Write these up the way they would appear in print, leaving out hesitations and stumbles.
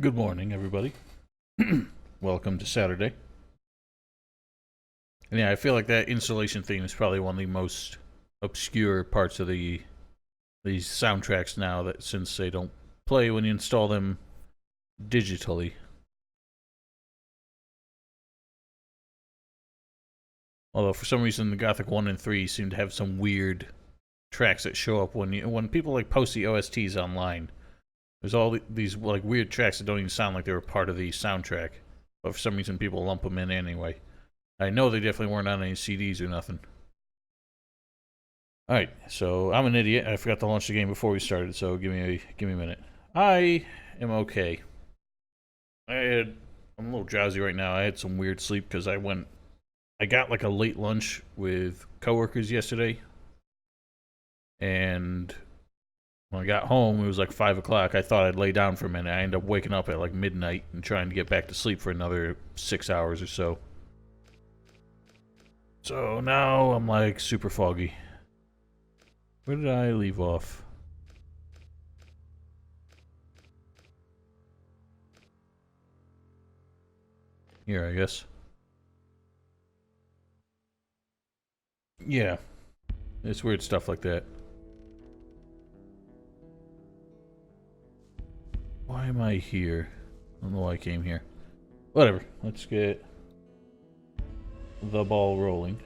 Good morning, everybody. Welcome to Saturday. And yeah, I feel like that installation theme is probably one of the most obscure parts of these soundtracks now, that since they don't play when you install them digitally. Although for some reason the Gothic 1 and 3 seem to have some weird tracks that show up when people like post the OSTs online. There's all these like weird tracks that don't even sound like they were part of the soundtrack, but for some reason people lump them in anyway. I know they definitely weren't on any CDs or nothing. Alright, so I'm an idiot. I forgot to launch the game before we started, so give me a minute. I am okay. I'm a little drowsy right now. I had some weird sleep because I got like a late lunch with coworkers yesterday, and when I got home, it was like 5 o'clock. I thought I'd lay down for a minute. I ended up waking up at like midnight and trying to get back to sleep for another 6 hours or so. So now I'm like super foggy. Where did I leave off? Here, I guess. Yeah. It's weird stuff like that. Why am I here? I don't know why I came here. Whatever. Let's get the ball rolling.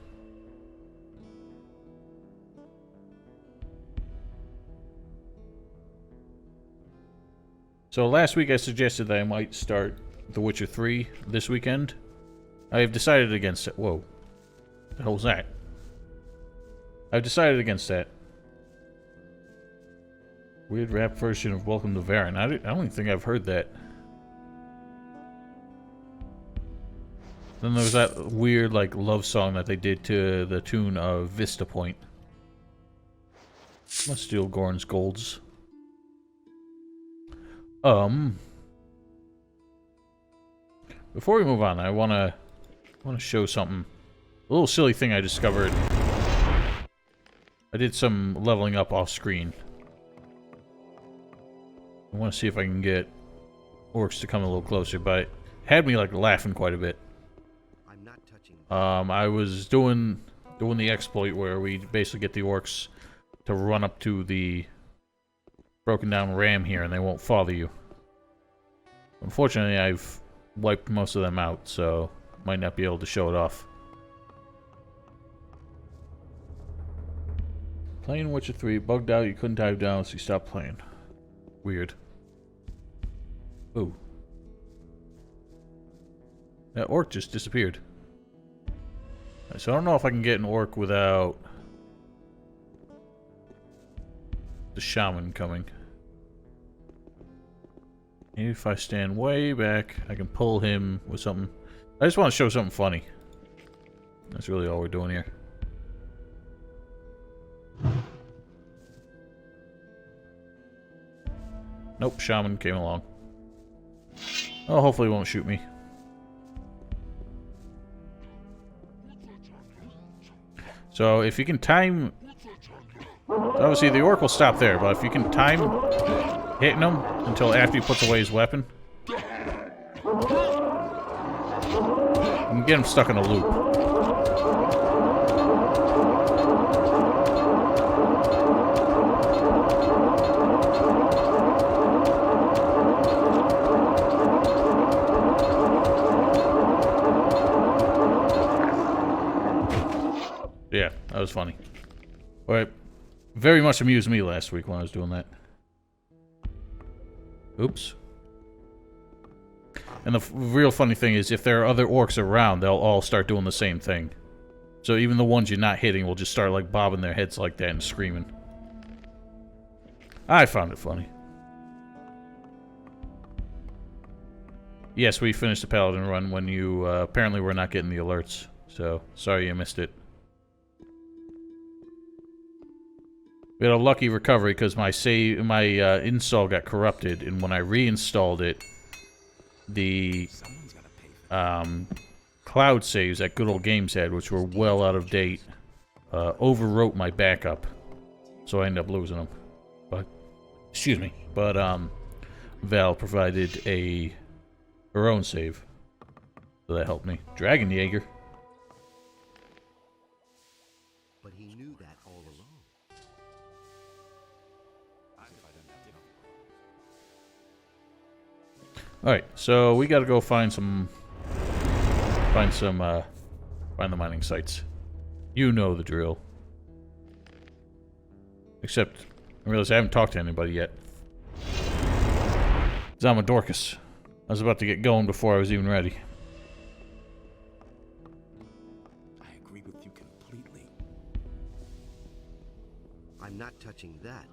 So last week I suggested that I might start The Witcher 3 this weekend. I have decided against it. Whoa. What the hell was that? I've decided against that. Weird rap version of Welcome to Varen. I don't even think I've heard that. Then there was that weird, like, love song that they did to the tune of Vista Point. Let's steal Gorn's golds. Before we move on, I wanna show something. A little silly thing I discovered. I did some leveling up off screen. I want to see if I can get orcs to come a little closer, but it had me like laughing quite a bit. I'm not touching. I was doing the exploit where we basically get the orcs to run up to the broken down ram here, and they won't follow you. Unfortunately, I've wiped most of them out, so might not be able to show it off. Playing Witcher 3, bugged out, you couldn't dive down, so you stopped playing. Weird. Ooh. That orc just disappeared. So I don't know if I can get an orc without the shaman coming. Maybe if I stand way back, I can pull him with something. I just want to show something funny. That's really all we're doing here. Nope, shaman came along. Oh, hopefully he won't shoot me. So if you can time... Obviously the orc will stop there, but if you can time hitting him until after he puts away his weapon, you can get him stuck in a loop. Yeah, that was funny. But very much amused me last week when I was doing that. Oops. And the real funny thing is, if there are other orcs around, they'll all start doing the same thing. So even the ones you're not hitting will just start like bobbing their heads like that and screaming. I found it funny. Yes, we finished the Paladin run when you apparently were not getting the alerts. So, sorry you missed it. We had a lucky recovery because my install got corrupted, and when I reinstalled it, the cloud saves that Good Old Games had, which were well out of date, overwrote my backup, so I ended up losing them. But, excuse me. But Val provided her own save. So that helped me. Dragon Jaeger. But he knew that all along. Alright, so we gotta go find the mining sites. You know the drill. Except, I realize I haven't talked to anybody yet. Zamadorcus. I was about to get going before I was even ready. I agree with you completely. I'm not touching that.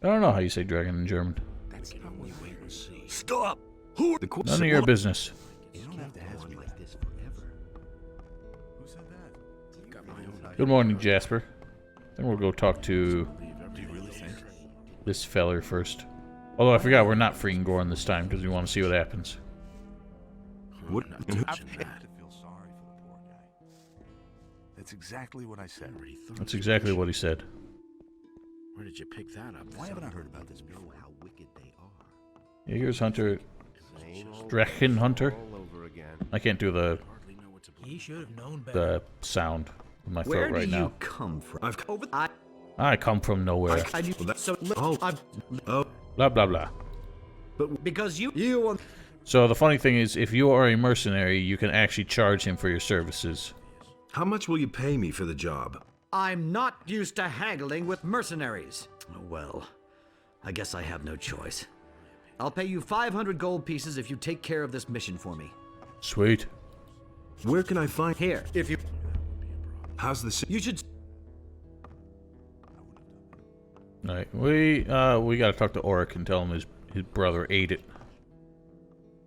I don't know how you say dragon in German. That's how we wait and see. Stop! Who? The None of your business. You don't have to ask me like this forever. Who said that? You got my own Good morning, Jasper. Then we'll go talk to Do you really think? this feller first. Although I forgot we're not freeing Goran this time because we want to see what happens. What? I feel sorry for the poor guy. That's exactly what I said. That's exactly what he said. Where did you pick that up? Why haven't I heard about this Know before? how wicked they are. Jaeger's Hunter. Same old Drachen Hunter. all over again. I can't do the Hardly know what to believe. He should have known better. sound in my Where throat right do now. you come from? I've over. I come from nowhere. Blah blah blah. But because you want. So the funny thing is, if you are a mercenary, you can actually charge him for your services. How much will you pay me for the job? I'm not used to haggling with mercenaries. Oh, well, I guess I have no choice. I'll pay you 500 gold pieces if you take care of this mission for me. Sweet. Where can I find? Here, if you. How's the? You should. Alright, we gotta talk to Oric and tell him his brother ate it.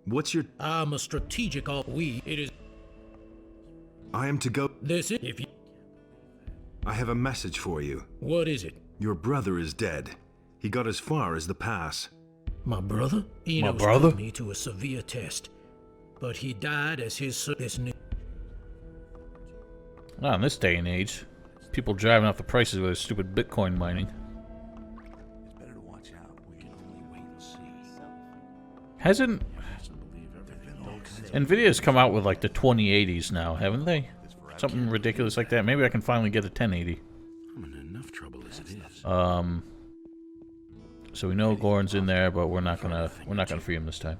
What's your? I'm a strategic it is I am to go. this if you I have a message for you. what is it? Your brother is dead. He got as far as the pass. My brother? Enos brother? put me to a severe test. But he died as his this new Not in this day and age. People driving up the prices with their stupid Bitcoin mining. It's better to watch out. We can only wait and see. Hasn't Nvidia's come out with like the 2080s now, haven't they? Something ridiculous like that. Maybe I can finally get a 1080. I'm in enough trouble as it is. So we know Goran's in there, but we're not gonna free him this time.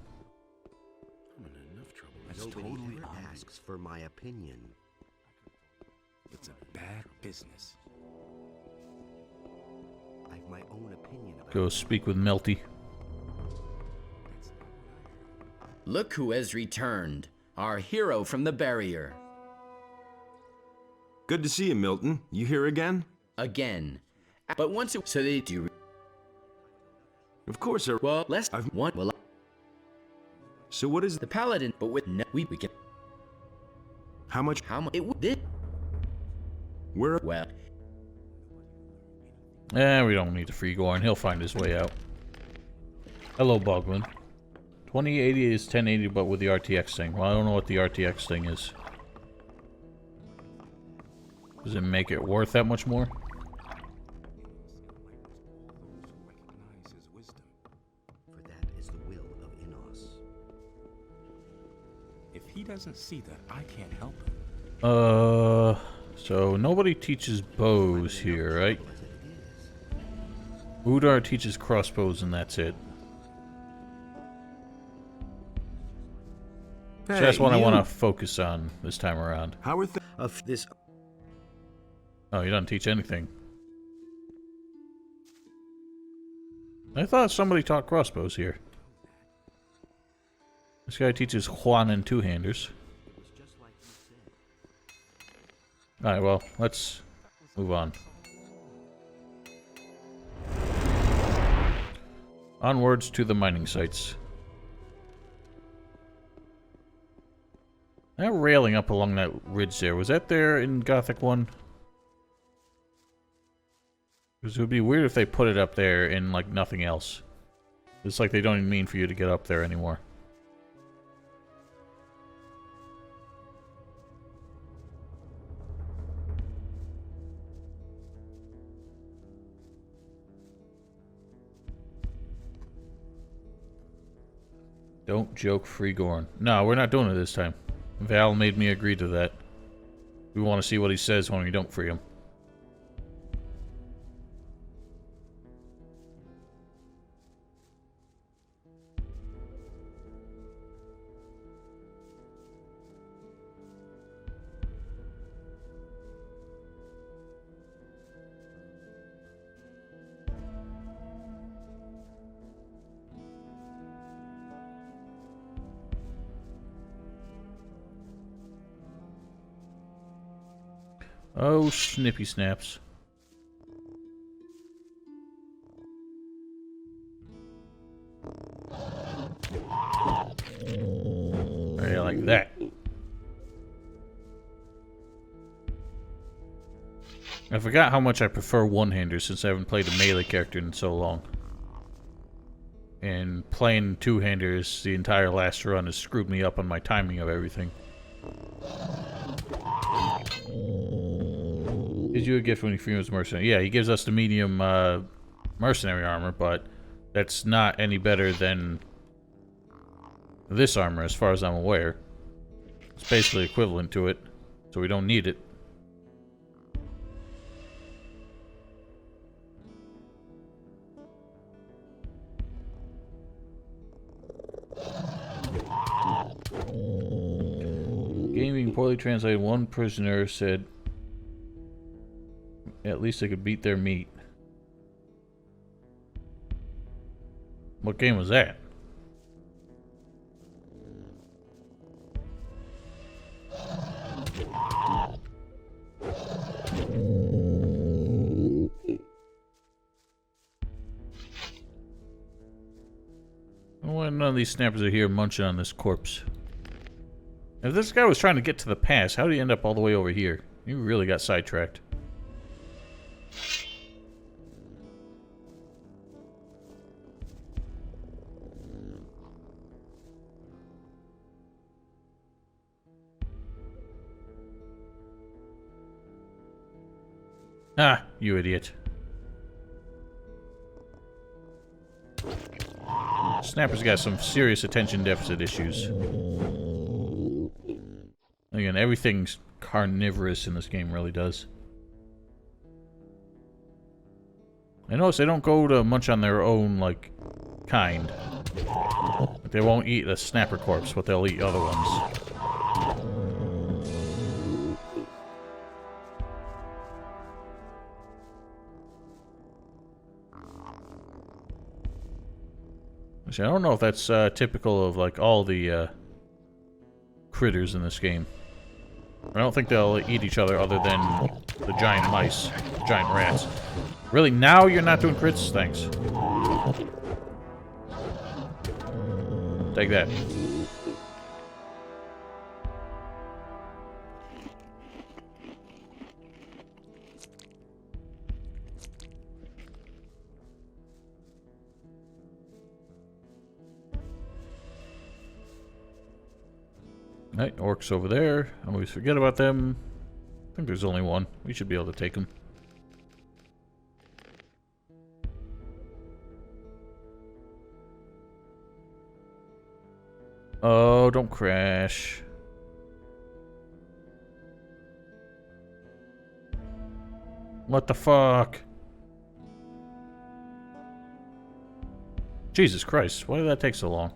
I'm in enough trouble. That's Nobody totally ever honest. asks for my opinion. It's a bad business. I've my own opinion about Go speak with Melty. Look who has returned, our hero from the barrier. Good to see you, Milton. You here again? Again. But once it so they do Of course, sir. well less I've- one well So what is the paladin but with no we can How much? how much it did Where? well We don't need to free Goran. He'll find his way out. Hello, Bogman. 2080 is 1080, but with the RTX thing. Well, I don't know what the RTX thing is. Does it make it worth that much more? Recognize his wisdom. for that is the will of Inos. If he doesn't see that, I can't help him. So nobody teaches bows here, right? Udar teaches crossbows and that's it. So that's what I want to focus on this time around. How are things? Of this. Oh, he doesn't teach anything. I thought somebody taught crossbows here. This guy teaches Juan and two-handers. Alright, well, let's move on. Onwards to the mining sites. That railing up along that ridge there, was that there in Gothic 1? Because it would be weird if they put it up there in, like, nothing else. It's like they don't even mean for you to get up there anymore. Don't joke, Freegorn. No, we're not doing it this time. Val made me agree to that. We want to see what he says when we don't free him. Oh, snippy snaps. Right, like that. I forgot how much I prefer one-handers since I haven't played a melee character in so long. And playing two-handers the entire last run has screwed me up on my timing of everything. Gives you a gift when you free him as mercenary. Yeah, he gives us the medium mercenary armor, but that's not any better than this armor as far as I'm aware. It's basically equivalent to it, so we don't need it. Game being poorly translated, one prisoner said at least they could beat their meat. What game was that? Well, none of these snappers are here munching on this corpse. If this guy was trying to get to the pass, how did he end up all the way over here? He really got sidetracked. Ah, you idiot. Snapper's got some serious attention deficit issues. Again, everything's carnivorous in this game, really does. I notice they don't go to munch on their own, like, kind. Like, they won't eat a snapper corpse, but they'll eat other ones. Actually, I don't know if that's typical of, like, all the critters in this game. I don't think they'll eat each other other than the giant mice, giant rats. Really, now you're not doing crits? Thanks. Take that. Right, orcs over there. I always forget about them. I think there's only one. We should be able to take them. Oh, don't crash. What the fuck? Jesus Christ, why did that take so long?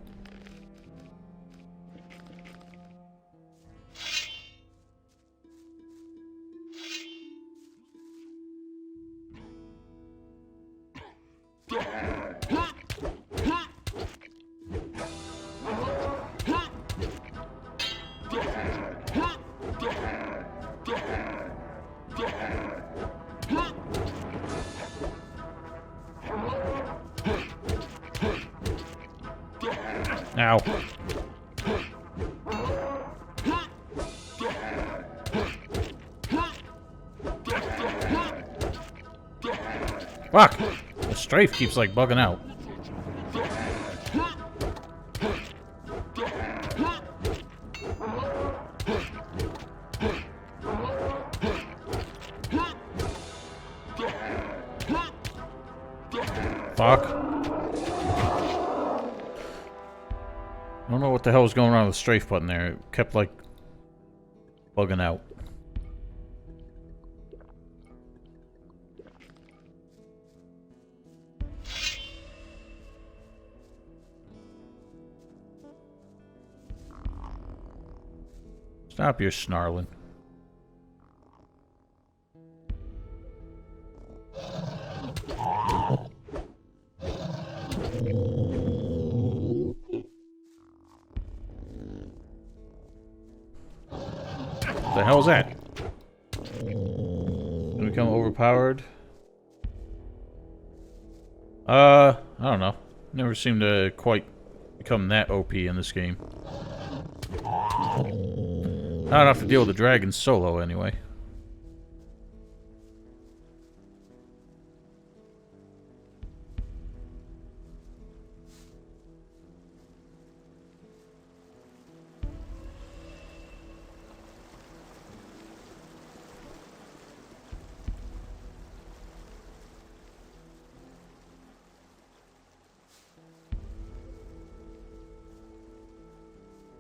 Ow. Fuck! The strafe keeps like bugging out. Fuck. I don't know what the hell was going on with the strafe button there. It kept, like, bugging out. Stop your snarling. What the hell is that? Gonna become overpowered? I don't know. Never seemed to quite become that OP in this game. Not enough to deal with the dragons solo, anyway.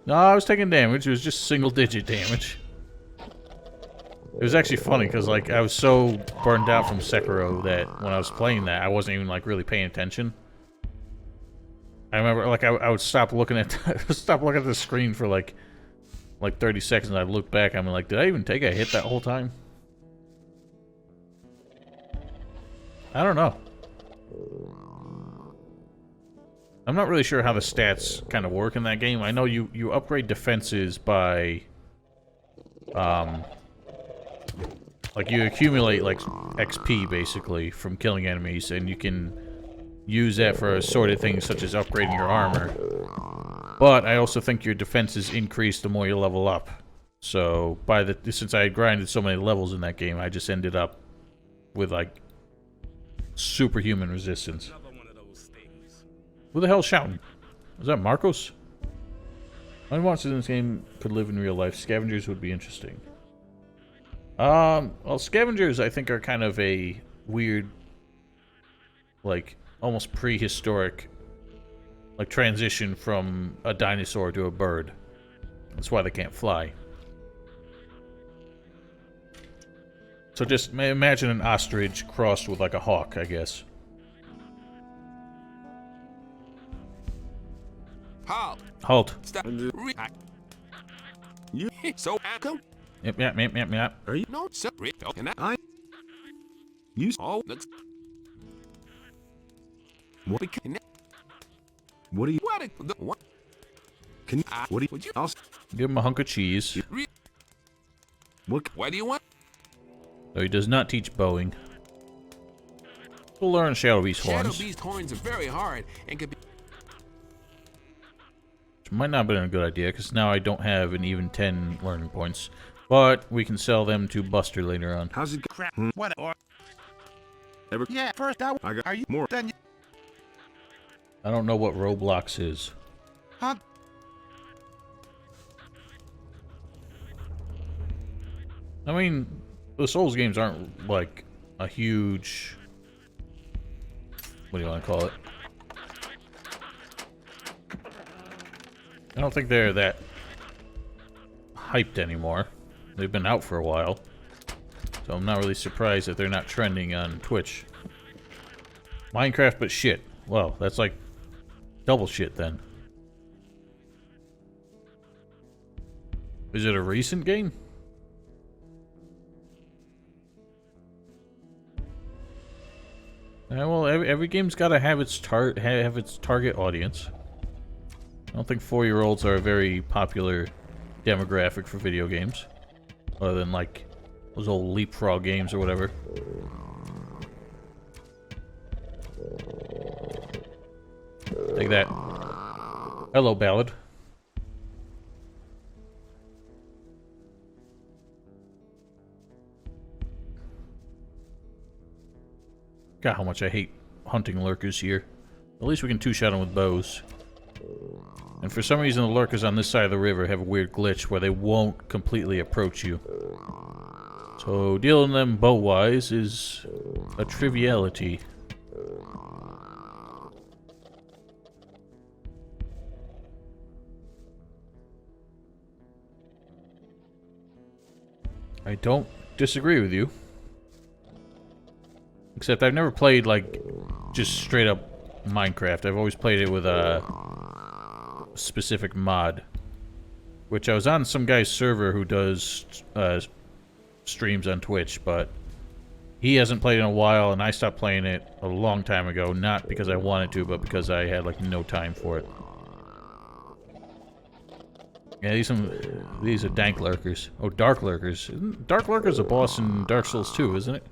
No, I was taking damage. It was just single-digit damage. It was actually funny, because, like, I was so burned out from Sekiro that when I was playing that, I wasn't even, like, really paying attention. I remember, like, I would stop looking at the screen for, like 30 seconds, and I'd look back, I'm like, did I even take a hit that whole time? I don't know. I'm not really sure how the stats kind of work in that game. I know you upgrade defenses by, like you accumulate like XP basically from killing enemies, and you can use that for assorted things such as upgrading your armor. But I also think your defenses increase the more you level up. So since I had grinded so many levels in that game, I just ended up with like superhuman resistance. Who the hell's shouting? Was that Marcos? My monsters in this game could live in real life. Scavengers would be interesting. Well, scavengers I think are kind of a weird, like, almost prehistoric, like, transition from a dinosaur to a bird. That's why they can't fly. So just imagine an ostrich crossed with, like, a hawk, I guess. Halt. Stop. You so come. Yep. Are you not separate? Can I? You all looks. What? Can What do you? what? Can you? What do you? Would you? I'll, Give him a hunk of cheese. What do you want? Though he does not teach bowing. We'll learn Shadow Beast Shadow horns. Beast horns are very hard and could be. Which might not have been a good idea, because now I don't have an even 10 learning points. But we can sell them to Buster later on. how's it go? Crap. What? Or Ever? yeah. First, I got are you more. Then I don't know what Roblox is. huh? I mean, the Souls games aren't, like, a huge... What do you want to call it? I don't think they're that hyped anymore. They've been out for a while. So I'm not really surprised that they're not trending on Twitch. Minecraft but shit. Well, that's like double shit then. Is it a recent game? Well, every game's got to have its target audience. I don't think 4-year-olds are a very popular demographic for video games, other than like those old leapfrog games or whatever. Take that. Hello, Ballad. God, how much I hate hunting lurkers here. At least we can two-shot them with bows. And for some reason, the lurkers on this side of the river have a weird glitch where they won't completely approach you. So dealing them bow-wise is a triviality. I don't disagree with you. Except I've never played, like, just straight up Minecraft. I've always played it with a specific mod. Which I was on some guy's server who does streams on Twitch, but he hasn't played in a while, and I stopped playing it a long time ago. Not because I wanted to, but because I had, like, no time for it. Yeah, these are dank lurkers. Oh, dark lurkers. Dark lurker's a boss in Dark Souls 2, isn't it?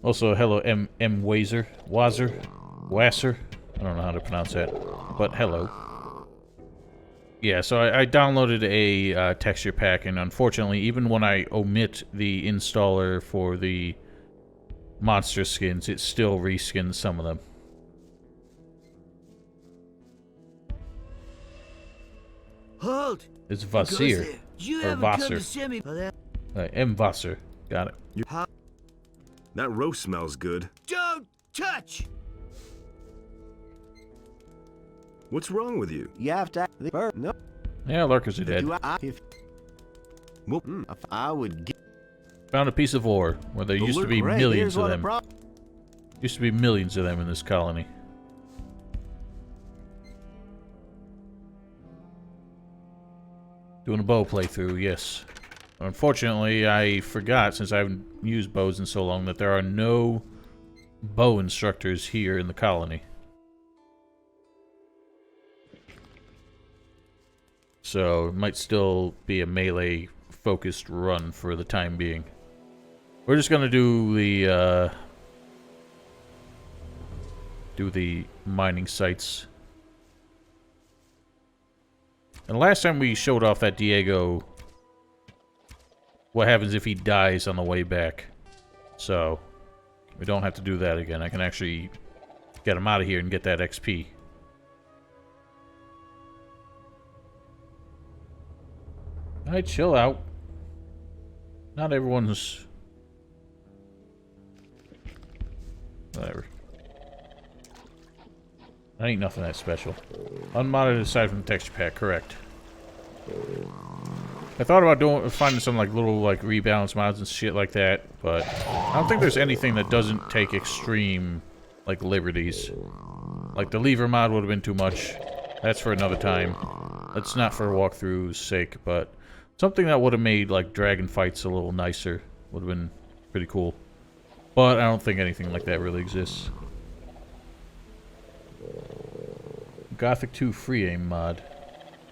Also, hello, M. Wasser. Wasser. I don't know how to pronounce that, but hello. Yeah, so I downloaded a texture pack, and unfortunately, even when I omit the installer for the monster skins, it still reskins some of them. Halt! It's Vassir. Or Vasser. M. Vasser. Got it. That roast smells good. Don't touch! What's wrong with you? You have to. No. Yeah, lurkers are dead. I would get. Found a piece of ore where there used to be millions of them. Used to be millions of them in this colony. Doing a bow playthrough, yes. Unfortunately, I forgot, since I haven't used bows in so long, that there are no bow instructors here in the colony. So, it might still be a melee-focused run for the time being. We're just gonna do the mining sites. And last time we showed off that Diego, what happens if he dies on the way back. So, we don't have to do that again. I can actually get him out of here and get that XP. Alright, chill out. Not everyone's... Whatever. That ain't nothing that special. Unmodded aside from the texture pack, correct. I thought about finding some like little like rebalance mods and shit like that, but I don't think there's anything that doesn't take extreme like liberties. Like the lever mod would have been too much. That's for another time. That's not for walkthrough's sake, but something that would have made like dragon fights a little nicer would have been pretty cool. But I don't think anything like that really exists. Gothic 2 free aim mod.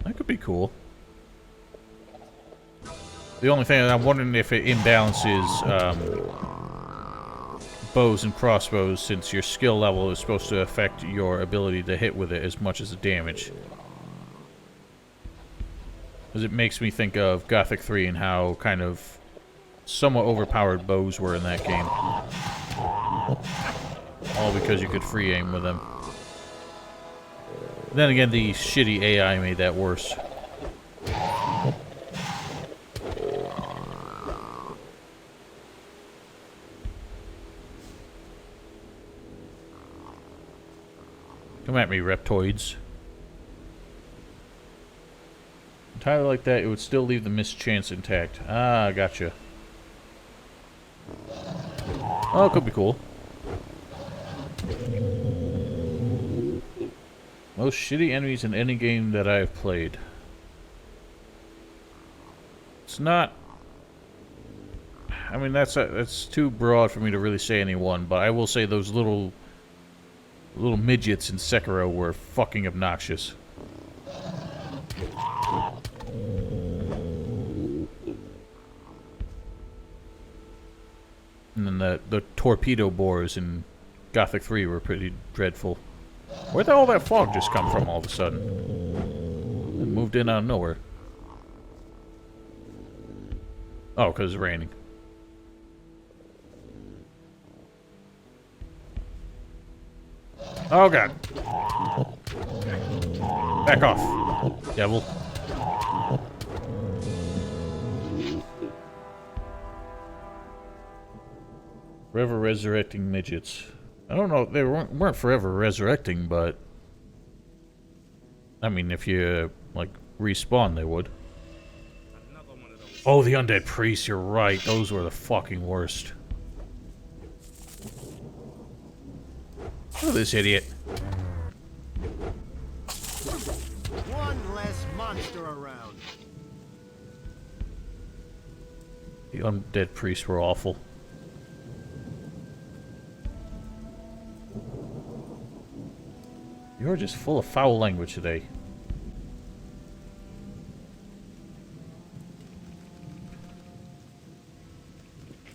That could be cool. The only thing I'm wondering if it imbalances bows and crossbows, since your skill level is supposed to affect your ability to hit with it as much as the damage. Because it makes me think of Gothic 3 and how kind of somewhat overpowered bows were in that game. All because you could free aim with them. Then again, the shitty AI made that worse. Come at me, reptoids. Entirely like that, it would still leave the mischance intact. Ah, gotcha. Oh, it could be cool. Most shitty enemies in any game that I've played. It's not... I mean, that's too broad for me to really say any one, but I will say those little midgets in Sekiro were fucking obnoxious. And then the torpedo boars in Gothic 3 were pretty dreadful. Where'd all that fog just come from all of a sudden? It moved in out of nowhere. Oh, because it's raining. Oh god. Back off, devil. Forever resurrecting midgets. I don't know, they weren't forever resurrecting, but... I mean, if you, like, respawn, they would. Oh, the undead priests, you're right. Those were the fucking worst. Look at this idiot. One less monster around. The undead priests were awful. You're just full of foul language today.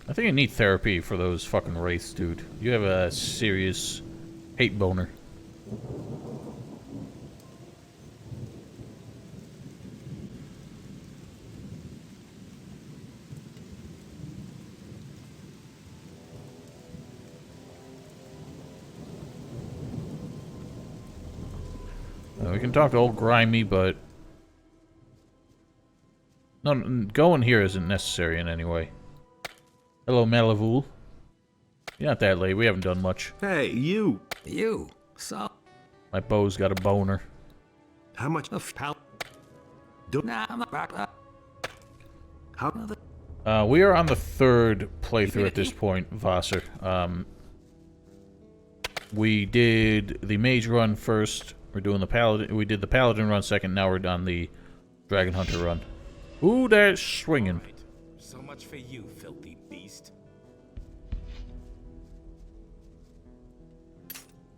I think you need therapy for those fucking wraiths, dude. You have a serious hate boner. We can talk to old Grimy, but no, going here isn't necessary in any way. Hello, Malavul. You're not that late. We haven't done much. Hey, you! You. So. My bow's got a boner. How much? Nah, I'm not back up. How? We are on the third playthrough at this point, Vasser. We did the mage run first. We're doing the paladin. We did the paladin run second. Now we're on the dragon hunter run. Ooh, that's swinging. So much for you, filthy beast.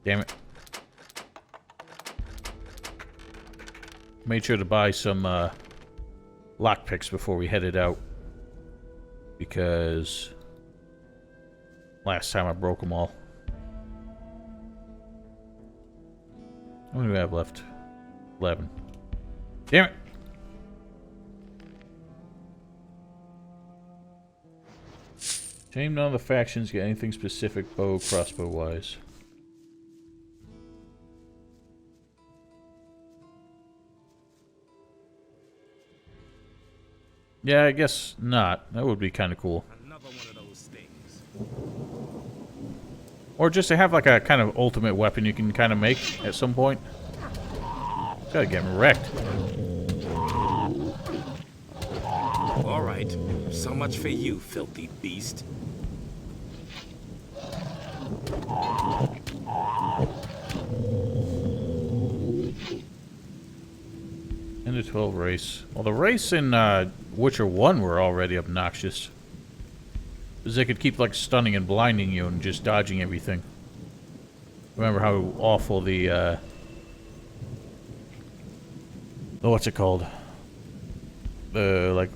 Damn it. Made sure to buy some lockpicks before we headed out. Because last time I broke them all. How many do we have left? 11. Damn it! Shame none of the factions get anything specific bow, crossbow wise. Yeah, I guess not. That would be kind of cool. Another one of those things. Or just to have like a kind of ultimate weapon you can kind of make at some point. Gotta get wrecked. All right. So much for you, filthy beast. And the 12 race. Well, the race in Witcher 1 were already obnoxious. Because they could keep like stunning and blinding you and just dodging everything. Remember how awful the what's it called? The like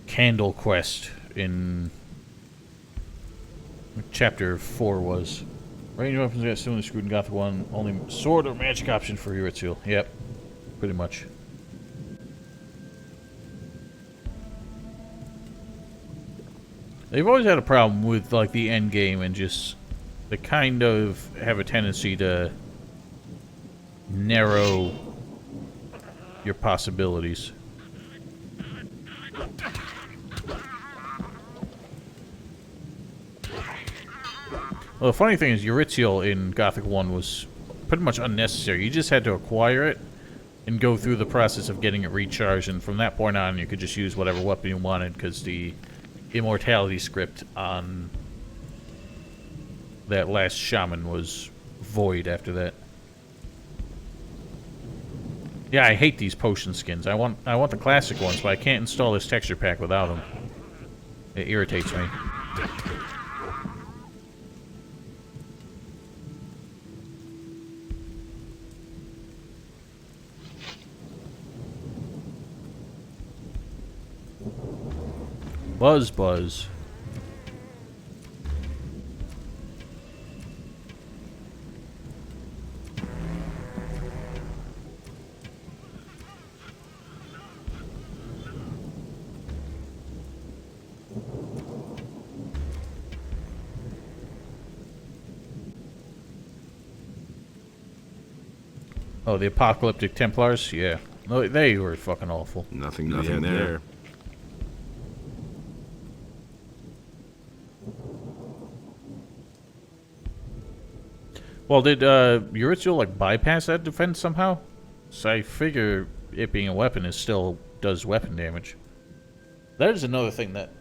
candle quest in chapter 4 was. Range weapons got similarly screwed in Gothic 1. Only sword or magic option for Eurythiel. Yep. Pretty much. They've always had a problem with like the end game and just they kind of have a tendency to narrow your possibilities. Well, the funny thing is Eurythiel in Gothic 1 was pretty much unnecessary. You just had to acquire it and go through the process of getting it recharged, and from that point on you could just use whatever weapon you wanted because the immortality script on that last shaman was void after that. Yeah, I hate these potion skins. I want the classic ones, but I can't install this texture pack without them. It irritates me. Buzz, buzz. Oh, the Apocalyptic Templars? Yeah. No, they were fucking awful. Nothing Nothing there. Well, did Eurythiel like bypass that defense somehow? So I figure it being a weapon, it still does weapon damage. That is another thing that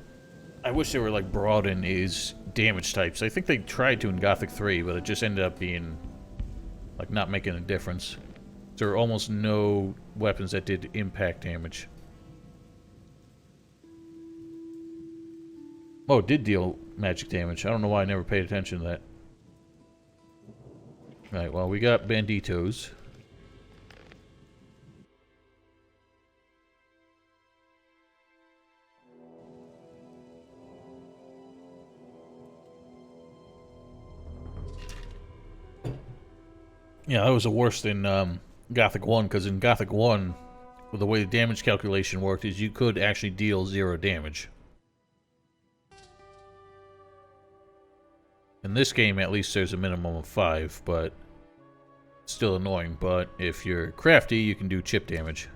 I wish they were like broaden is damage types. I think they tried to in Gothic 3, but it just ended up being like not making a difference. There were almost no weapons that did impact damage. Oh, it did deal magic damage. I don't know why I never paid attention to that. Right, well, we got banditos. Yeah, that was worse than Gothic 1, because in Gothic 1, with the way the damage calculation worked, is you could actually deal 0 damage. In this game, at least, there's a minimum of 5, but still annoying. But if you're crafty, you can do chip damage.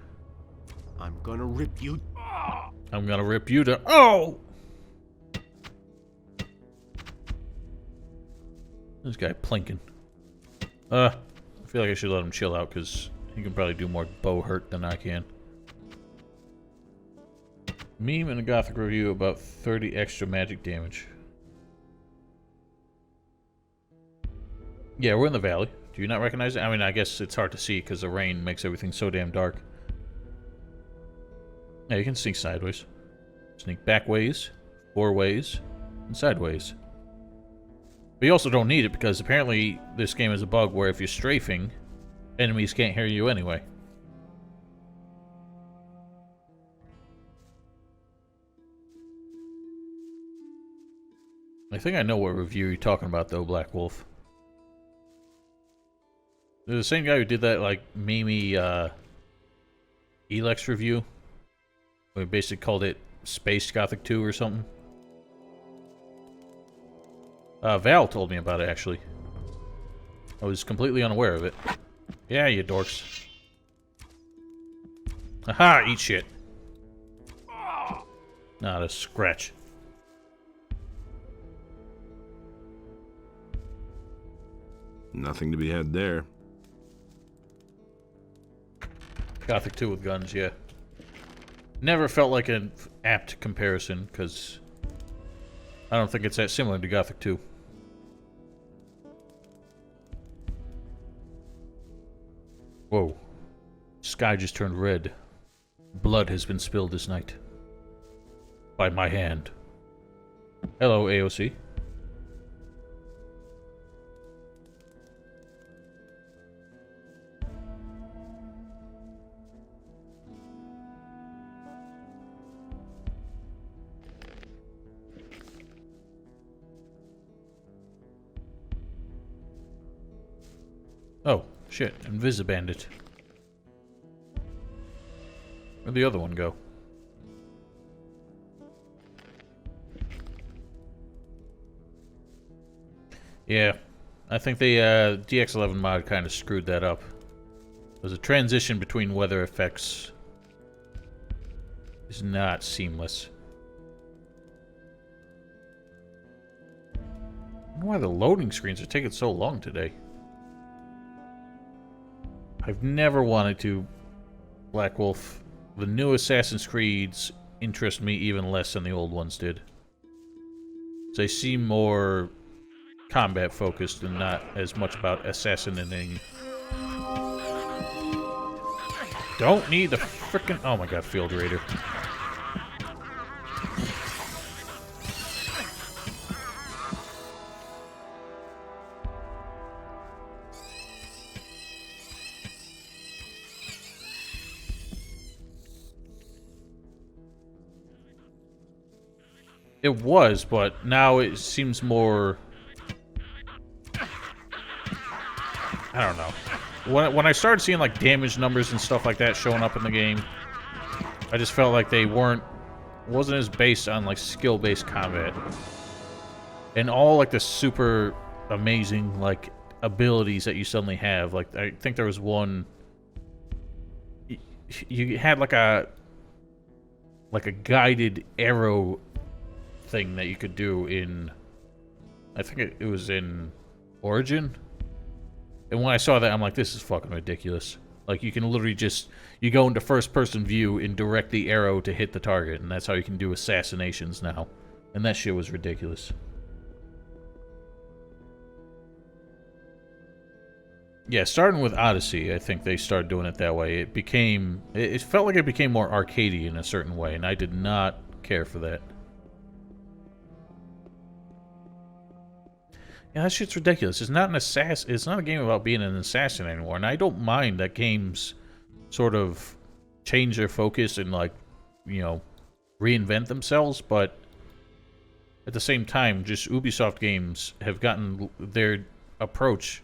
I'm gonna rip you. I'm gonna rip you to... Oh! This guy plinking. I feel like I should let him chill out, because he can probably do more bow hurt than I can. Meme in a Gothic review about 30 extra magic damage. Yeah, we're in the valley. Do you not recognize it? I mean, I guess it's hard to see because the rain makes everything so damn dark. Yeah, you can sneak sideways. Sneak back ways, 4 ways, and sideways. But you also don't need it because apparently this game is a bug where if you're strafing, enemies can't hear you anyway. I think I know what review you're talking about though, Black Wolf. They're the same guy who did that, like, memey, Elex review. Where he basically called it Space Gothic 2 or something. Val told me about it, actually. I was completely unaware of it. Yeah, you dorks. Aha, eat shit. Not a scratch. Nothing to be had there. Gothic 2 with guns, yeah. Never felt like an apt comparison, because I don't think it's that similar to Gothic 2. Whoa. Sky just turned red. Blood has been spilled this night. By my hand. Hello, AOC. Oh, shit. Bandit. Where'd the other one go? Yeah. I think the DX11 mod kind of screwed that up. There's a transition between weather effects. Is not seamless. I wonder why the loading screens are taking so long today. I've never wanted to, Black Wolf. The new Assassin's Creeds interest me even less than the old ones did. They seem more combat focused and not as much about assassinating. Don't need the frickin'... Oh my god, Field Raider. It was, but now it seems more... I don't know. When I started seeing like damage numbers and stuff like that showing up in the game, I just felt like they wasn't as based on like skill-based combat. And all like the super amazing like abilities that you suddenly have. Like I think there was one... You had like a guided arrow thing that you could do in, I think it was in Origin, and when I saw that I'm like, this is fucking ridiculous. Like, you can literally just, you go into first-person view and direct the arrow to hit the target, and that's how you can do assassinations now. And that shit was ridiculous. Yeah, starting with Odyssey, I think they started doing it that way. It became, it felt like it became more arcadey in a certain way, and I did not care for that. Yeah, that shit's ridiculous. It's not an assassin. It's not a game about being an assassin anymore, and I don't mind that games sort of change their focus and, like, you know, reinvent themselves, but at the same time, just Ubisoft games have gotten their approach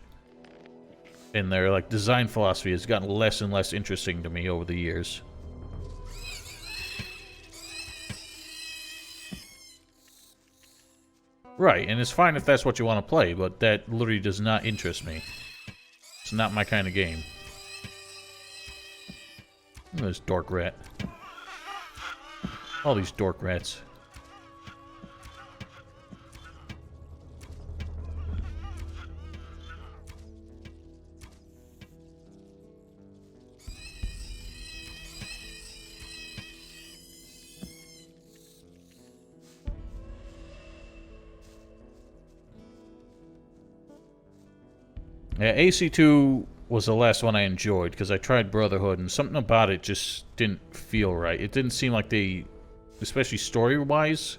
and their, like, design philosophy has gotten less and less interesting to me over the years. Right, and it's fine if that's what you want to play, but that literally does not interest me. It's not my kind of game. Look at this dork rat. All these dork rats. Yeah, AC2 was the last one I enjoyed, because I tried Brotherhood, and something about it just didn't feel right. It didn't seem like they, especially story-wise,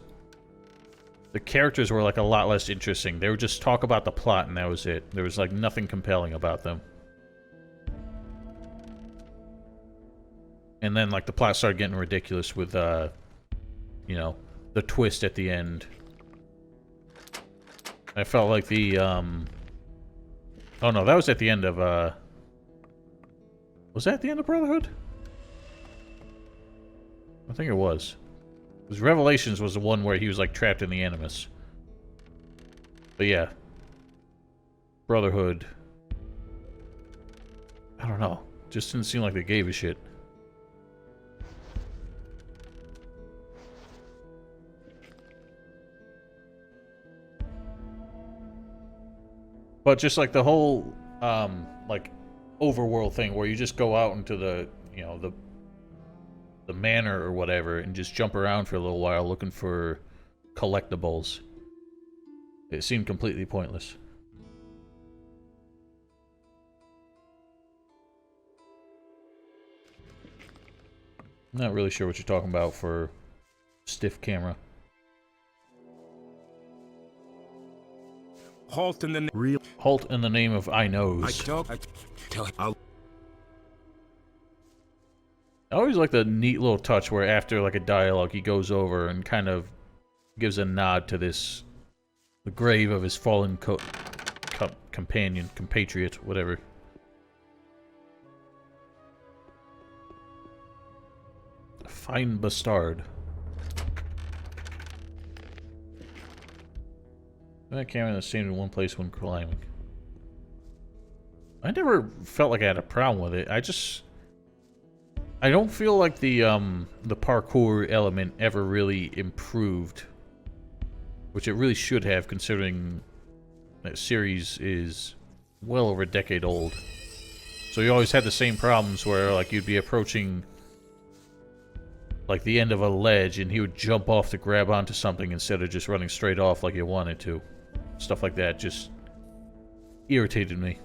the characters were, like, a lot less interesting. They would just talk about the plot, and that was it. There was, like, nothing compelling about them. And then, like, the plot started getting ridiculous with, you know, the twist at the end. I felt like the, oh no, that was at the end of, was that the end of Brotherhood? I think it was. Because Revelations was the one where he was, like, trapped in the Animus. But yeah. Brotherhood. I don't know. Just didn't seem like they gave a shit. But just, like, the whole, like, overworld thing where you just go out into the, you know, the manor or whatever and just jump around for a little while looking for collectibles. It seemed completely pointless. Not really sure what you're talking about for stiff camera. Halt in the Real. Halt in the name of I knows. I always like the neat little touch where after, like, a dialogue, he goes over and kind of gives a nod to this, the grave of his fallen companion, compatriot, whatever. Fine bastard. That camera that stayed in one place when climbing. I never felt like I had a problem with it. I don't feel like the parkour element ever really improved, which it really should have, considering that series is well over a decade old. So you always had the same problems where, like, you'd be approaching, like, the end of a ledge and he would jump off to grab onto something instead of just running straight off like you wanted to. Stuff like that just irritated me.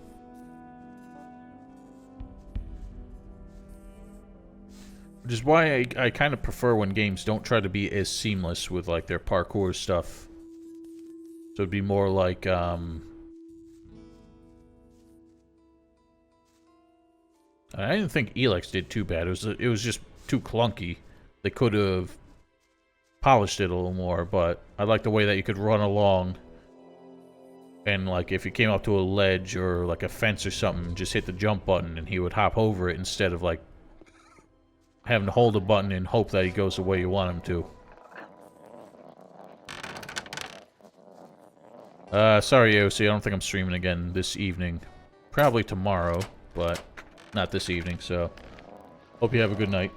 Which is why I kind of prefer when games don't try to be as seamless with, like, their parkour stuff. So it'd be more like, I didn't think Elex did too bad. It was just too clunky. They could have polished it a little more, but I like the way that you could run along and, like, if you came up to a ledge or, like, a fence or something, just hit the jump button and he would hop over it instead of, like, having to hold a button and hope that he goes the way you want him to. Sorry, AOC, I don't think I'm streaming again this evening. Probably tomorrow, but not this evening, so hope you have a good night.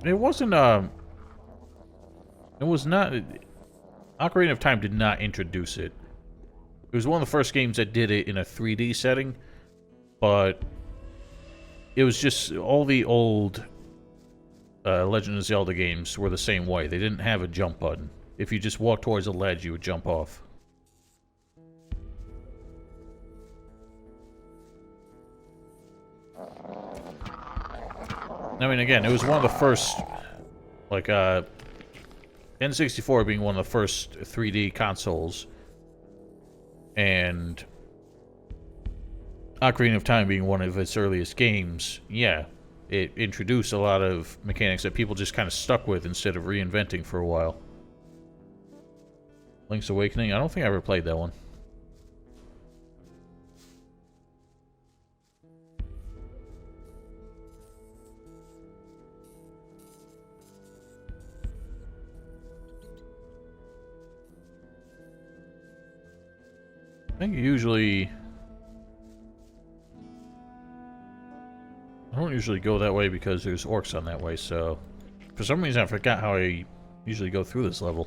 It wasn't, it was not, Ocarina of Time did not introduce it. It was one of the first games that did it in a 3D setting, but it was just all the old Legend of Zelda games were the same way. They didn't have a jump button. If you just walked towards a ledge, you would jump off. I mean, again, it was one of the first, like, N64 being one of the first 3D consoles, and Ocarina of Time being one of its earliest games. Yeah, it introduced a lot of mechanics that people just kind of stuck with instead of reinventing for a while. Link's Awakening? I don't think I ever played that one. I think usually... I don't usually go that way because there's orcs on that way, so... For some reason I forgot how I usually go through this level.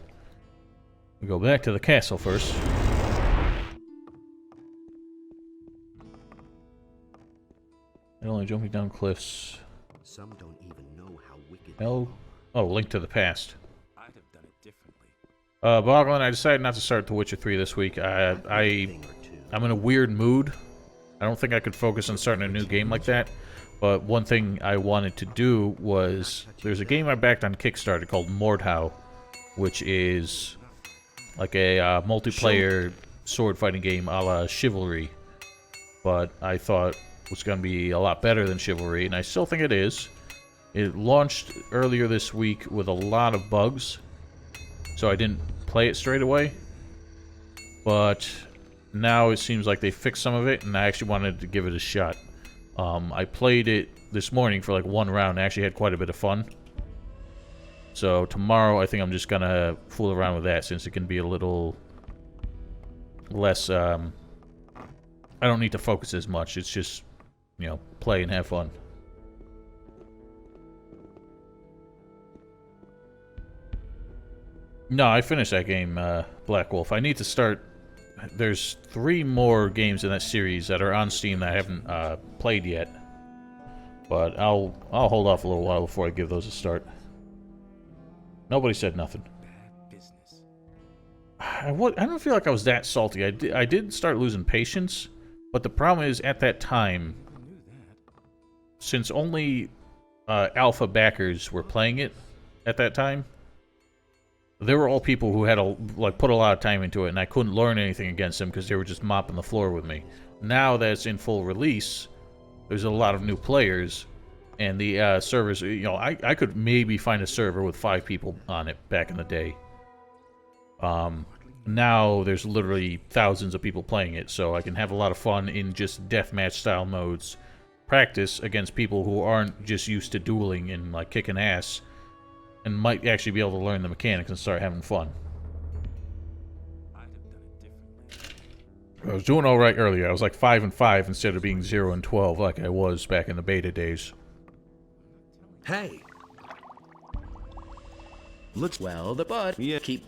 We go back to the castle first. And only jumping down cliffs. Some don't even know how wicked. Oh, Link to the Past. I'd have done it differently. Boglin, I decided not to start The Witcher 3 this week. I'm in a weird mood. I don't think I could focus on starting a new game like that. But one thing I wanted to do was... There's a game I backed on Kickstarter called Mordhau, which is like a multiplayer sword fighting game a la Chivalry. But I thought it was going to be a lot better than Chivalry, and I still think it is. It launched earlier this week with a lot of bugs, so I didn't play it straight away. But now it seems like they fixed some of it, and I actually wanted to give it a shot. I played it this morning for like one round and actually had quite a bit of fun. So tomorrow I think I'm just gonna fool around with that since it can be a little less, I don't need to focus as much. It's just, you know, play and have fun. No, I finished that game, Black Wolf. I need to start... There's 3 more games in that series that are on Steam that I haven't played yet. But I'll hold off a little while before I give those a start. Nobody said nothing. Bad business. I don't feel like I was that salty. I did start losing patience, but the problem is at that time, since only alpha backers were playing it at that time, they were all people who had put a lot of time into it, and I couldn't learn anything against them because they were just mopping the floor with me. Now that it's in full release, there's a lot of new players, and the servers, you know, I could maybe find a server with 5 people on it back in the day. Now there's literally thousands of people playing it, so I can have a lot of fun in just deathmatch style modes. Practice against people who aren't just used to dueling and like kicking ass, and might actually be able to learn the mechanics and start having fun. I'd have done it differently. I was doing alright earlier. I was like 5 and 5 instead of being 0 and 12 like I was back in the beta days. Hey, Well, the bud. Yeah. Keep.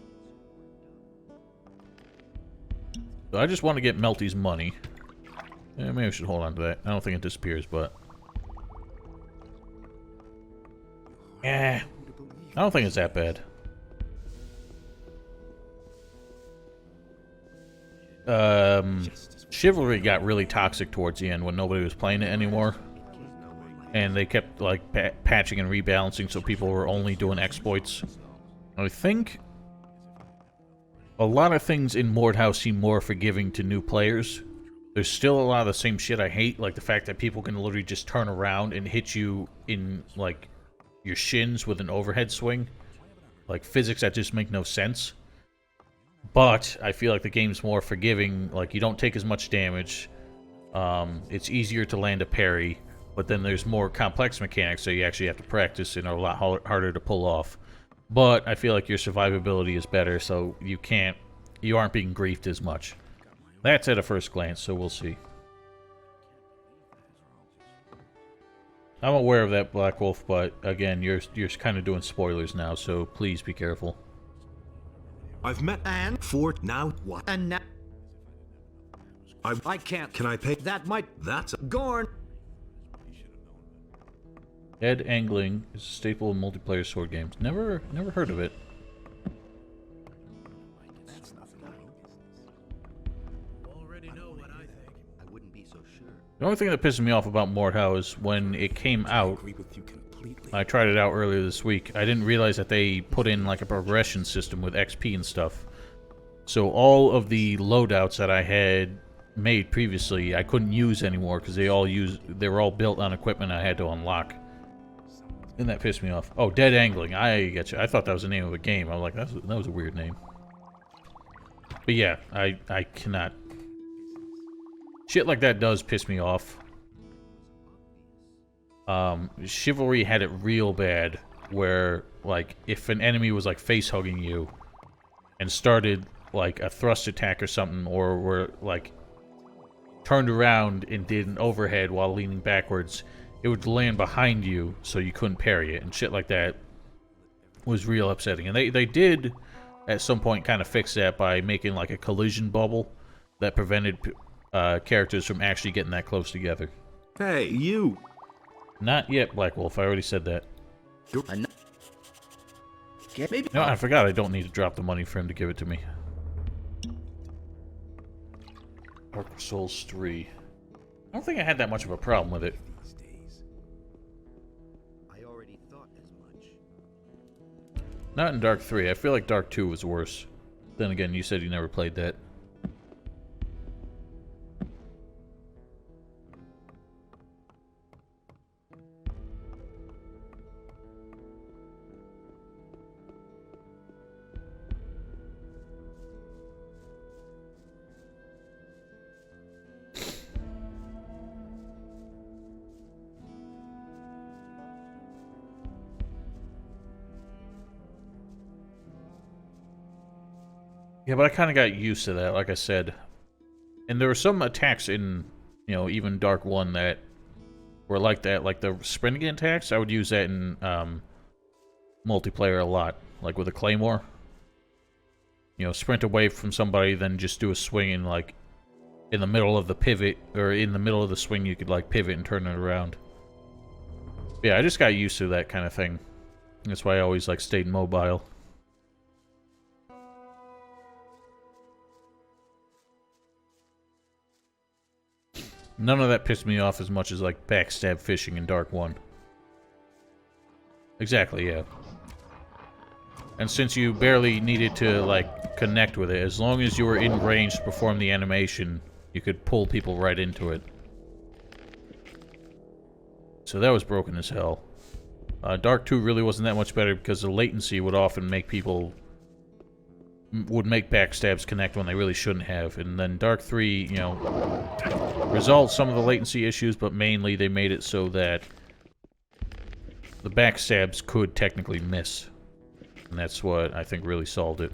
So I just want to get Melty's money. Yeah, maybe I should hold on to that. I don't think it disappears, but... I don't think it's that bad. Chivalry got really toxic towards the end when nobody was playing it anymore. And they kept, like, patching and rebalancing so people were only doing exploits. I think a lot of things in Mordhau seem more forgiving to new players. There's still a lot of the same shit I hate, like the fact that people can literally just turn around and hit you in, like, your shins with an overhead swing. Like, physics that just make no sense. But I feel like the game's more forgiving. Like, you don't take as much damage. It's easier to land a parry. But then there's more complex mechanics, so you actually have to practice and are a lot harder to pull off. But I feel like your survivability is better, so you aren't being griefed as much. That's at a first glance, so we'll see. I'm aware of that, Black Wolf, but again, you're kind of doing spoilers now, so please be careful. I've met And? Fort now. What? And now... I can't. Can I pay? That might. That's Gorn. Dead angling is a staple of multiplayer sword games. Never heard of it. Already know what I think. I wouldn't be so sure. The only thing that pisses me off about Mordhau is when it came out, agree with you completely. I tried it out earlier this week. I didn't realize that they put in like a progression system with XP and stuff. So all of the loadouts that I had made previously, I couldn't use anymore because they were all built on equipment I had to unlock. And that pissed me off. Oh, Dead Angling. I get you. I thought that was the name of a game. I was like, that was a weird name. But yeah, I cannot. Shit like that does piss me off. Chivalry had it real bad, where like if an enemy was like face hugging you and started like a thrust attack or something, or were like turned around and did an overhead while leaning backwards, it would land behind you so you couldn't parry it, and shit like that was real upsetting. And they did at some point kind of fix that by making like a collision bubble that prevented characters from actually getting that close together. Hey, you! Not yet, Black Wolf. I already said that. Maybe. No, I forgot I don't need to drop the money for him to give it to me. Dark Souls 3. I don't think I had that much of a problem with it. These days. I already thought as much. Not in Dark 3. I feel like Dark 2 was worse. Then again, you said you never played that. Yeah, but I kind of got used to that, like I said. And there were some attacks in, you know, even Dark 1 that were like that. Like the sprinting attacks, I would use that in multiplayer a lot. Like with a Claymore. You know, sprint away from somebody, then just do a swing and like in the middle of the pivot, or in the middle of the swing you could like pivot and turn it around. Yeah, I just got used to that kind of thing. That's why I always like stayed mobile. None of that pissed me off as much as, like, backstab fishing in Dark 1. Exactly, yeah. And since you barely needed to, like, connect with it, as long as you were in range to perform the animation, you could pull people right into it. So that was broken as hell. Dark 2 really wasn't that much better because the latency would often make people... would make backstabs connect when they really shouldn't have. And then Dark 3, you know, resolved some of the latency issues, but mainly they made it so that the backstabs could technically miss. And that's what I think really solved it.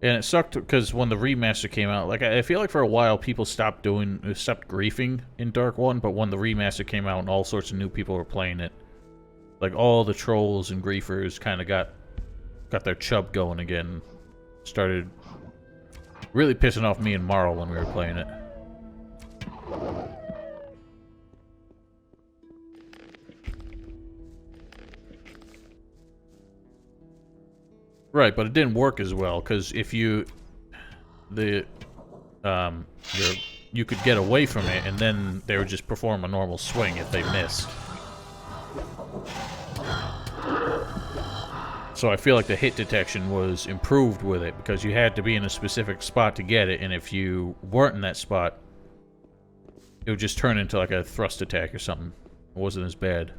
And it sucked because when the remaster came out, like I feel like for a while people stopped griefing in Dark 1, but when the remaster came out and all sorts of new people were playing it, like all the trolls and griefers kind of got their chub going again. Started really pissing off me and Marl when we were playing it. Right, but it didn't work as well because if you could get away from it and then they would just perform a normal swing if they missed. So I feel like the hit detection was improved with it because you had to be in a specific spot to get it, and if you weren't in that spot, it would just turn into like a thrust attack or something. It wasn't as bad.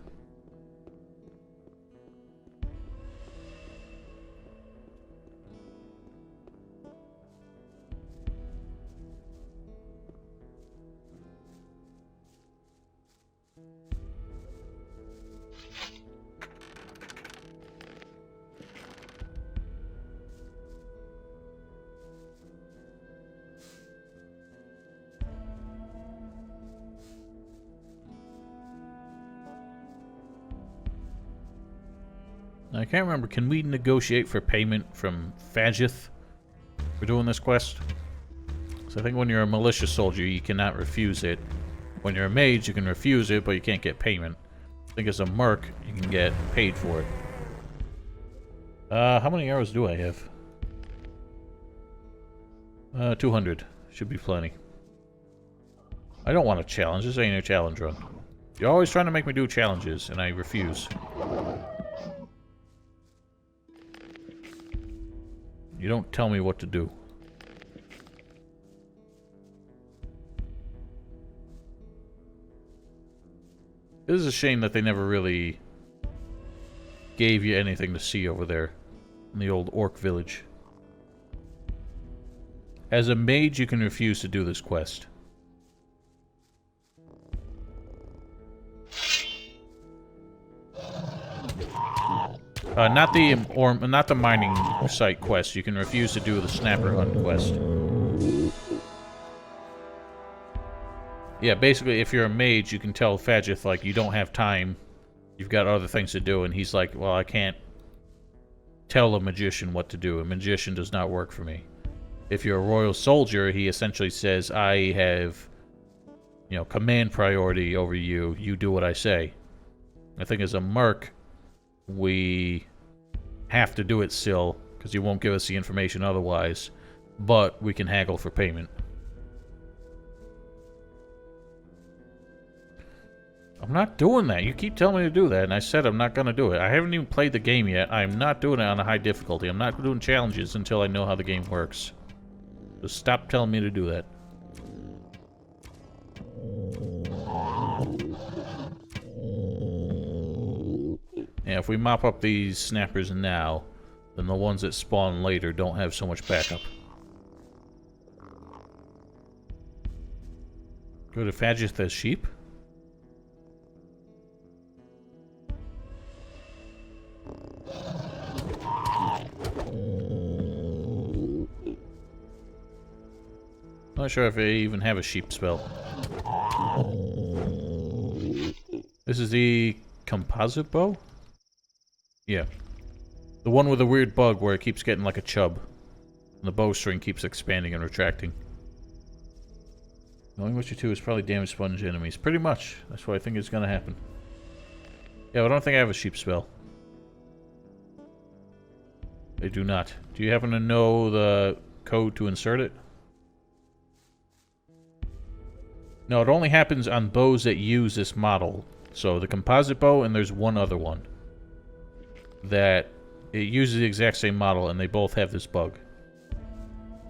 I can't remember. Can we negotiate for payment from Fagith for doing this quest? So I think when you're a militia soldier, you cannot refuse it. When you're a mage, you can refuse it, but you can't get payment. I think as a merc, you can get paid for it. How many arrows do I have? 200. Should be plenty. I don't want a challenge. This ain't a challenge run. You're always trying to make me do challenges, and I refuse. You don't tell me what to do. It is a shame that they never really gave you anything to see over there in the old orc village. As a mage, you can refuse to do this quest. Not the mining site quest. You can refuse to do the snapper hunt quest. Yeah, basically, if you're a mage, you can tell Fagith, like, you don't have time. You've got other things to do, and he's like, well, I can't tell a magician what to do. A magician does not work for me. If you're a royal soldier, he essentially says, I have, you know, command priority over you. You do what I say. I think as a merc, we have to do it still, because you won't give us the information otherwise, but we can haggle for payment. I'm not doing that. You keep telling me to do that, and I said I'm not going to do it. I haven't even played the game yet. I'm not doing it on a high difficulty. I'm not doing challenges until I know how the game works. Just stop telling me to do that. Yeah, if we mop up these snappers now, then the ones that spawn later don't have so much backup. Go to Fagith as sheep? Not sure if I even have a sheep spell. This is the composite bow? Yeah. The one with a weird bug where it keeps getting like a chub. And the bowstring keeps expanding and retracting. Knowing what you do is probably damage sponge enemies. Pretty much. That's what I think is going to happen. Yeah, I don't think I have a sheep spell. I do not. Do you happen to know the code to insert it? No, it only happens on bows that use this model. So the composite bow, and there's one other one that it uses the exact same model, and they both have this bug.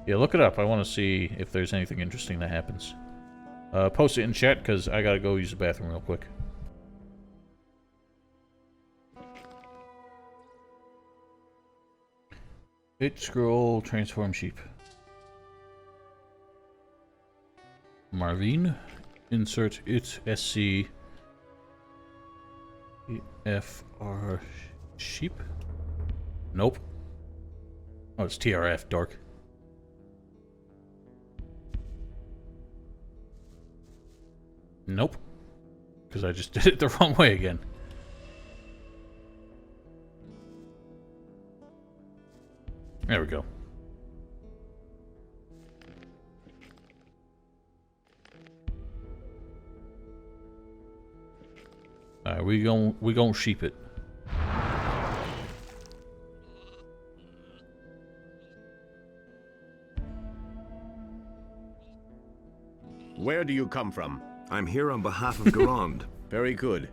Yeah, look it up. I want to see if there's anything interesting that happens. Post it in chat, because I gotta go use the bathroom real quick. Hit scroll, transform sheep. Marvin, insert it SC FR sheep. Nope. Oh, it's TRF, dork. Nope. Because I just did it the wrong way again. There we go. Alright, we gon' sheep it. Where do you come from? I'm here on behalf of Garand. Very good.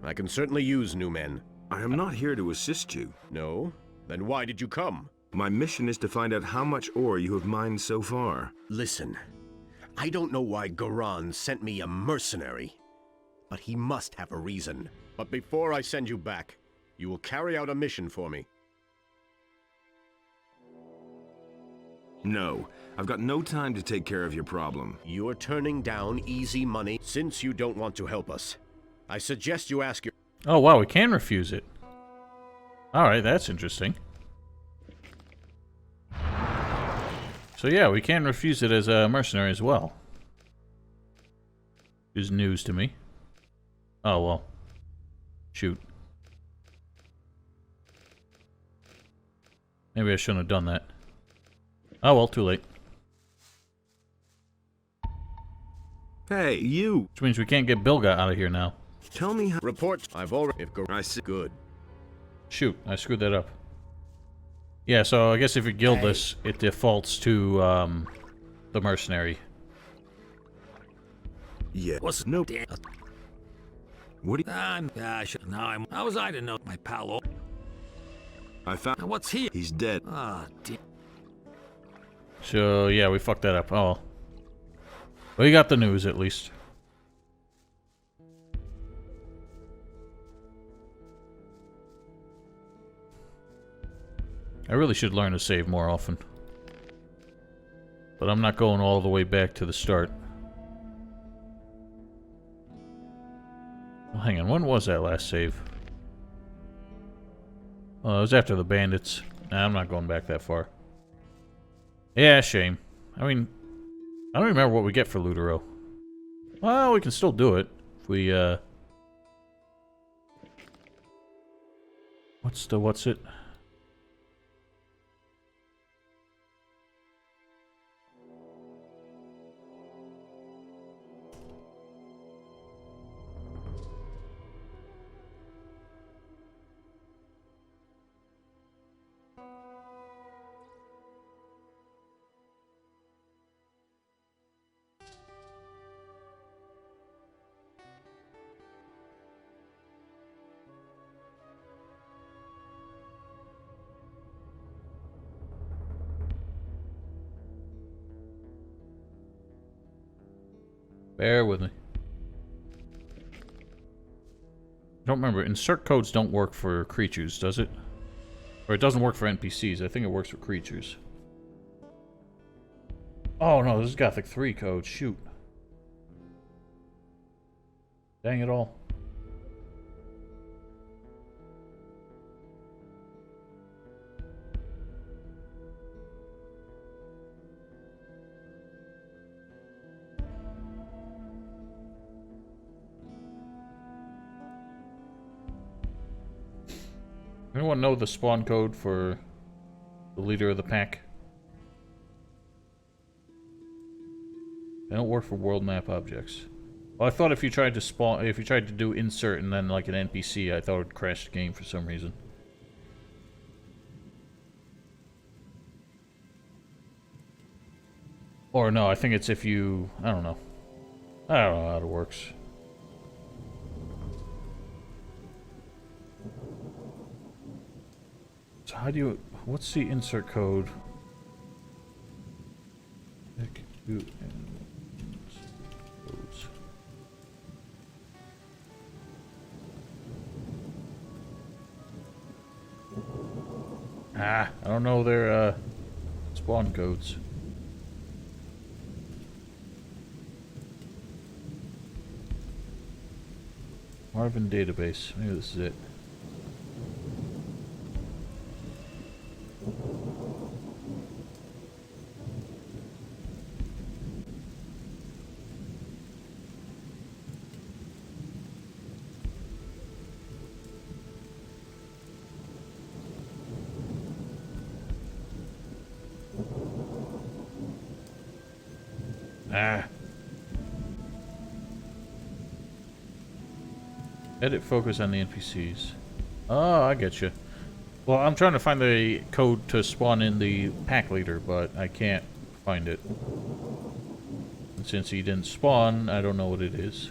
I can certainly use new men. I am not here to assist you. No? Then why did you come? My mission is to find out how much ore you have mined so far. Listen, I don't know why Garand sent me a mercenary, but he must have a reason. But before I send you back, you will carry out a mission for me. No, I've got no time to take care of your problem. You're turning down easy money since you don't want to help us. I suggest you ask your... Oh wow, we can refuse it. Alright, that's interesting. So yeah, we can refuse it as a mercenary as well. Is news to me. Oh well. Shoot. Maybe I shouldn't have done that. Oh well, too late. Hey, you! Which means we can't get Bilga out of here now. Tell me how. Report. I've already. If I see. Good. Shoot, I screwed that up. Yeah, so I guess if you guild this, it defaults to the mercenary. Yeah. What's no damn? What do you. How was I to know my pal? I found. Now what's he? He's dead. Ah, damn. So yeah, we fucked that up. Oh. Well, you got the news at least. I really should learn to save more often. But I'm not going all the way back to the start. Well, hang on, when was that last save? It was after the bandits. Nah, I'm not going back that far. Yeah, shame. I mean, I don't remember what we get for Lutero. Well, we can still do it. If we, what's it? Bear with me. I don't remember. Insert codes don't work for creatures, does it? Or it doesn't work for NPCs. I think it works for creatures. Oh no, this is Gothic 3 code. Shoot. Dang it all. Anyone know the spawn code for the leader of the pack? They don't work for world map objects. Well, I thought if you tried to spawn, if you tried to do insert and then like an NPC, I thought it would crash the game for some reason. Or no, I think it's if you, I don't know. I don't know how it works. So how do you, what's the insert code? I don't know their spawn codes. Marvin database, maybe this is it. Edit focus on the NPCs. Oh, I get you. Well, I'm trying to find the code to spawn in the pack leader, but I can't find it. And since he didn't spawn, I don't know what it is.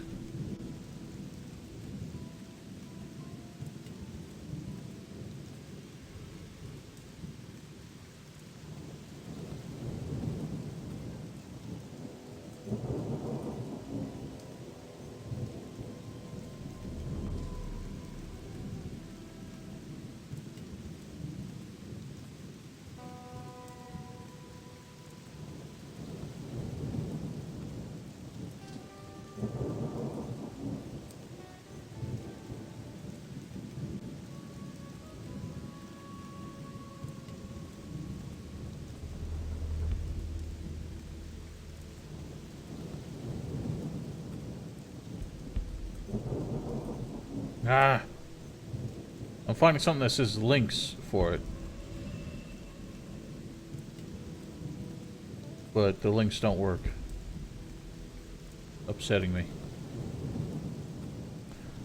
I'm finding something that says links for it. but the links don't work. Upsetting me.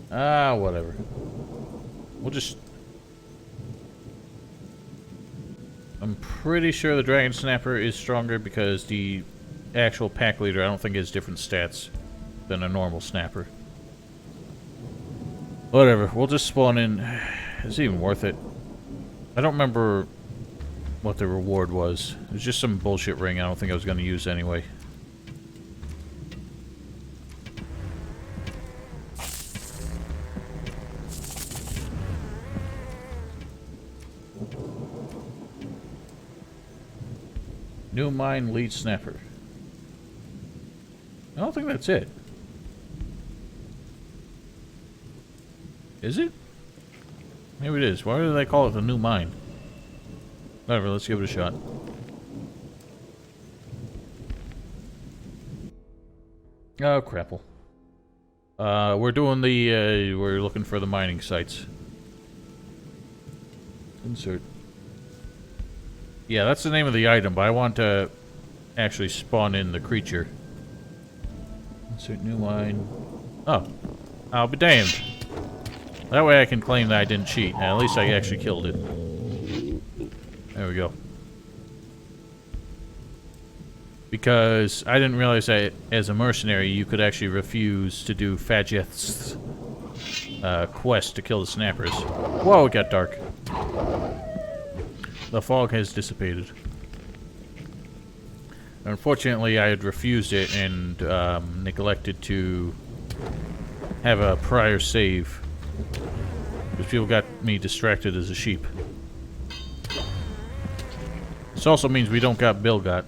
Ah, whatever. We'll just... I'm pretty sure the Dragon Snapper is stronger because the actual pack leader I don't think has different stats than a normal snapper. Whatever, we'll just spawn in. Is it even worth it? I don't remember what the reward was. It was just some bullshit ring I don't think I was going to use anyway. New mine lead snapper. I don't think that's it. Is it? Maybe it is. Why do they call it the new mine? Whatever, let's give it a shot. Oh, crapple. We're doing the, we're looking for the mining sites. Insert. Yeah, that's the name of the item, but I want to actually spawn in the creature. Insert new mine. Oh. I'll be damned. That way I can claim that I didn't cheat. At least I actually killed it. There we go. Because I didn't realize that as a mercenary you could actually refuse to do Fajeth's quest to kill the snappers. Whoa, it got dark. The fog has dissipated. Unfortunately, I had refused it and neglected to have a prior save. Because people got me distracted as a sheep. This also means we don't got Bill got.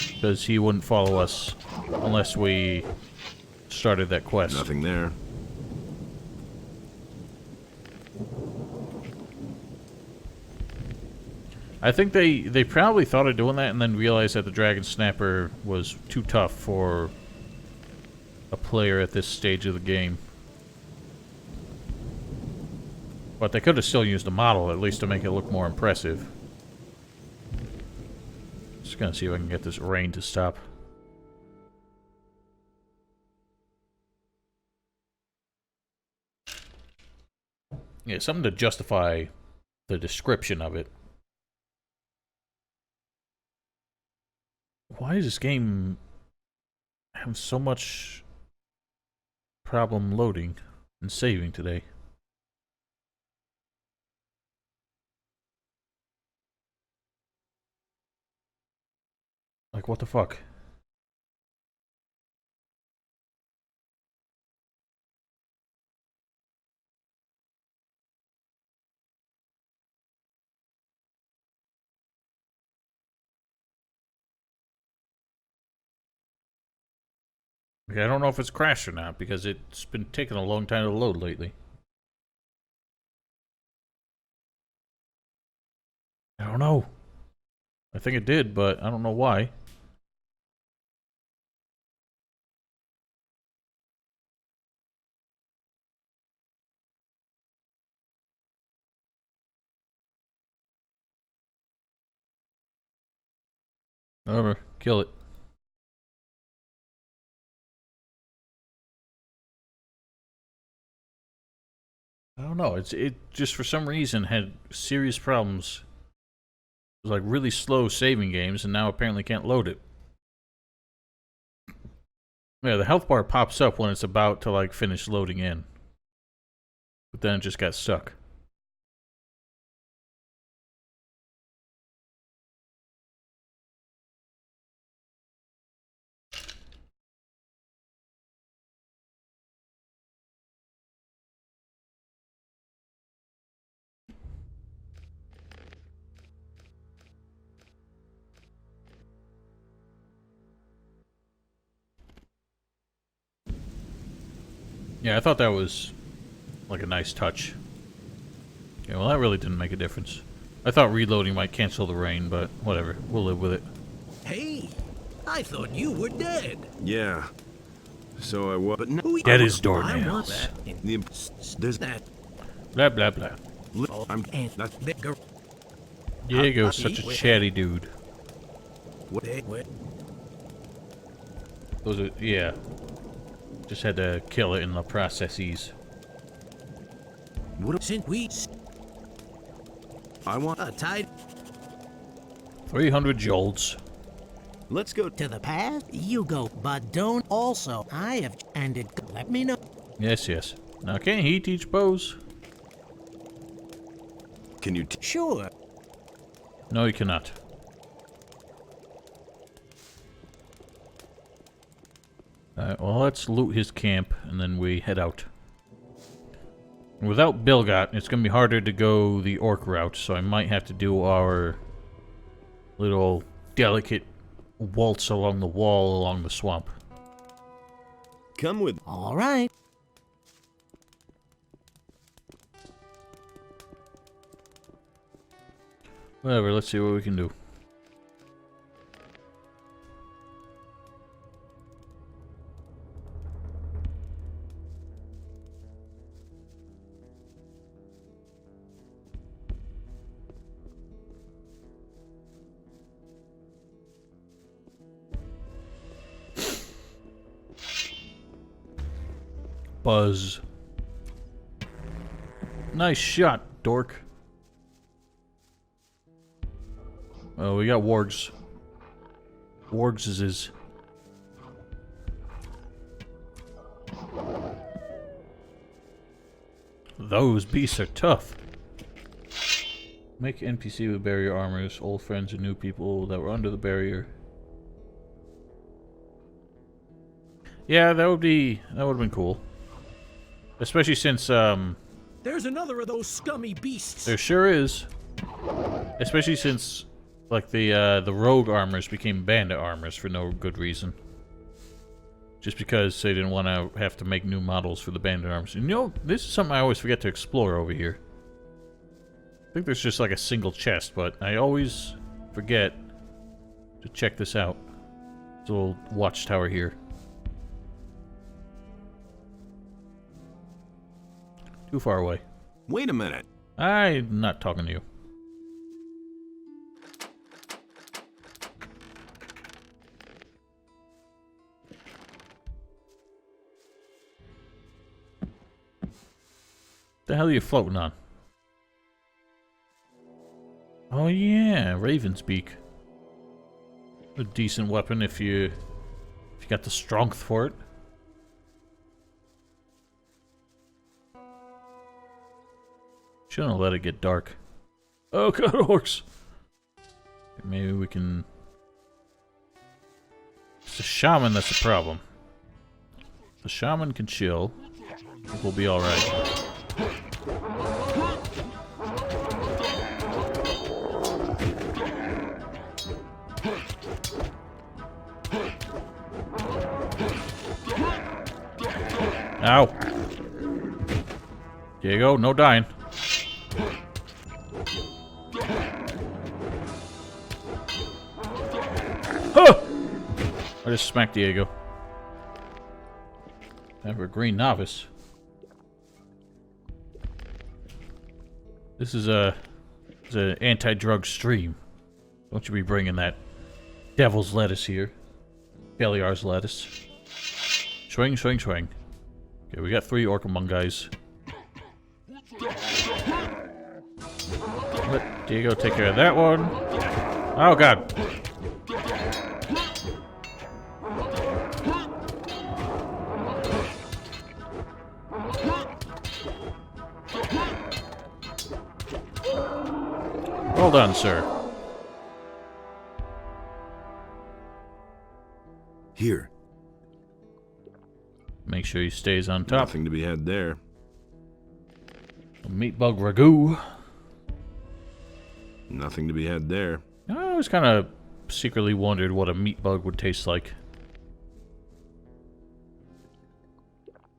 Because he wouldn't follow us unless we started that quest. Nothing there. I think they probably thought of doing that and then realized that the Dragon Snapper was too tough for a player at this stage of the game. But they could have still used the model, at least to make it look more impressive. Just gonna see if I can get this rain to stop. Yeah, something to justify the description of it. Why does this game have so much problem loading and saving today? Like, what the fuck? Like, I don't know if it's crashed or not, because it's been taking a long time to load lately. I don't know. I think it did, but I don't know why. Whatever, kill it. I don't know, it just for some reason had serious problems. It was like really slow saving games and now apparently can't load it. Yeah, the health bar pops up when it's about to like finish loading in. But then it just got stuck. Yeah, I thought that was like a nice touch. Yeah, well that really didn't make a difference. I thought reloading might cancel the rain, but whatever. We'll live with it. Hey, I thought you were dead. Yeah. So I was. But no. Dead as I want doornails. that. There's That. Blah blah blah. I'm. And That's the girl. Diego's such a chatty dude. Wait. Those are, yeah. Just had to kill it in the processes. Since we I want. tied 300 jolts. Let's go. to the past, you go. But don't also. I have ended. Let me know. Yes, yes. Now, can he teach bows? Can you? Sure. No, he cannot. Alright, well, let's loot his camp, and then we head out. Without Bilgot, it's going to be harder to go the orc route, so I might have to do our little delicate waltz along the wall along the swamp. Come with. All right. Whatever, let's see what we can do. Buzz. Nice shot, dork. Oh, we got wargs. Wargs is his. Those beasts are tough. Make NPC with barrier armors, old friends and new people that were under the barrier. Yeah, that would have been cool. Especially since There's another of those scummy beasts. there sure is. Especially since like the rogue armors became bandit armors for no good reason. Just because they didn't want to have to make new models for the bandit armors. And you know, this is something I always forget to explore over here. I think there's just like a single chest, but I always forget to check this out. This little watchtower here. Too far away. Wait a minute. I'm not talking to you. The hell are you floating on? Oh yeah, Raven's Beak. A decent weapon if you got the strength for it. Shouldn't let it get dark. Oh god, orcs! Maybe we can... It's the shaman that's the problem. The shaman can chill. I think we'll be alright. Ow! Diego, no dying. Huh! I just smacked Diego. Have a green novice. This is an anti-drug stream. Don't you be bringing that devil's lettuce here. Beliar's lettuce. Swing, swing, swing. Okay, we got 3 Orcamon guys. Let Diego take care of that one. Oh god. Well done, sir. Here. Make sure he stays on top. Nothing to be had there. Meat bug ragu. Nothing to be had there. I always kind of secretly wondered what a meat bug would taste like.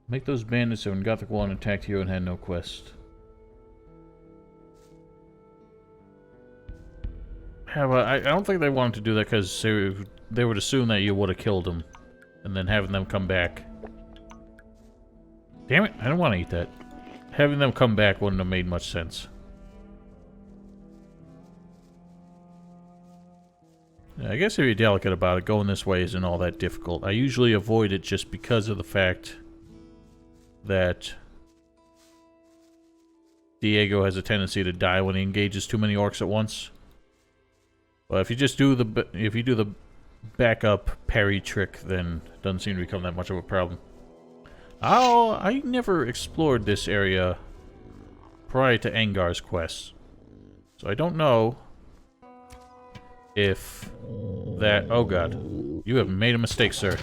Make those bandits that were in Gothic 1 attacked hero and had no quest. Yeah, but I don't think they wanted to do that because they would assume that you would have killed them. And then having them come back. Damn it, I don't want to eat that. Having them come back wouldn't have made much sense. I guess if you're delicate about it, going this way isn't all that difficult. I usually avoid it just because of the fact that Diego has a tendency to die when he engages too many orcs at once. But if you just do the backup parry trick, then it doesn't seem to become that much of a problem. Oh, I never explored this area prior to Angar's quest, so I don't know if that... Oh god, you have made a mistake, sir.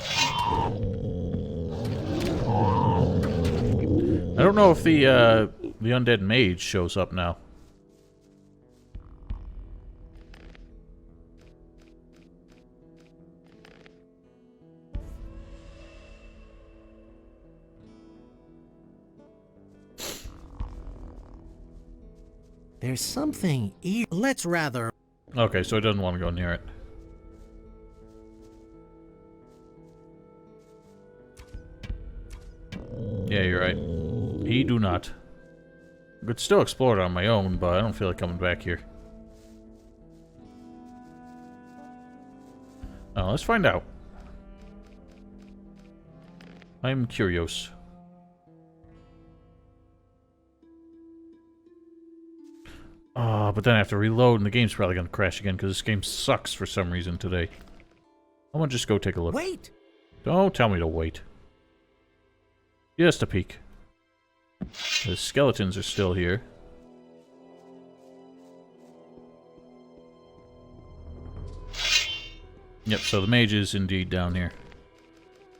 I don't know if the undead mage shows up now. There's something let's rather... Okay, so he doesn't want to go near it. Yeah, you're right. He do not. I could still explore it on my own, but I don't feel like coming back here. Let's find out. I'm curious. But then I have to reload, and the game's probably going to crash again, because this game sucks for some reason today. I'm going to just go take a look. Wait! Don't tell me to wait. Just a peek. The skeletons are still here. Yep, so the mage is indeed down here.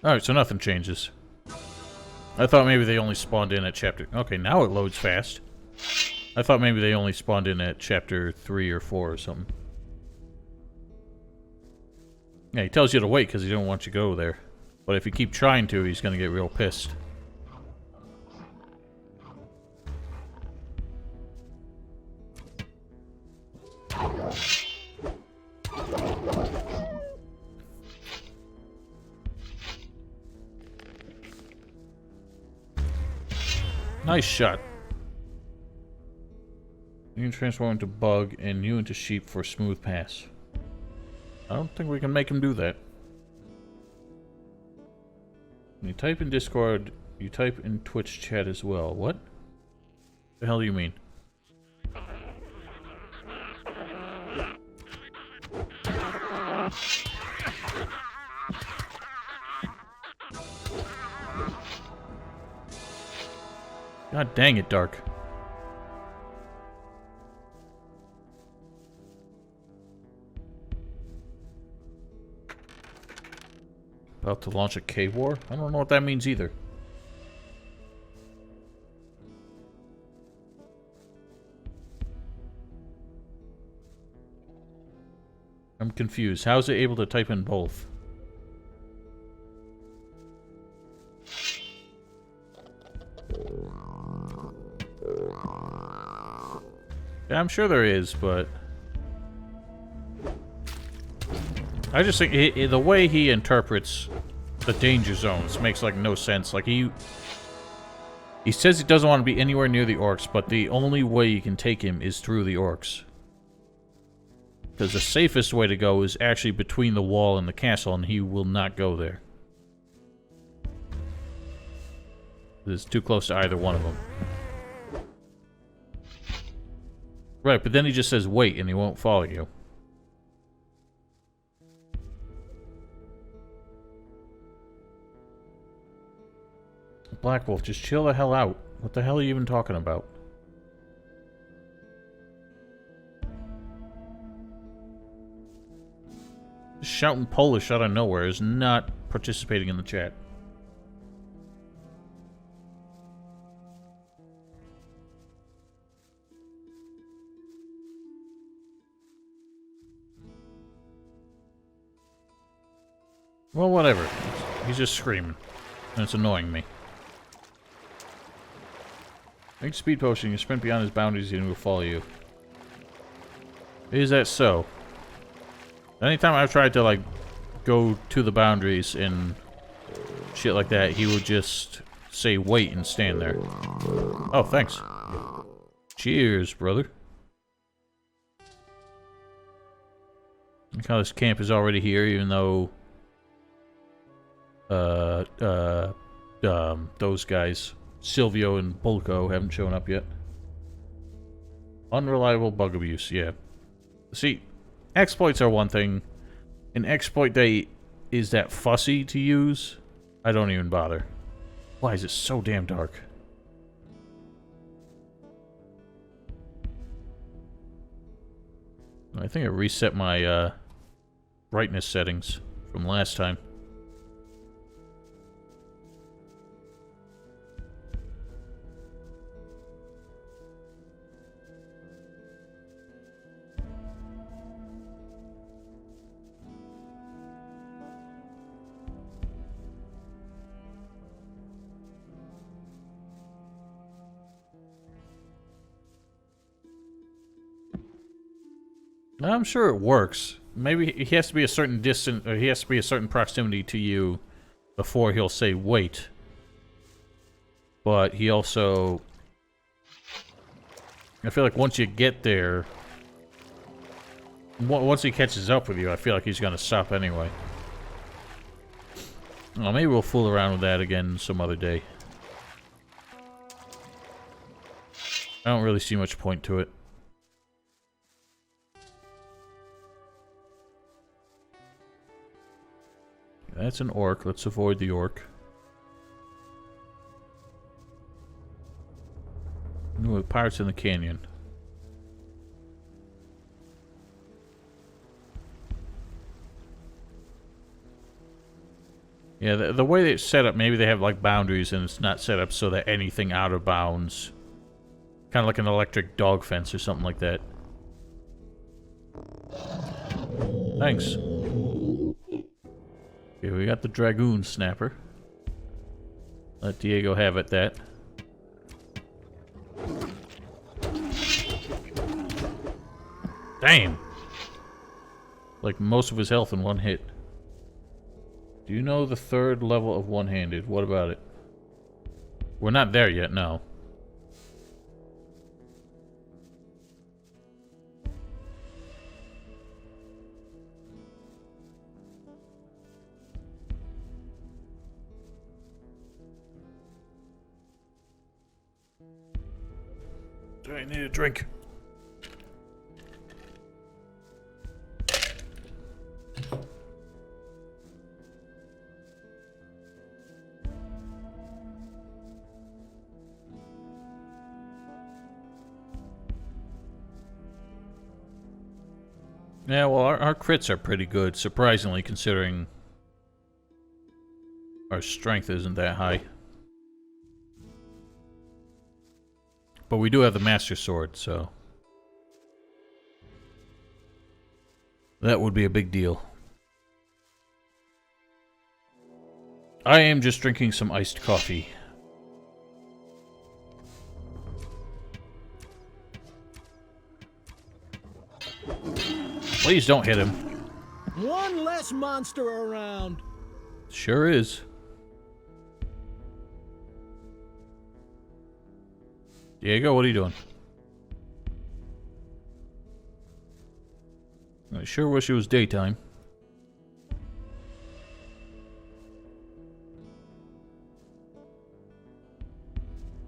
Alright, so nothing changes. I thought maybe they only spawned in at chapter... Okay, now it loads fast. I thought maybe they only spawned in at chapter 3 or 4 or something. Yeah, he tells you to wait because he don't want you to go there. But if you keep trying to, he's going to get real pissed. Nice shot. You can transform into bug and you into sheep for a smooth pass. I don't think we can make him do that. When you type in Discord, you type in Twitch chat as well. What? The hell do you mean? God dang it, Dark. About to launch a K-War? I don't know what that means either. I'm confused. How is it able to type in both? Yeah, I'm sure there is, but... I just think the way he interprets the danger zones makes, like, no sense. Like, he says he doesn't want to be anywhere near the orcs, but the only way you can take him is through the orcs. Because the safest way to go is actually between the wall and the castle, and he will not go there. It's too close to either one of them. Right, but then he just says wait, and he won't follow you. Black Wolf, just chill the hell out. What the hell are you even talking about? Just shouting Polish out of nowhere is not participating in the chat. Well, whatever. He's just screaming. And it's annoying me. Make speed potion, you sprint beyond his boundaries and he will follow you. Is that so? Anytime I've tried to, like, go to the boundaries and shit like that, he would just say wait and stand there. Oh, thanks. Cheers, brother. Look how this camp is already here, even though those guys, Silvio and Bulko, haven't shown up yet. Unreliable bug abuse, yeah. See, exploits are one thing. An exploit that is that fussy to use, I don't even bother. Why is it so damn dark? I think I reset my brightness settings from last time. I'm sure it works. Maybe he has to be a certain distance, or he has to be a certain proximity to you before he'll say wait. But he also... I feel like once you get there... Once he catches up with you, I feel like he's gonna stop anyway. Well, maybe we'll fool around with that again some other day. I don't really see much point to it. That's an orc. Let's avoid the orc. Ooh, pirates in the canyon. Yeah, the way they it's set up, maybe they have like boundaries and it's not set up so that anything out of bounds. Kind of like an electric dog fence or something like that. Thanks. Okay, we got the Dragoon Snapper. Let Diego have at that. Damn! Like most of his health in one hit. Do you know the third level of one-handed? What about it? We're not there yet, no. I need a drink. Yeah, well, our crits are pretty good, surprisingly, considering our strength isn't that high. But we do have the Master Sword, so... that would be a big deal. I am just drinking some iced coffee. Please don't hit him. One less monster around. Sure is. Diego, what are you doing? I sure wish it was daytime.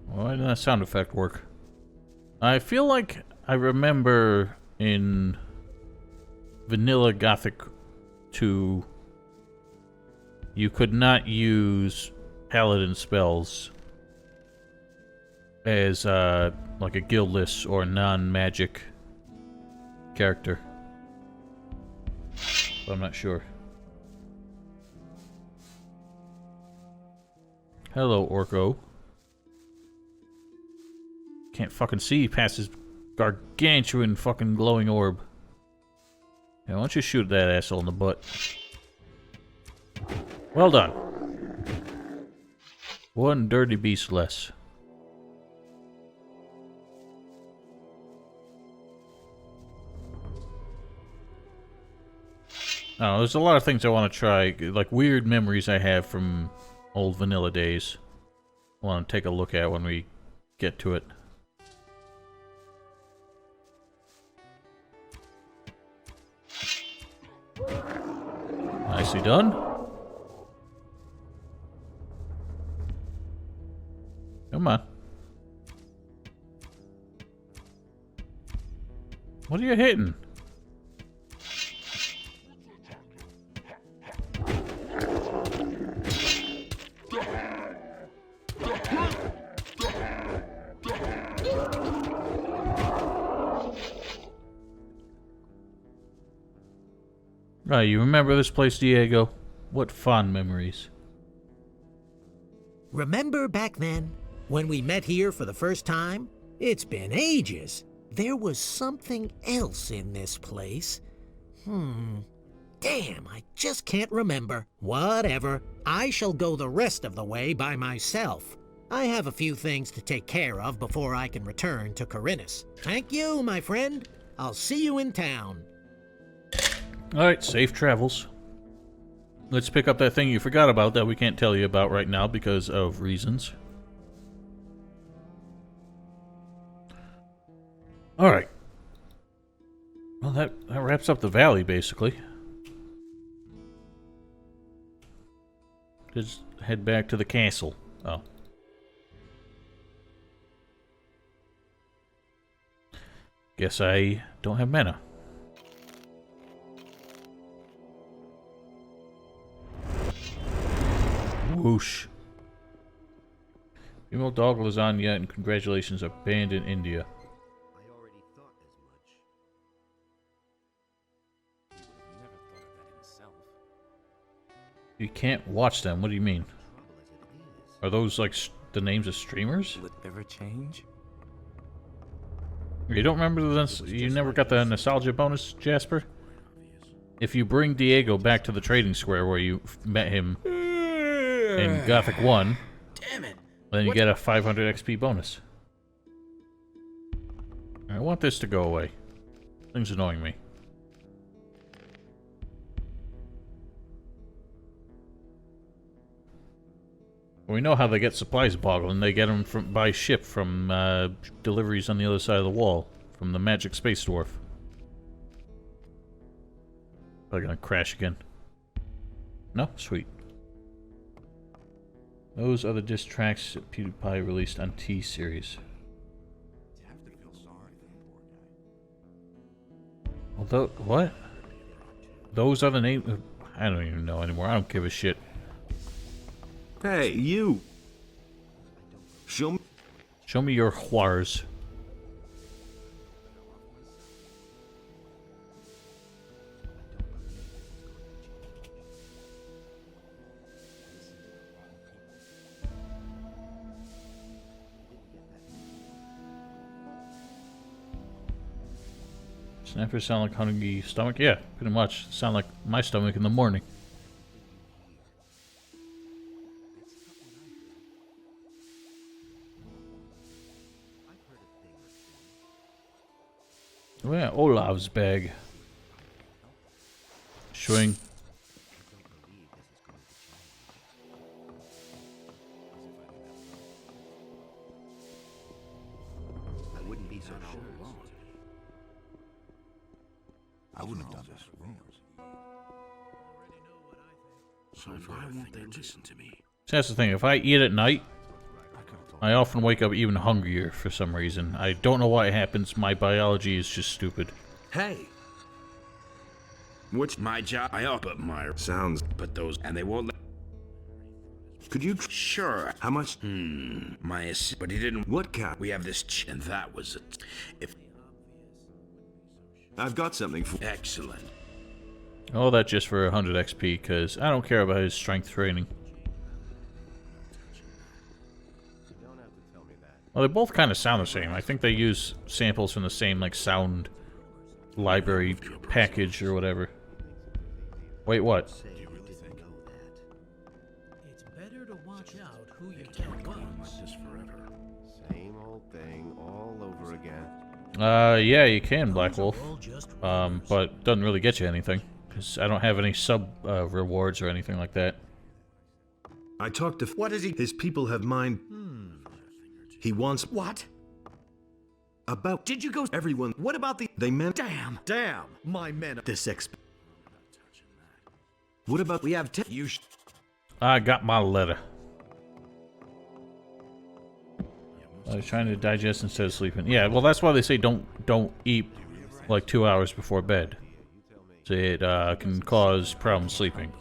Why didn't that sound effect work? I feel like I remember in Vanilla Gothic 2, you could not use paladin spells as like a guildless or non-magic character. But I'm not sure. Hello, Orko. Can't fucking see past his gargantuan fucking glowing orb. Yeah, why don't you shoot that asshole in the butt? Well done. One dirty beast less. Oh, there's a lot of things I want to try, like weird memories I have from old vanilla days. I want to take a look at when we get to it. Nicely done. Come on. What are you hitting? Right, you remember this place, Diego? What fond memories. Remember back then, when we met here for the first time? It's been ages. There was something else in this place. Damn, I just can't remember. Whatever. I shall go the rest of the way by myself. I have a few things to take care of before I can return to Corinus. Thank you, my friend. I'll see you in town. Alright, safe travels. Let's pick up that thing you forgot about that we can't tell you about right now because of reasons. Alright. Well, that wraps up the valley, basically. Just head back to the castle. Oh. Guess I don't have mana. Whoosh. Female dog lasagna and congratulations are banned in India. I already thought as much. Never thought of that himself. You can't watch them. What do you mean? Trouble as it is. Are those like the names of streamers? Will it ever change? You don't remember this? You never got the nostalgia bonus, Jasper? If you bring Diego back to the trading square where you met him in Gothic 1, Damn it. then you get a 500 XP bonus. I want this to go away. Thing's annoying me. We know how they get supplies, Boggling. They get them by ship from deliveries on the other side of the wall from the Magic Space Dwarf. Probably gonna crash again. No? Sweet. Those are the diss tracks that PewDiePie released on T-Series. You have to feel sorry for the poor guy. Although, what? Those are the names? I don't even know anymore. I don't give a shit. Hey, you! Show me. Show me your whores. Snappers sound like hungry stomach? Yeah, pretty much. Sound like my stomach in the morning. Oh yeah, Olaf's bag. Showing. I wouldn't be so sure. I wouldn't have done this. So why won't they listen to me? See, that's the thing. If I eat at night, I often wake up even hungrier for some reason. I don't know why it happens. My biology is just stupid. Hey! What's my job? I up but my Sounds. but those and they won't let. Could you. Sure. How much? But he didn't. What cat? We have this and that was it. If I've got something for. excellent. All that just for 100 XP, because I don't care about his strength training. You don't have to tell me that. Well, they both kind of sound the same. I think they use samples from the same, like, sound library package or whatever. Wait, what? Say you didn't know that. It's better to watch out who you tell once. Like this forever. Same old thing all over again. Yeah, you can, Black Wolf. All just But doesn't really get you anything, because I don't have any sub rewards or anything like that. I talked to. What is he? His people have mine. He wants. What? About. Did you go? Everyone. What about the? They meant. Damn! My men. This What about We have I got my letter. I was trying to digest instead of sleeping. Yeah, well, that's why they say don't eat like 2 hours before bed. So it can cause problems sleeping.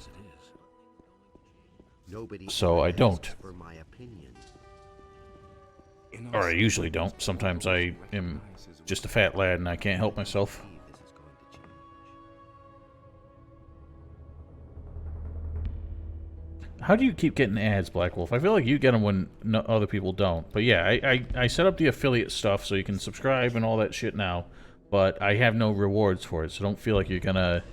Nobody So I don't. asks for my opinion. Or I usually don't. Sometimes I am just a fat lad and I can't help myself. This is going to change. How do you keep getting ads, Black Wolf? I feel like you get them when no other people don't. But yeah, I set up the affiliate stuff so you can subscribe and all that shit now. But I have no rewards for it, so don't feel like you're gonna,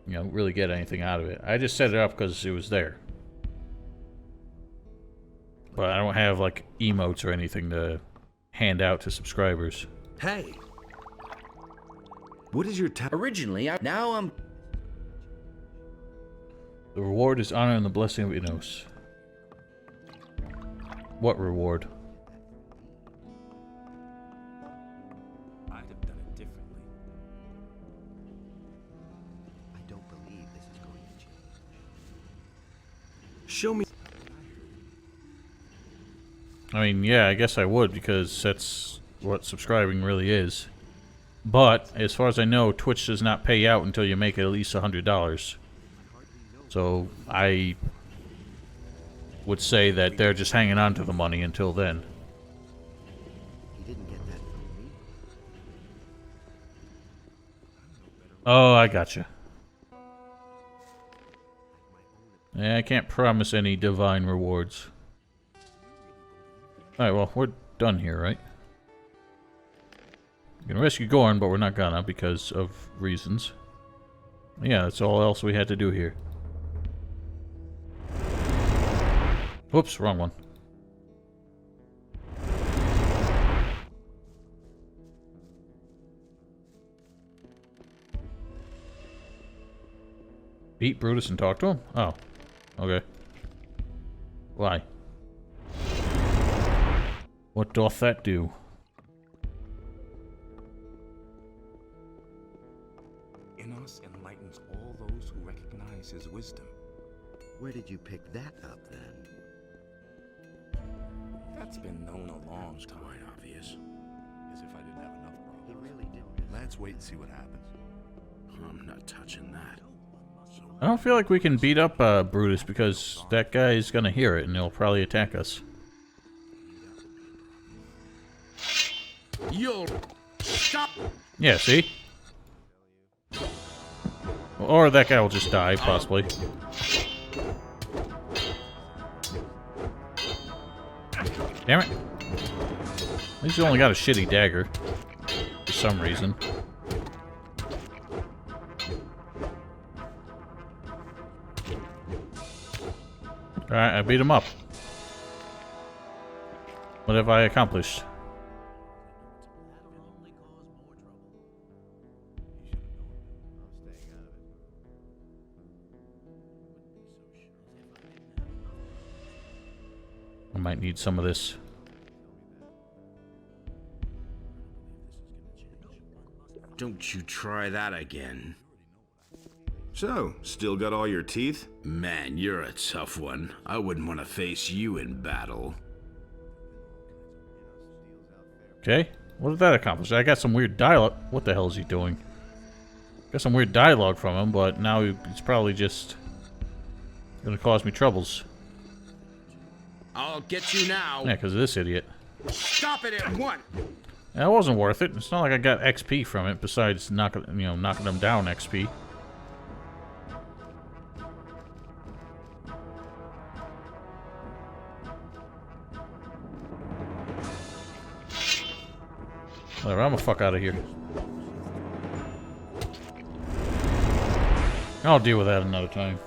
you know, really get anything out of it. I just set it up because it was there. But I don't have, like, emotes or anything to hand out to subscribers. Hey, what is your Originally, now I'm... The reward is honor and the blessing of Inos. What reward? I'd have done it differently. I don't believe this is going to change. Show me. I mean, yeah, I guess I would, because that's what subscribing really is. But, as far as I know, Twitch does not pay out until you make at least $100. So, I would say that they're just hanging on to the money until then. He didn't get that from me. Oh, I gotcha. Yeah, I can't promise any divine rewards. Alright, well, we're done here, right? We can rescue Gorn, but we're not gonna because of reasons. Yeah, that's all else we had to do here. Whoops, wrong one. Beat Brutus and talk to him? Oh. Okay. Why? What doth that do? Inos enlightens all those who recognize his wisdom. Where did you pick that up then? That's been known a long time. Quite obvious. As if I didn't have enough He problems. really didn't. Let's wait and see what happens. I'm not touching that. I don't feel like we can beat up Brutus because that guy's gonna hear it and he'll probably attack us. You'll stop. Yeah, see? Or that guy will just die, possibly. Damn it. At least he only got a shitty dagger. For some reason. Alright, I beat him up. What have I accomplished? I might need some of this. Don't you try that again. So, still got all your teeth? Man, you're a tough one. I wouldn't want to face you in battle. Okay, what did that accomplish? I got some weird dialogue. What the hell is he doing? Got some weird dialogue from him, but now it's probably just gonna cause me troubles. I'll get you now. Yeah, because of this idiot. Stop it at once. That wasn't worth it. It's not like I got XP from it, besides knocking them down XP. Whatever, I'm the fuck out of here. I'll deal with that another time.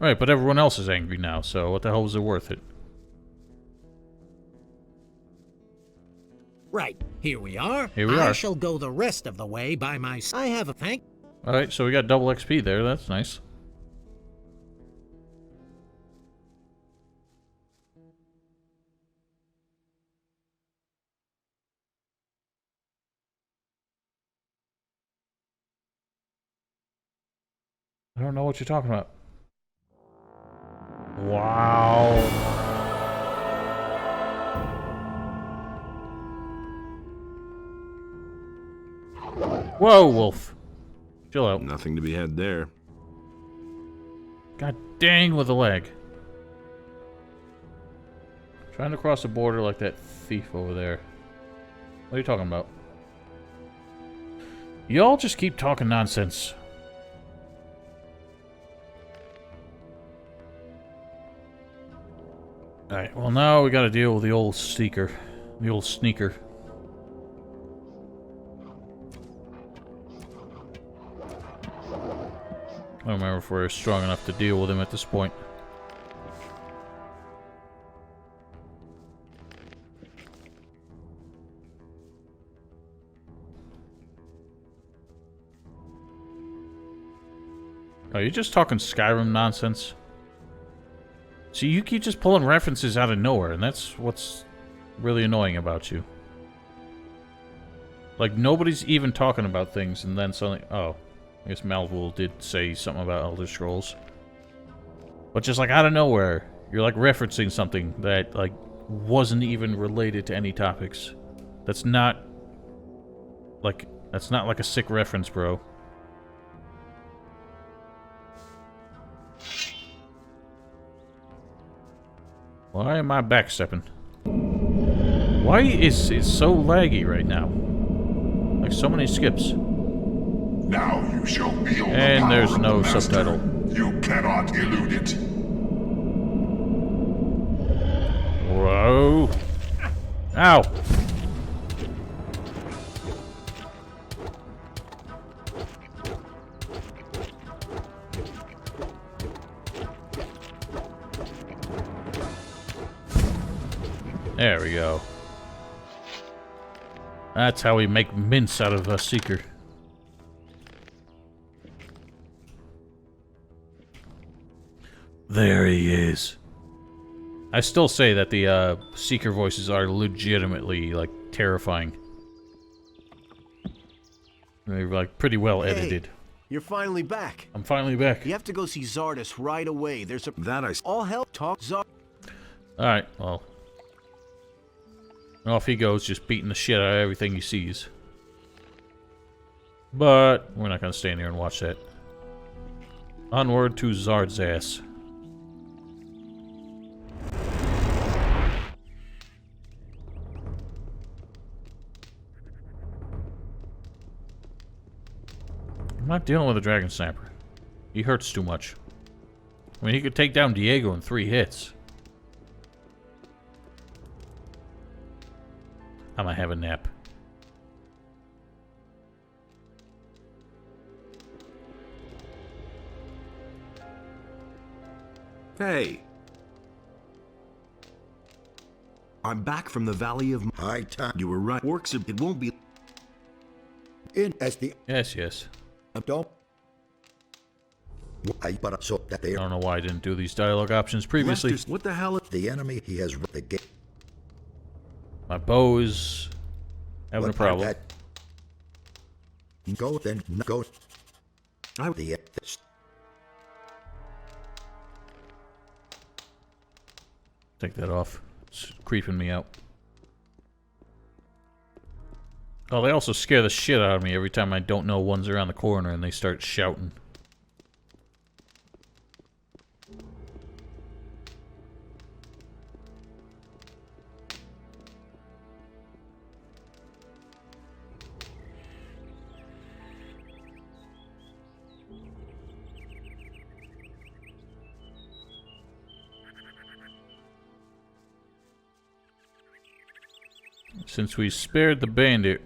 Alright, but everyone else is angry now, so what the hell was it worth it? Right, here we are. Here we I are. shall go the rest of the way by myself. I have a thank. Alright, so we got double XP there, that's nice. I don't know what you're talking about. Wow. Whoa, Wolf. Chill out. Nothing to be had there. God dang with a leg. Trying to cross the border like that thief over there. What are you talking about? Y'all just keep talking nonsense. Alright, well now we gotta deal with the old sneaker. The old sneaker. I don't remember if we're strong enough to deal with him at this point. Are you just talking Skyrim nonsense? See, you keep just pulling references out of nowhere, and that's what's really annoying about you. Like, nobody's even talking about things, and then suddenly... Oh, I guess Malvul did say something about Elder Scrolls. But just, like, out of nowhere, you're, like, referencing something that, like, wasn't even related to any topics. That's not... Like, that's not, like, a sick reference, bro. Why am I backstepping? Why is it so laggy right now? Like so many skips. Now you shall wield And the there's power no of the Master. subtitle. You cannot elude it. Whoa. Ow. There we go. That's how we make mince out of a Seeker. There he is. I still say that the Seeker voices are legitimately, like, terrifying. They're, like, pretty well edited. Hey, you're finally back. I'm finally back. You have to go see Zardus right away. There's a... That I... All hell talk Zard... Alright, well. Off he goes, just beating the shit out of everything he sees. But we're not gonna stand here and watch that. Onward to Zard's ass. I'm not dealing with a Dragon Snapper. He hurts too much. I mean, he could take down Diego in 3 hits. I'm gonna have a nap. Hey. I'm back from the Valley of... High time You were right. Works, it won't be... in as the Yes, yes. don't. I but so that they I don't know why I didn't do these dialogue options previously. Lester, what the hell? the enemy he has the gate. My bow is having a problem. Go then go. I... The Take that off. It's creeping me out. Oh, they also scare the shit out of me every time I don't know one's around the corner and they start shouting. Since we spared the bandit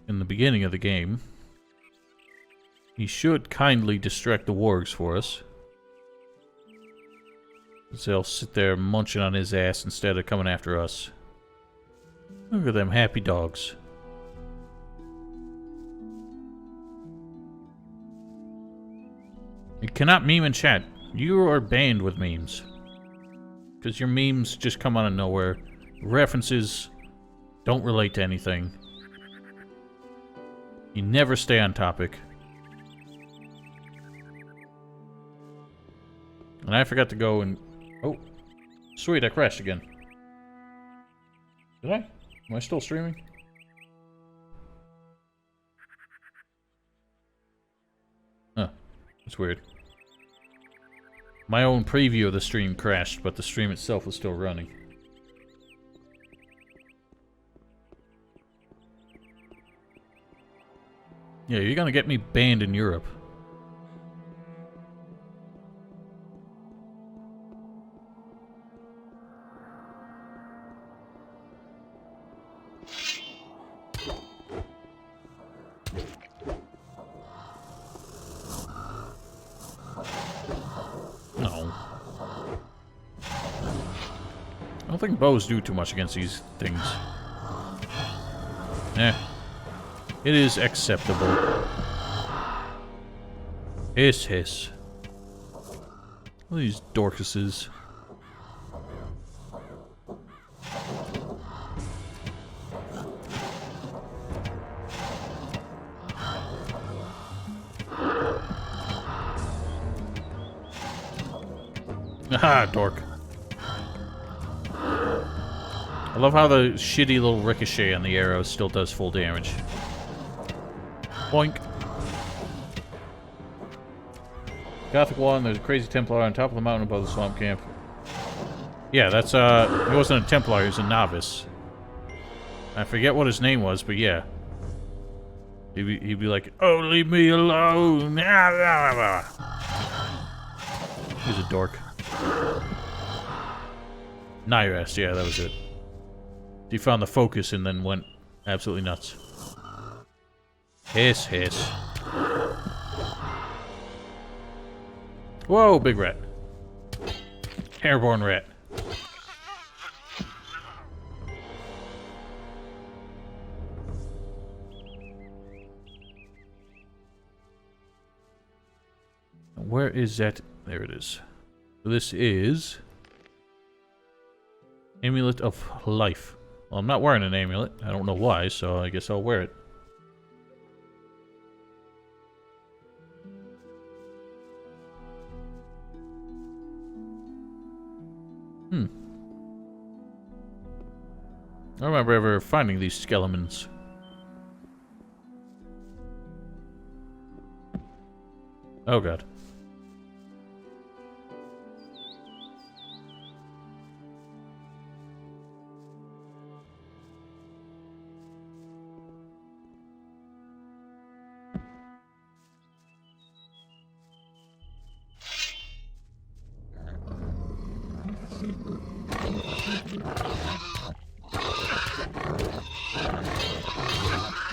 in the beginning of the game, he should kindly distract the wargs for us. So they'll sit there munching on his ass instead of coming after us. Look at them happy dogs. You cannot meme in chat. You are banned with memes. Because your memes just come out of nowhere. References don't relate to anything. You never stay on topic. And I forgot to go and... Oh. Sweet, I crashed again. Did I? Am I still streaming? Huh. That's weird. My own preview of the stream crashed, but the stream itself was still running. Yeah, you're gonna get me banned in Europe. No. I don't think bows do too much against these things. Eh. It is acceptable. Hiss, hiss. All these Dorcases. Aha, dork. I love how the shitty little ricochet on the arrow still does full damage. Boink. Gothic 1, there's a crazy Templar on top of the mountain above the swamp camp. Yeah, that's, he wasn't a Templar, he was a novice. I forget what his name was, but yeah. He'd be like, oh, leave me alone! He's a dork. Nyrest, yeah, that was it. He found the focus and then went absolutely nuts. Hiss, hiss. Whoa, big rat. Airborne rat. Where is that? There it is. This is... Amulet of Life. Well, I'm not wearing an amulet. I don't know why, so I guess I'll wear it. I don't remember ever finding these skeletons. Oh god.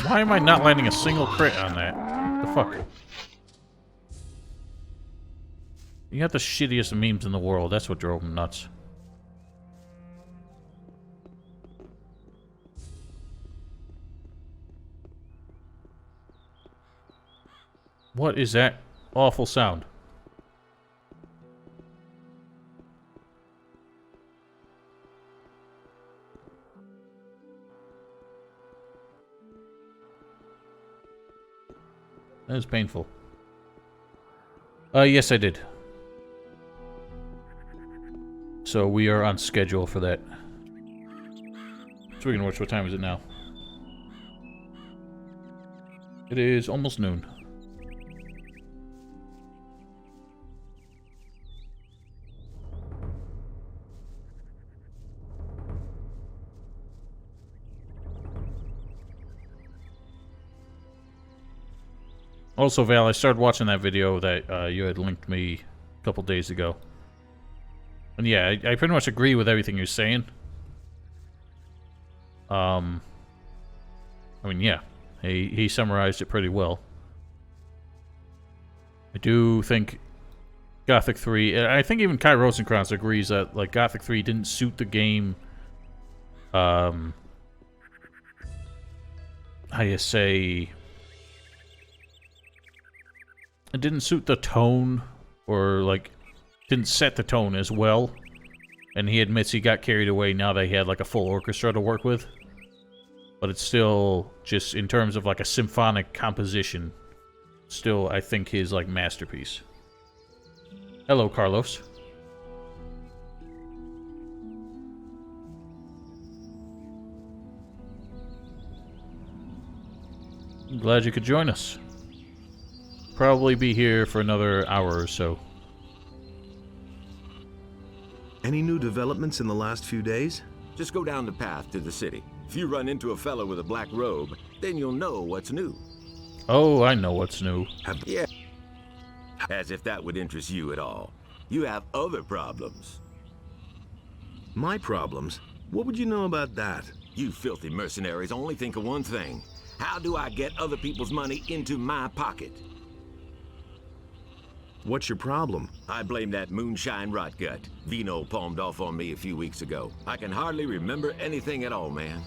Why am I not landing a single crit on that? What the fuck? You got the shittiest memes in the world. That's what drove him nuts. What is that awful sound? That is painful. Yes, I did. So we are on schedule for that. Speaking of which, what time is it now? It is almost noon. Also, Val, I started watching that video that you had linked me a couple days ago. And yeah, I pretty much agree with everything you're saying. I mean, yeah, he summarized it pretty well. I do think Gothic 3, I think even Kai Rosenkranz agrees that, like, Gothic 3 didn't suit the game, how you say... It didn't suit the tone, or, like, didn't set the tone as well. And he admits he got carried away now that he had, like, a full orchestra to work with. But it's still, just in terms of, like, a symphonic composition, still, I think, his, like, masterpiece. Hello, Carlos. I'm glad you could join us. Probably be here for another hour or so. Any new developments in the last few days? Just go down the path to the city. If you run into a fellow with a black robe, then you'll know what's new. Oh, I know what's new. Yeah. As if that would interest you at all. You have other problems. My problems? What would you know about that? You filthy mercenaries only think of one thing. How do I get other people's money into my pocket? What's your problem? I blame that moonshine rotgut. Vino palmed off on me a few weeks ago. I can hardly remember anything at all, man.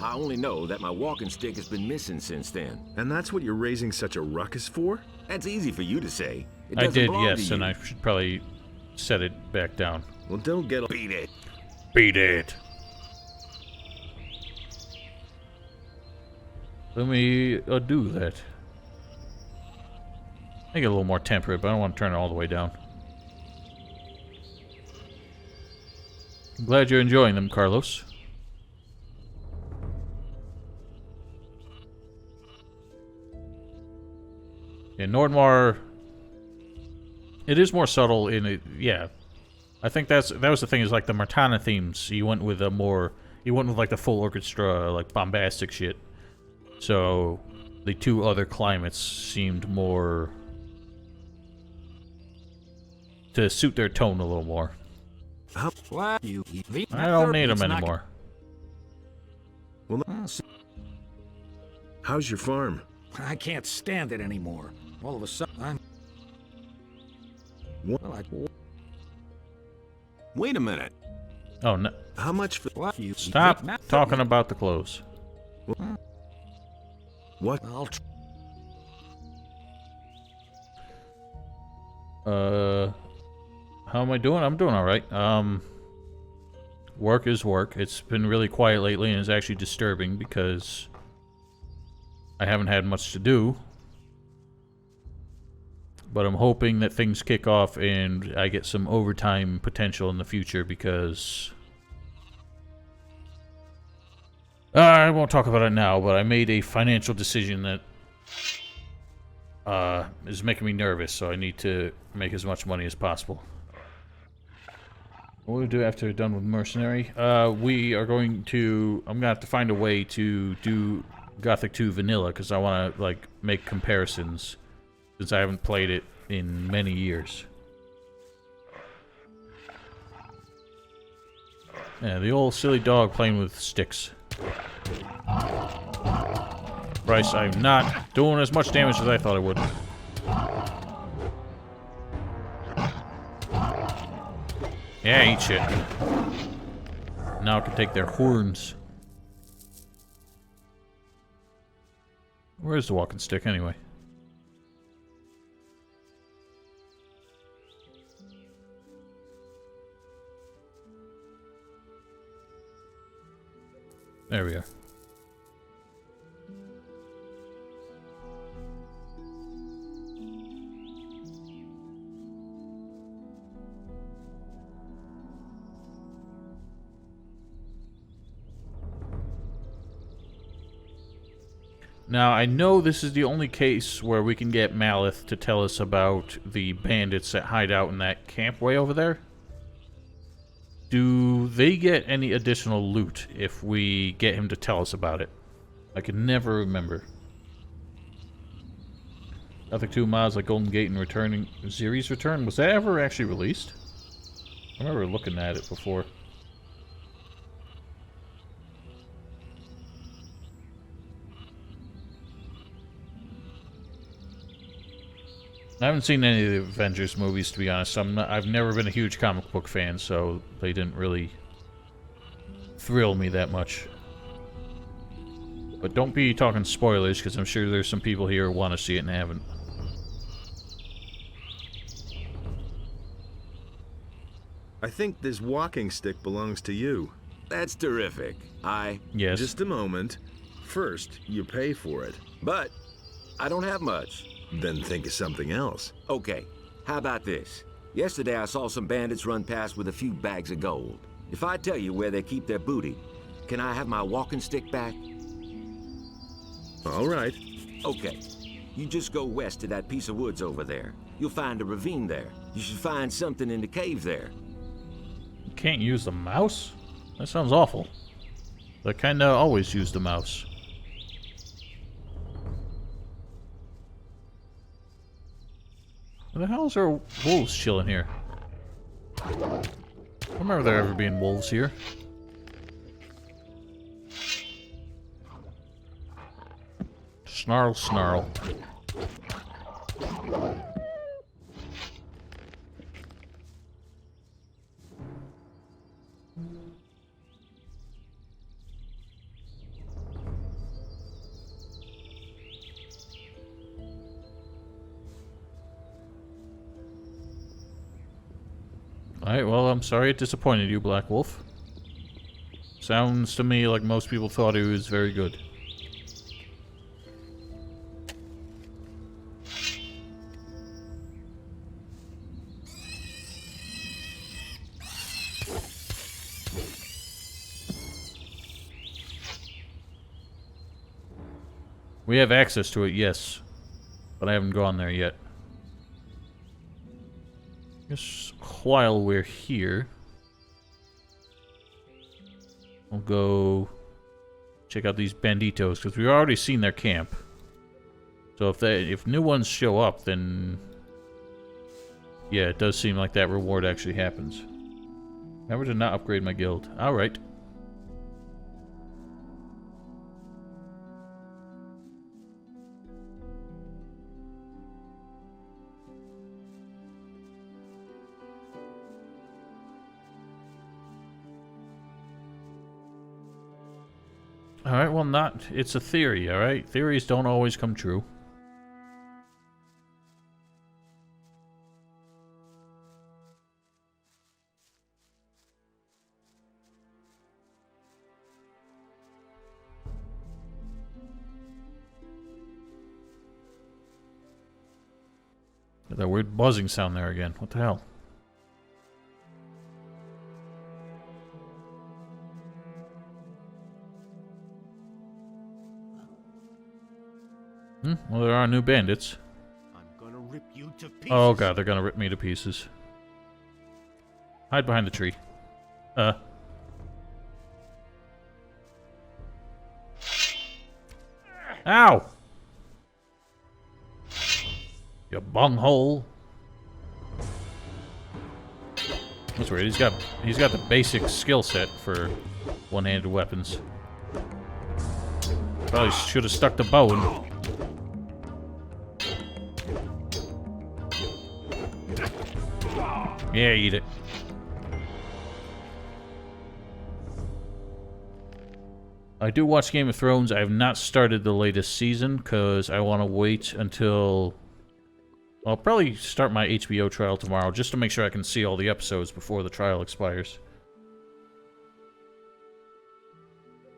I only know that my walking stick has been missing since then. And that's what you're raising such a ruckus for? That's easy for you to say. It I doesn't did, belong to yes, you. and I should probably set it back down. Well, don't get... Beat it. Beat it. Let me do that. Make it a little more temperate, but I don't want to turn it all the way down. I'm glad you're enjoying them, Carlos. Yeah, Nordmar... It is more subtle in it, yeah. I think that was the thing, is like the Martana themes. You went with like the full orchestra, like bombastic shit. So the two other climates seemed more to suit their tone a little more. I don't need them anymore. Well, how's your farm? I can't stand it anymore. All of a sudden, I'm... What? Well, Wait a minute. Oh, no. How much for... what you... Stop talking about the clothes. What? How am I doing? I'm doing alright. Work is work. It's been really quiet lately, and it's actually disturbing because I haven't had much to do. But I'm hoping that things kick off and I get some overtime potential in the future because... I won't talk about it now, but I made a financial decision that is making me nervous, so I need to make as much money as possible. What do we do after we're done with Mercenary? We are going to... I'm going to have to find a way to do Gothic 2 Vanilla, because I want to, like, make comparisons, since I haven't played it in many years. Yeah, the old silly dog playing with sticks. Bryce, I'm not doing as much damage as I thought I would. Yeah, eat shit. Now I can take their horns. Where's the walking stick, anyway? There we are. Now, I know this is the only case where we can get Malith to tell us about the bandits that hide out in that camp way over there. Do they get any additional loot if we get him to tell us about it? I can never remember. Gothic 2 mods like Golden Gate and Returning Series Return. Was that ever actually released? I remember looking at it before. I haven't seen any of the Avengers movies, to be honest. I've never been a huge comic book fan, so they didn't really thrill me that much. But don't be talking spoilers, because I'm sure there's some people here who want to see it and haven't. I think this walking stick belongs to you. That's terrific. Yes. Just a moment. First, you pay for it. But I don't have much. Then think of something else. Okay, how about this? Yesterday I saw some bandits run past with a few bags of gold. If I tell you where they keep their booty, can I have my walking stick back? All right. Okay. You just go west to that piece of woods over there. You'll find a ravine there. You should find something in the cave there. You can't use the mouse? That sounds awful. I kinda always use the mouse. Where the hell is there wolves chilling here? I don't remember there ever being wolves here. Snarl, snarl. Alright, well, I'm sorry it disappointed you, Black Wolf. Sounds to me like most people thought he was very good. We have access to it, yes. But I haven't gone there yet. Guess while we're here, we'll go check out these banditos, because we've already seen their camp. So if new ones show up, then yeah, it does seem like that reward actually happens. Remember to not upgrade my guild. Alright. Alright, well it's a theory, alright? Theories don't always come true. Got that weird buzzing sound there again. What the hell? Well, there are new bandits. I'm gonna rip you to pieces. Oh god, they're gonna rip me to pieces. Hide behind the tree. Ow! You bunghole. That's weird. He's got the basic skill set for one-handed weapons. Probably should have stuck the bow in. Yeah, eat it. I do watch Game of Thrones. I have not started the latest season because I want to wait until... I'll probably start my HBO trial tomorrow just to make sure I can see all the episodes before the trial expires.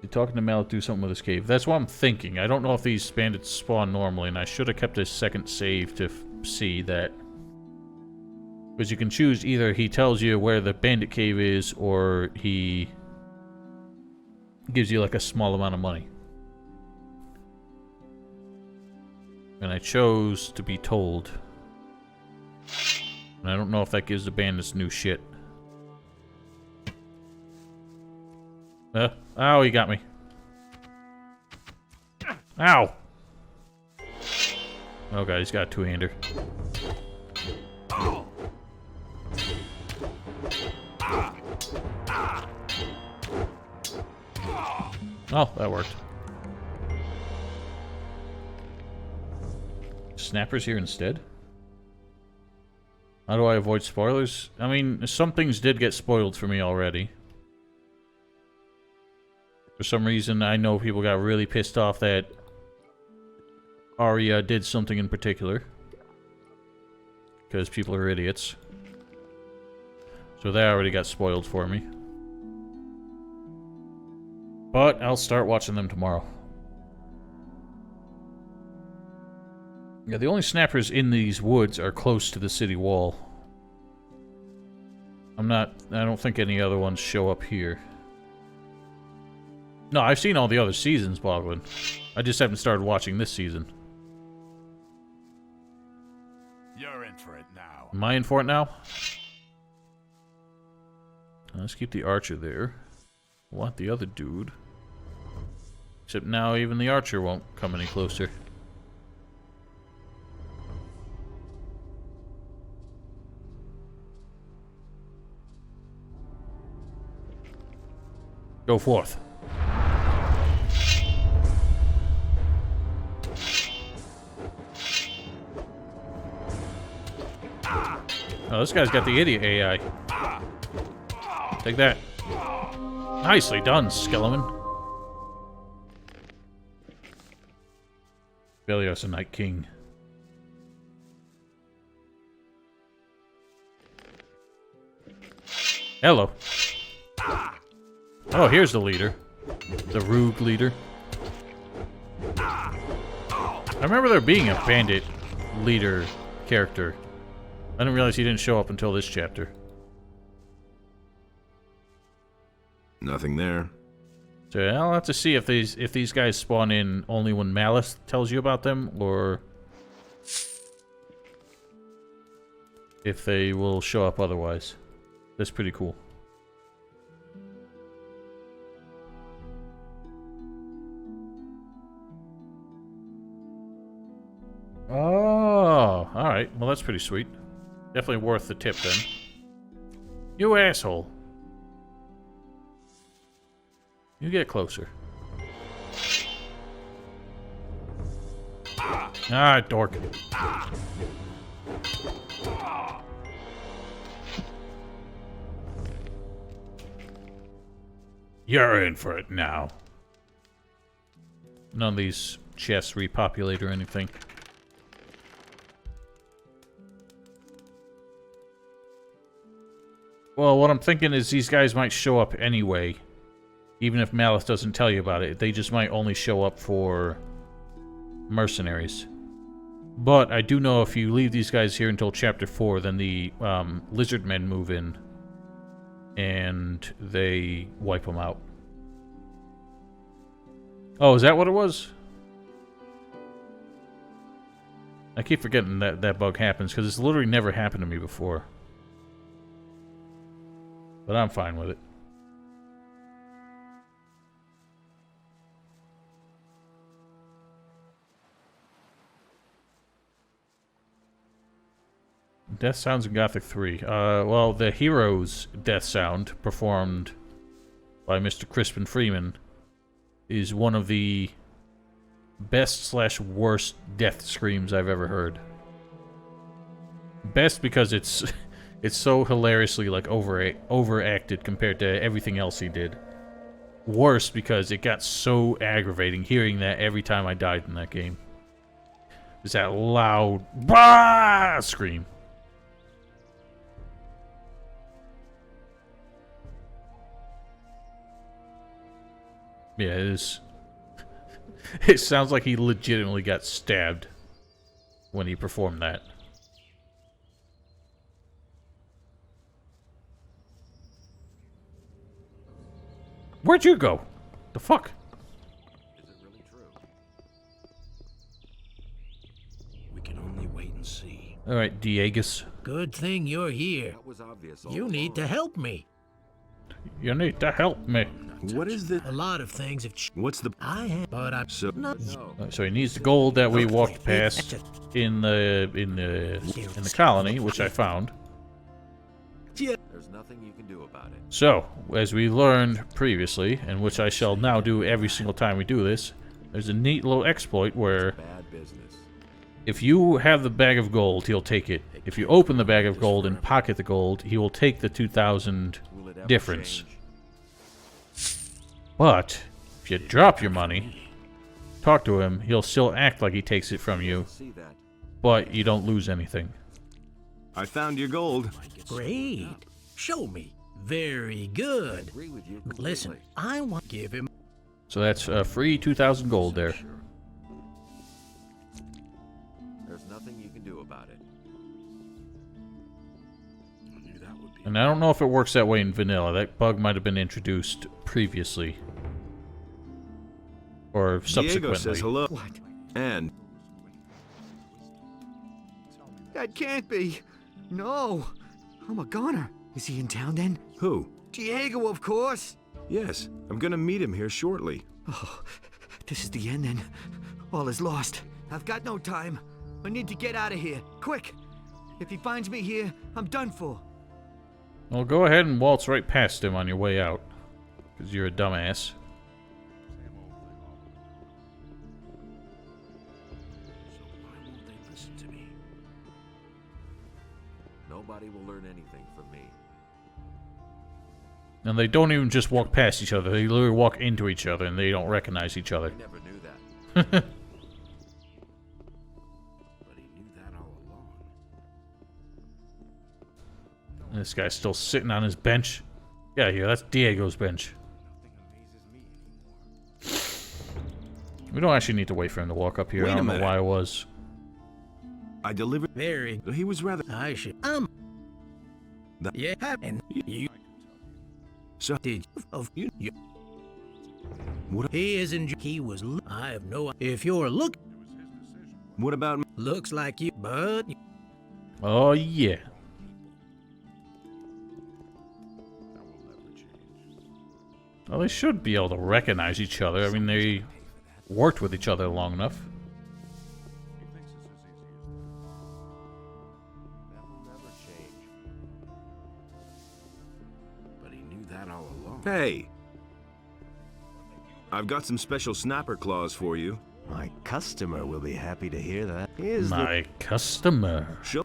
You're talking to Mallet, do something with this cave. That's what I'm thinking. I don't know if these bandits spawn normally, and I should have kept a second save to see that. Because you can choose either he tells you where the bandit cave is, or he gives you like a small amount of money. And I chose to be told. And I don't know if that gives the bandits new shit. Oh, he got me. Ow! Oh god, he's got a two-hander. Oh, that worked. Snappers here instead? How do I avoid spoilers? I mean, some things did get spoiled for me already. For some reason, I know people got really pissed off that Arya did something in particular. Because people are idiots. So that already got spoiled for me. But I'll start watching them tomorrow. Yeah, the only snappers in these woods are close to the city wall. I don't think any other ones show up here. No, I've seen all the other seasons, Boglin. I just haven't started watching this season. Am I in for it now? Let's keep the archer there. I want the other dude. Except now even the archer won't come any closer. Go forth. Oh, this guy's got the idiot AI. Take that. Nicely done, Skeleman. Belios, a Night King. Hello. Oh, here's the leader. The Rogue leader. I remember there being a bandit leader character. I didn't realize he didn't show up until this chapter. Nothing there. So I'll have to see if these guys spawn in only when Malice tells you about them, or if they will show up otherwise. That's pretty cool. Oh, alright. Well, that's pretty sweet. Definitely worth the tip, then. You asshole. You get closer. Ah, dork. You're in for it now. None of these chests repopulate or anything. Well, what I'm thinking is these guys might show up anyway. Even if Malice doesn't tell you about it. They just might only show up for mercenaries. But I do know if you leave these guys here until chapter 4, then the lizard men move in. And they wipe them out. Oh, is that what it was? I keep forgetting that bug happens, because it's literally never happened to me before. But I'm fine with it. Death sounds in Gothic 3. Well, the hero's death sound, performed by Mr. Crispin Freeman, is one of the best/worst death screams I've ever heard. Best because it's so hilariously like overacted compared to everything else he did. Worst because it got so aggravating hearing that every time I died in that game. It's that loud "bah!" scream. Yeah, it is. It sounds like he legitimately got stabbed when he performed that. Where'd you go? The fuck? Is it really true? We can only wait and see. Alright, Diegus. Good thing you're here. That was obvious all You need to help me. You need to help me. What is the... A lot of things have What's the... I have, but I'm So... not. So he needs the gold that we walked past in the colony, which I found. There's nothing you can do about it. So, as we learned previously, and which I shall now do every single time we do this, there's a neat little exploit where Bad business. if you have the bag of gold, he'll take it. If you open the bag of gold and pocket the gold, he will take the 2,000 Will it ever difference. change? But if you drop your money, talk to him, he'll still act like he takes it from you, See that? but you don't lose anything. I found your gold. Great. Show me. Very good. Agree with you completely. Listen, I want to give him. So that's free 2,000 gold there. There's nothing you can do about it. I knew that would be. And I don't know if it works that way in vanilla. That bug might have been introduced previously. Or subsequently. Diego says hello. What? And... That can't be. No! I'm a goner. Is he in town then? Who? Diego, of course! Yes, I'm gonna meet him here shortly. Oh, this is the end then. All is lost. I've got no time. I need to get out of here. Quick! If he finds me here, I'm done for. Well, go ahead and waltz right past him on your way out. Because you're a dumbass. So why won't they listen to me? Nobody will learn anything from me. And they don't even just walk past each other. They literally walk into each other and they don't recognize each other. I never knew that. But he knew that all along. And this guy's still sitting on his bench. Get out of here. That's Diego's bench. We don't actually need to wait for him to walk up here. Wait I don't a know minute. why I was. I delivered. Very. He was rather. I should. That- Yeah, and you. So Did of you? What? He isn't. He was. I have no. If you're look. What about? Looks like you, but. Oh, yeah. Well, they should be able to recognize each other. I mean, they worked with each other long enough. That'll never change. But he knew that all along. Hey, I've got some special snapper claws for you. My customer will be happy to hear that. Here's My customer. Show.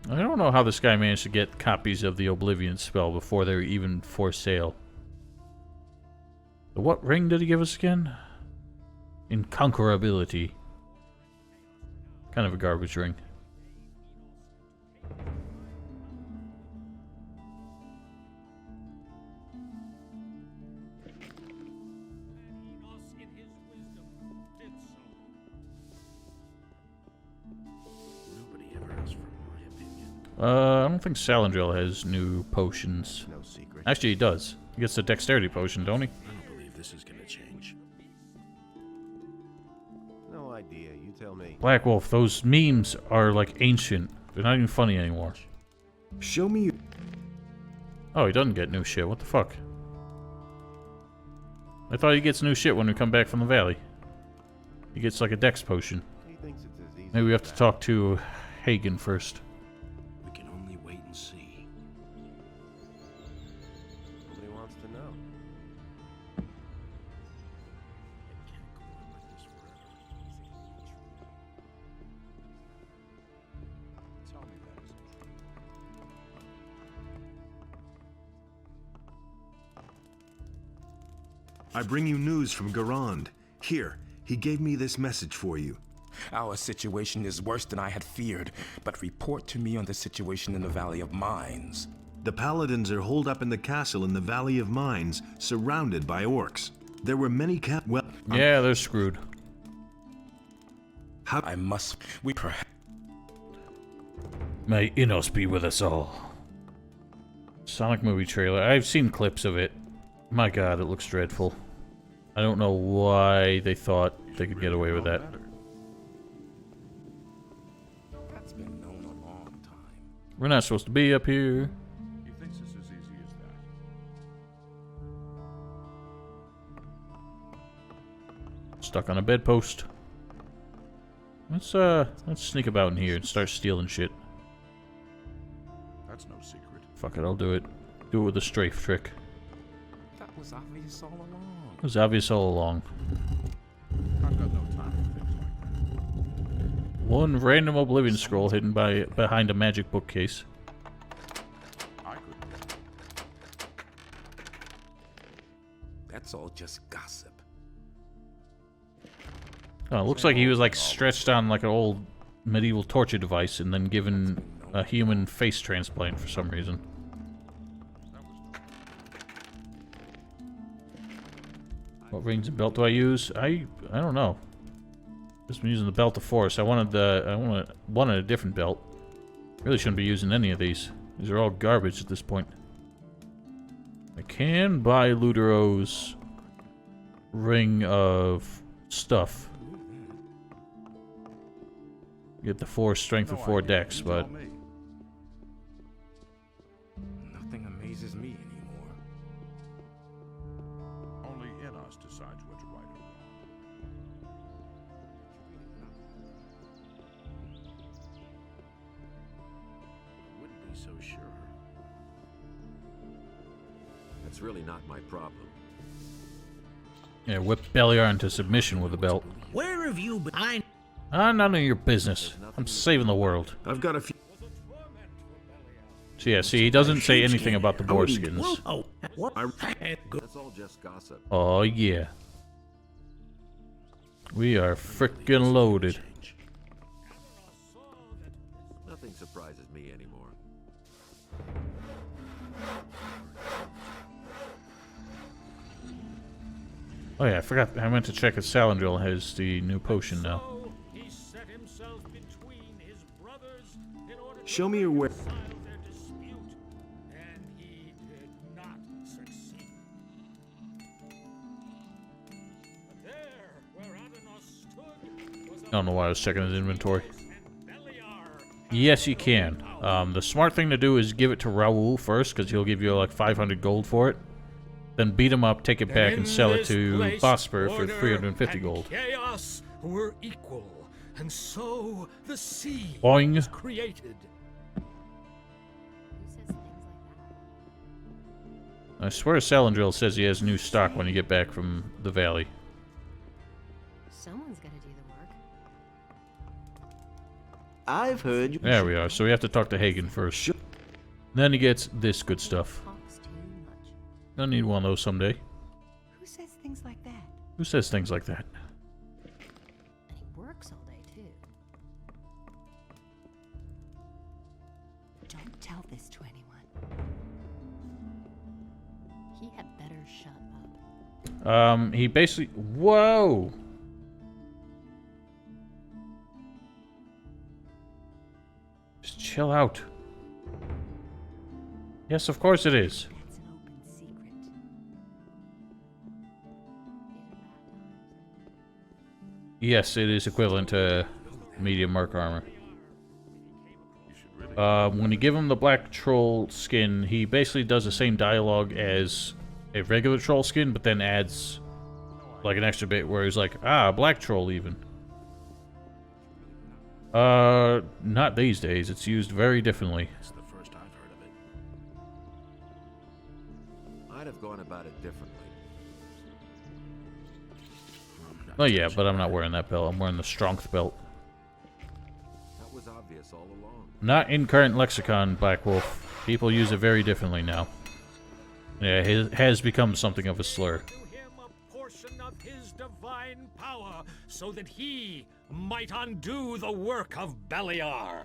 I don't know how this guy managed to get copies of the Oblivion spell before they were even for sale. What ring did he give us again? Inconquerability. Kind of a garbage ring. Nobody ever asked for my opinion. I don't think Salandril has new potions. no secret. Actually, he does. He gets the dexterity potion, don't he? I don't believe this is gonna change. No idea. You tell me. Black Wolf, those memes are like ancient. They're not even funny anymore. Show me. Oh, he doesn't get new shit. What the fuck? I thought he gets new shit when we come back from the valley. He gets like a dex potion. He thinks it's as easy Maybe we have as to that. talk to Hagen first. We can only wait and see. Nobody wants to know. I can't go on like this forever. Tell me that isn't true. I bring you news from Garand. Here, he gave me this message for you. Our situation is worse than I had feared, but report to me on the situation in the Valley of Mines. The Paladins are holed up in the castle in the Valley of Mines, surrounded by orcs. There were many well, Yeah, they're screwed. how I must. We perhaps. May Innos be with us all. Sonic movie trailer. I've seen clips of it. My god, it looks dreadful. I don't know why they thought they could get away with that. That's been known a long time. We're not supposed to be up here. He thinks it's as easy as that. Stuck on a bedpost. Let's sneak about in here and start stealing shit. That's no secret. Fuck it, I'll do it. Do it with a strafe trick. That was obvious all along. It was obvious all along. I've got no time for things like that. One random Oblivion scroll hidden behind a magic bookcase. I couldn't. That's all just gossip. Oh, it looks like he was like stretched on like an old medieval torture device and then given a human face transplant for some reason. What rings and belt do I use? I don't know. Just been using the belt of force. I wanted a different belt. Really shouldn't be using any of these. These are all garbage at this point. I can buy Ludero's ring of stuff. Get the 4 strength and 4 dex, but Nothing amazes me anymore. Only in us decides what's right or wrong. I wouldn't be so sure. That's really not my problem. yeah, whip Beliar into submission with a belt. Where have you been? None of your business. I'm saving the world. I've got a few. So yeah, see, he doesn't say anything about the boar skins. Oh, what? That's all just gossip. Oh yeah. We are frickin' loaded. Nothing surprises me anymore. Oh yeah, I forgot. I meant to check if Salandril has the new potion now. Show me your way. I don't know why I was checking his inventory. Yes, you can. The smart thing to do is give it to Raoul first, because he'll give you like 500 gold for it. Then beat him up, take it back, and sell it to Bosper for 350 gold. Chaos were equal, and so the sea Boing. was created. I swear Salandril says he has new stock when you get back from the valley. Someone's gotta do the work. I've heard you. There we are. So we have to talk to Hagen first. Then he gets this good stuff. I'll need one of those someday. Who says things like that? Who says things like that? And he works all day too. Don't tell this to anyone. He had better shut up. He basically... Whoa! Just chill out. Yes, of course it is. That's an open secret. Yes, it is equivalent to medium mark armor. When you give him the black troll skin, he basically does the same dialogue as a regular troll skin, but then adds like an extra bit where he's like, ah, black troll even. Not these days. It's used very differently. It's the first I've heard of it. I'd have gone about it differently. Oh yeah, but I'm not wearing that belt. I'm wearing the Strength belt. That was obvious all along. Not in current lexicon, Black Wolf. People use it very differently now. Yeah, it has become something of a slur. To him a portion of his divine power, so that he might undo the work of Beliar.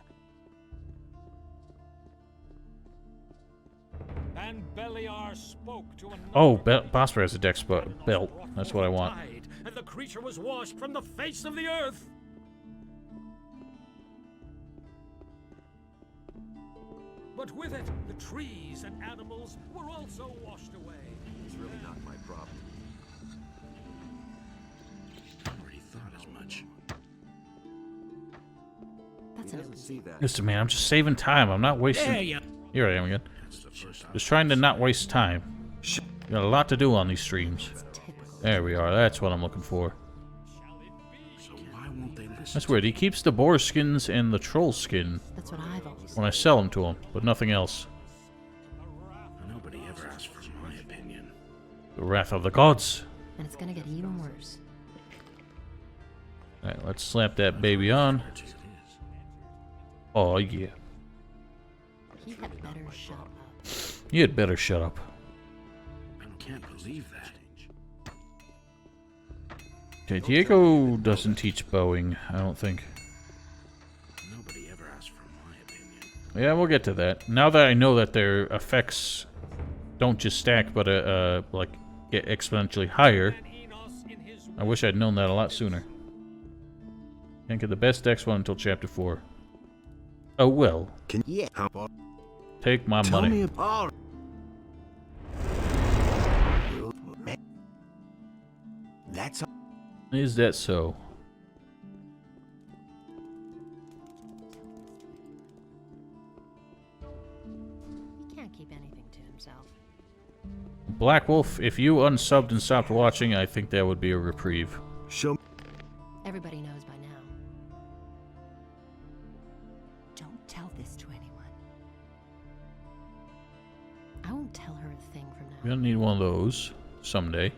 And Beliar spoke to another. Oh, Bosper has a dex belt. That's what I want. And the creature was washed from the face of the earth. But with it, the trees and animals were also washed away. It's really not my problem. I already thought as much. That's an open secret. Listen, man, I'm just saving time. I'm not wasting... There you... Here I am again. Just trying to not waste time. Got a lot to do on these streams. There we are. That's what I'm looking for. So why won't they listen? That's weird. He keeps the boar skins and the troll skin That's what I've always when I sell them to him, but nothing else. Nobody ever asked for my opinion. The wrath of the gods. And it's gonna get even worse. Alright, let's slap that baby on. Oh, yeah. He had better shut up. You had better shut up. I can't believe that. Okay, Diego doesn't teach bowing, I don't think. Nobody ever asked for my opinion. Yeah, we'll get to that. Now that I know that their effects don't just stack, but like get exponentially higher, I wish I'd known that a lot sooner. Can't get the best dex one until chapter 4. Oh well. How about Take my tell money. me about That's Is that so? He can't keep anything to himself. Black Wolf, if you unsubbed and stopped watching, I think that would be a reprieve. Show. Everybody knows by now. Don't tell this to anyone. I won't tell her a thing from now. You're gonna need one of those someday.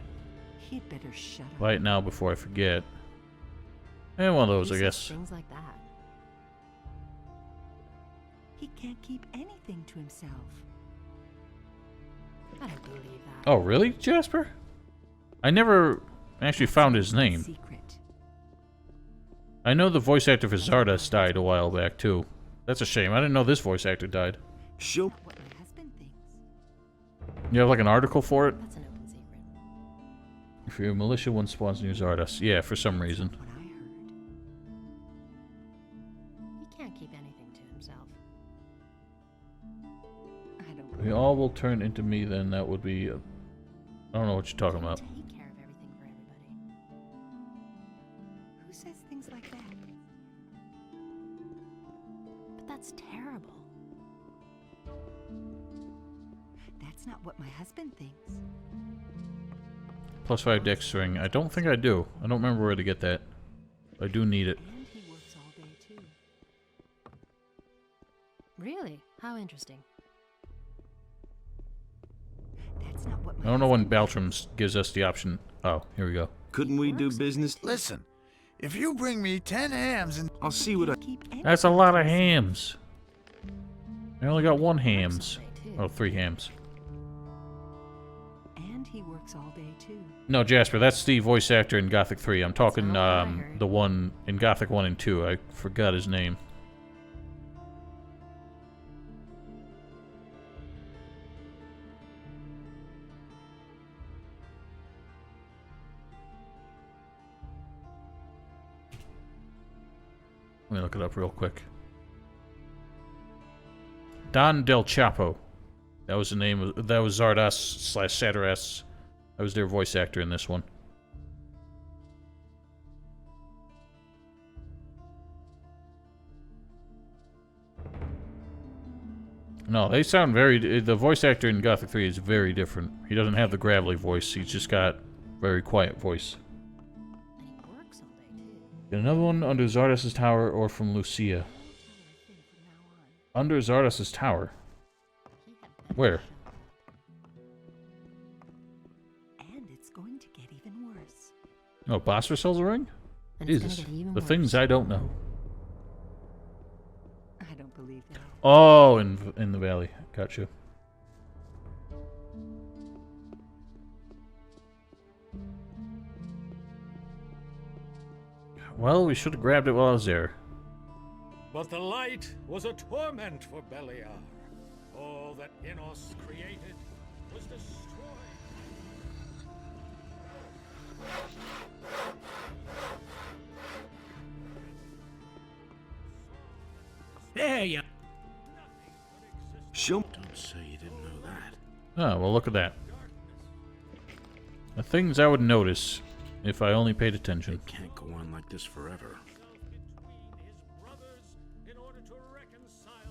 He'd better shut up. Buy it now before I forget. And one of those, I guess. Things like that. He can't keep anything to himself. I don't believe that. Oh, really, Jasper? I never actually found his name. Secret. I know the voice actor for Zardos died a while back, too. That's a shame. I didn't know this voice actor died. Show. What my husband thinks. You have like an article for it? That's an open secret. If your militia one spawns near Zardos. Yeah, for some reason. What I heard. He can't keep anything to himself. I don't We all will turn into me, then that would be... I don't know what you're talking about. Take care of everything for everybody. Who says things like that? But that's terrible. That's not what my husband thinks. +5 dex string. I don't think I do. I don't remember where to get that. I do need it. And he works all day too. Really? How interesting. That's not what I my don't know when husband Baltram's gives us the option. Oh, here we go. Couldn't we do business? Listen. If you bring me 10 hams and I'll see what I. keep anything That's a lot of to himself. hams. I only got 1 hams. Oh, 3 hams. And he works all day too. No, Jasper, that's the voice actor in Gothic 3. I'm talking not what I heard. the one in Gothic 1 and 2. I forgot his name. Let me look it up real quick. Don Del Chapo. That was the name of, that was Zardos / Saturas. I was their voice actor in this one. No, they sound very... The voice actor in Gothic 3 is very different. He doesn't have the gravelly voice. He's just got very quiet voice. And he works all day too. Get another one under Zardos' tower or from Lucia. Under Zardos' tower? He had better Where? shut up. And it's going to get even worse. Oh, Bosphorus sells a ring? And it's gonna Jesus. get even The worse. things I don't know. I don't believe that. Oh, in the valley. Gotcha. Well, we should have grabbed it while I was there. But the light was a torment for Beliar. All that Innos created was destroyed. There you. Show. Don't say you didn't know that. Oh, well, look at that. The things I would notice if I only paid attention. It can't go on like this forever.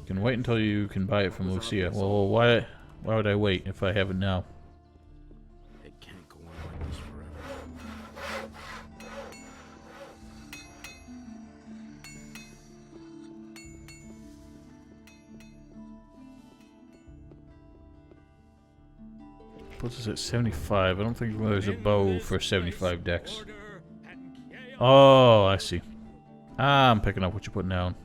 You can wait until you can buy it from Lucia. Well, why would I wait if I have it now? It can't go on like this forever. Puts us at 75. I don't think there's a bow for 75 decks. Oh, I see. Ah, I'm picking up what you're putting down.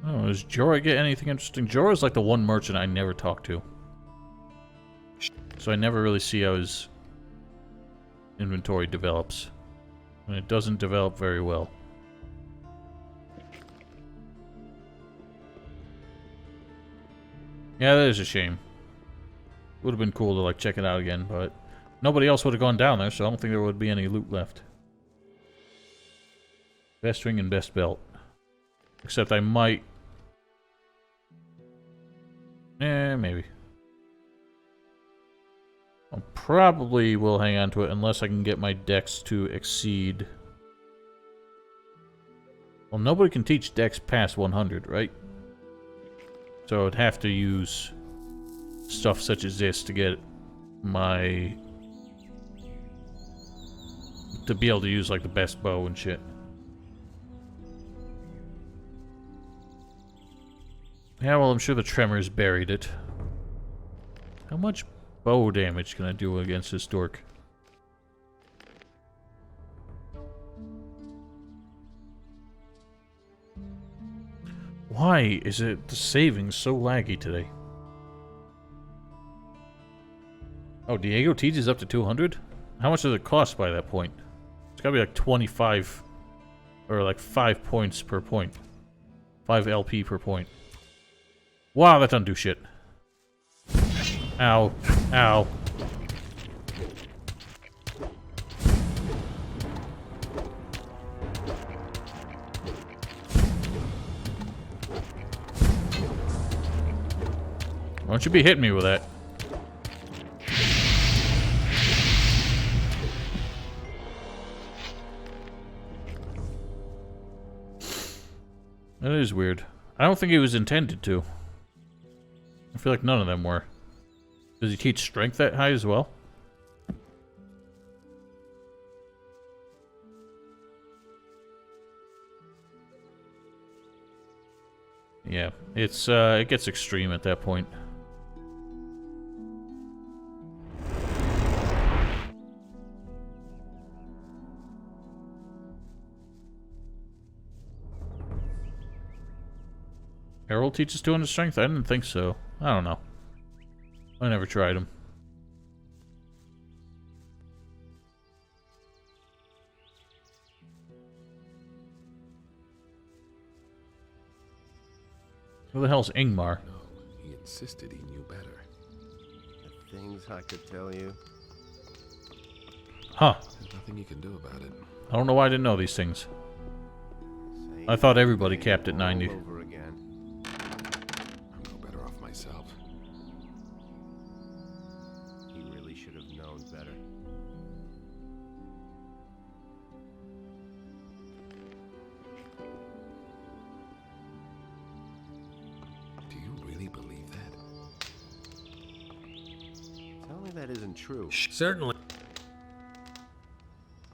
Oh, does Jorah get anything interesting? Jorah's like the one merchant I never talk to. So I never really see how his inventory develops. And it doesn't develop very well. Yeah, that is a shame. Would have been cool to like check it out again, but nobody else would have gone down there, so I don't think there would be any loot left. Best ring and best belt. Except I might... maybe. I probably will hang on to it unless I can get my dex to exceed... Well, nobody can teach dex past 100, right? So I'd have to use stuff such as this to get my... to be able to use, like, the best bow and shit. Yeah, well, I'm sure the tremors buried it. How much bow damage can I do against this dork? Why is it the savings so laggy today? Oh, Diego teaches up to 200? How much does it cost by that point? It's gotta be like 25... or like 5 points per point. 5 LP per point. Wow, that doesn't do shit. Ow. Ow. Why don't you be hitting me with that? That is weird. I don't think he was intended to. I feel like none of them were. Does he teach strength that high as well? Yeah, it's it gets extreme at that point. Harold teaches 200 strength? I didn't think so. I don't know. I never tried him. Who the hell's Ingmar? No, he insisted he knew better. The things I could tell you. Huh. There's nothing you can do about it. I don't know why I didn't know these things. I thought everybody capped at 90. Over again. I'm no better off myself. He really should have known better. Do you really believe that? Tell me that isn't true. Certainly.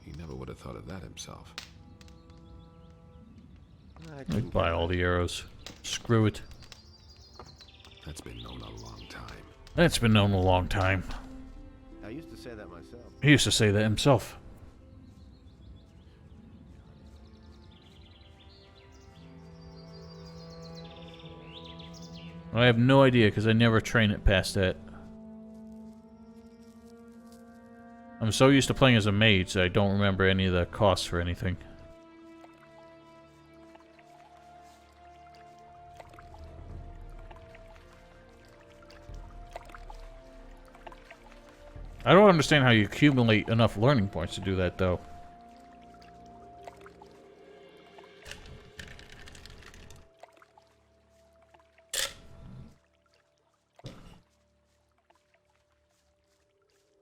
He never would have thought of that himself. I'd buy all the arrows. Screw it. That's been known a long time. That's been known a long time. I used to say that myself. He used to say that himself. I have no idea because I never train it past that. I'm so used to playing as a mage that I don't remember any of the costs for anything. I don't understand how you accumulate enough learning points to do that, though.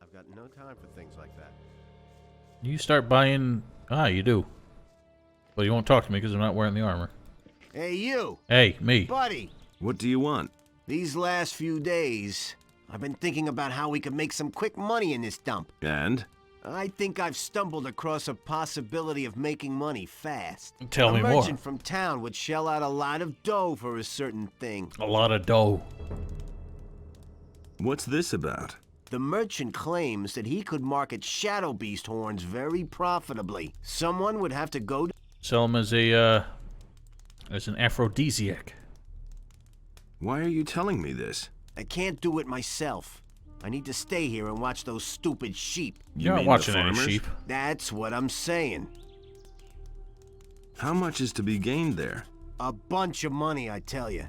I've got no time for things like that. You start buying... Ah, you do. But you won't talk to me because I'm not wearing the armor. Hey, you! Hey, me. Buddy! What do you want? These last few days, I've been thinking about how we could make some quick money in this dump. And? I think I've stumbled across a possibility of making money fast. Tell me more. A merchant from town would shell out a lot of dough for a certain thing. A lot of dough. What's this about? The merchant claims that he could market shadow beast horns very profitably. Someone would have to go to... Sell them as an aphrodisiac. Why are you telling me this? I can't do it myself. I need to stay here and watch those stupid sheep. You're not watching any sheep. That's what I'm saying. How much is to be gained there? A bunch of money, I tell you.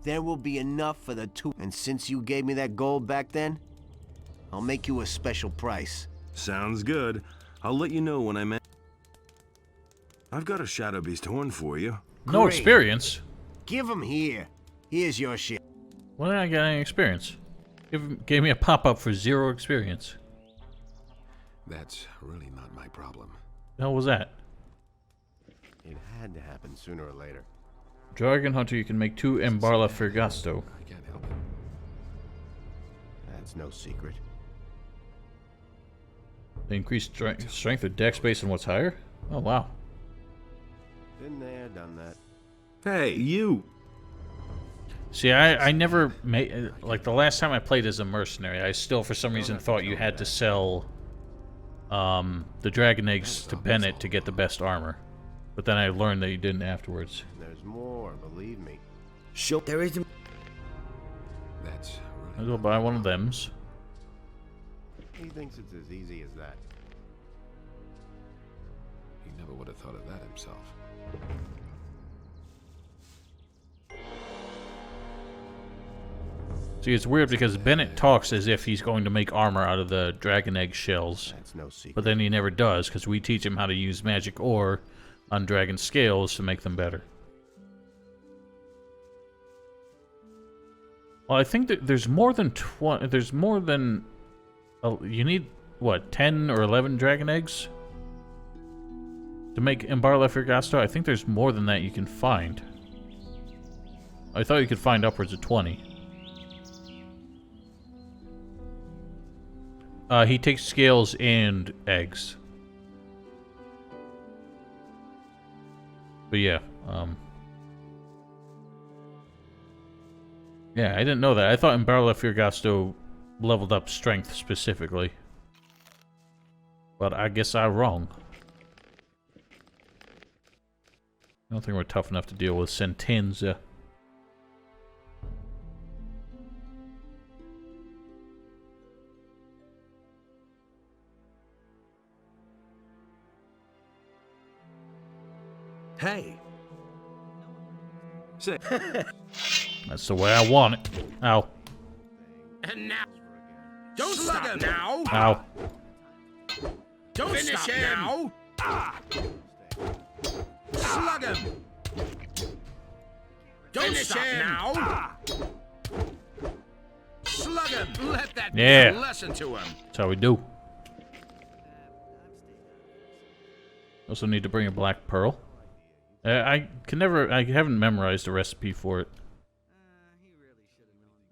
There will be enough for the two. And since you gave me that gold back then, I'll make you a special price. Sounds good. I'll let you know when I'm... I've got a shadow beast horn for you. No Great. experience? Give him here. Here's your shit. Why did I get any experience? Gave me a pop-up for 0 experience. That's really not my problem. The hell was that? It had to happen sooner or later. Dragon Hunter, you can make 2 Embarla Fergasto. I can't help it. That's no secret. They increase strength or dex based on what's higher? Oh, wow. Been there, done that. Hey, you! See, I never made... Like, the last time I played as a mercenary, I still, for some reason, thought you had to sell the dragon eggs to Bandit to get the best armor. But then I learned that you didn't afterwards. There's more, believe me. Sure, there isn't. That's I'll go buy one of them's. He thinks it's as easy as that. He never would have thought of that himself. See, it's weird because Bennett talks as if he's going to make armor out of the dragon egg shells. That's no secret. But then he never does, because we teach him how to use magic ore on dragon scales to make them better. Well, I think that there's more than 20... There's more than... you need, what, 10 or 11 dragon eggs? To make Embarla Fergasto? I think there's more than that you can find. I thought you could find upwards of 20. He takes scales and eggs. But yeah, yeah, I didn't know that. I thought Embarla Fergasto leveled up strength specifically. But I guess I'm wrong. I don't think we're tough enough to deal with Sentenza. Hey! Say. That's the way I want it. Ow. And now, don't stop now. Ow. Don't stop now. Slug him. Don't stop now. Slug him. Let that be a lesson to him. That's how we do. Also need to bring a black pearl. I haven't memorized the recipe for it.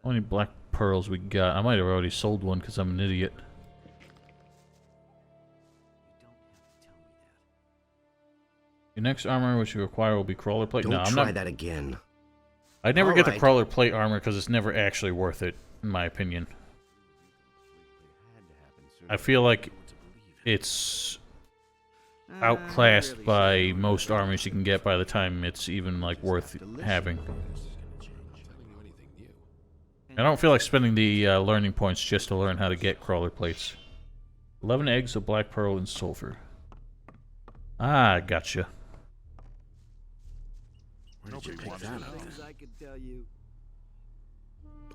How many black pearls we got? I might have already sold one because I'm an idiot. Your next armor which you acquire will be crawler plate. Don't no, I'm try not. that again. I'd never get the Alright. crawler plate armor because it's never actually worth it, in my opinion. I feel like it's outclassed by most armors you can get by the time it's even like worth having. I don't feel like spending the learning points just to learn how to get crawler plates. 11 eggs of black pearl and sulfur. Ah, gotcha. Where did you pick that up? I could tell you.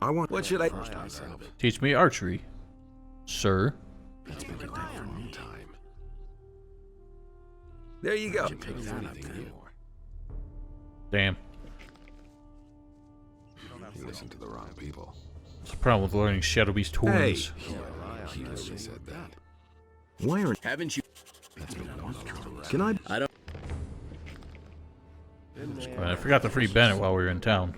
I want. What should I? Teach me archery, sir. It's been like that for a long time. There you go. You pick that up then. Damn. You listen to the wrong people. What's the problem with learning Shadow Beast horns? He really said that. Why Haven't you? That's been a long time. can I? I don't. Right, I forgot to free Bandit while we were in town.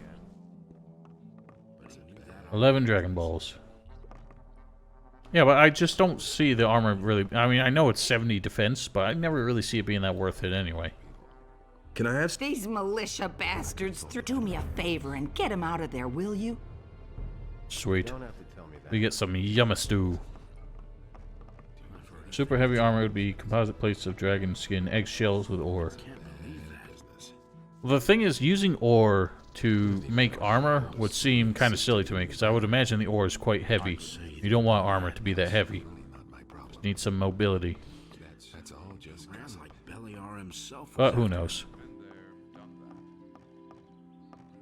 11 Dragon Balls. Yeah, but I just don't see the armor really... I mean, I know it's 70 defense, but I never really see it being that worth it anyway. Can I have? These militia bastards, do me a favor and get him out of there, will you? Sweet. Don't have to tell me that. We get some yumma stew. Super heavy armor would be composite plates of dragon skin, eggshells with ore. Well, the thing is, using ore to make armor would seem kind of silly to me, because I would imagine the ore is quite heavy. You don't want armor to be that heavy. Just need some mobility. That's all just like Beliar himself. But who knows?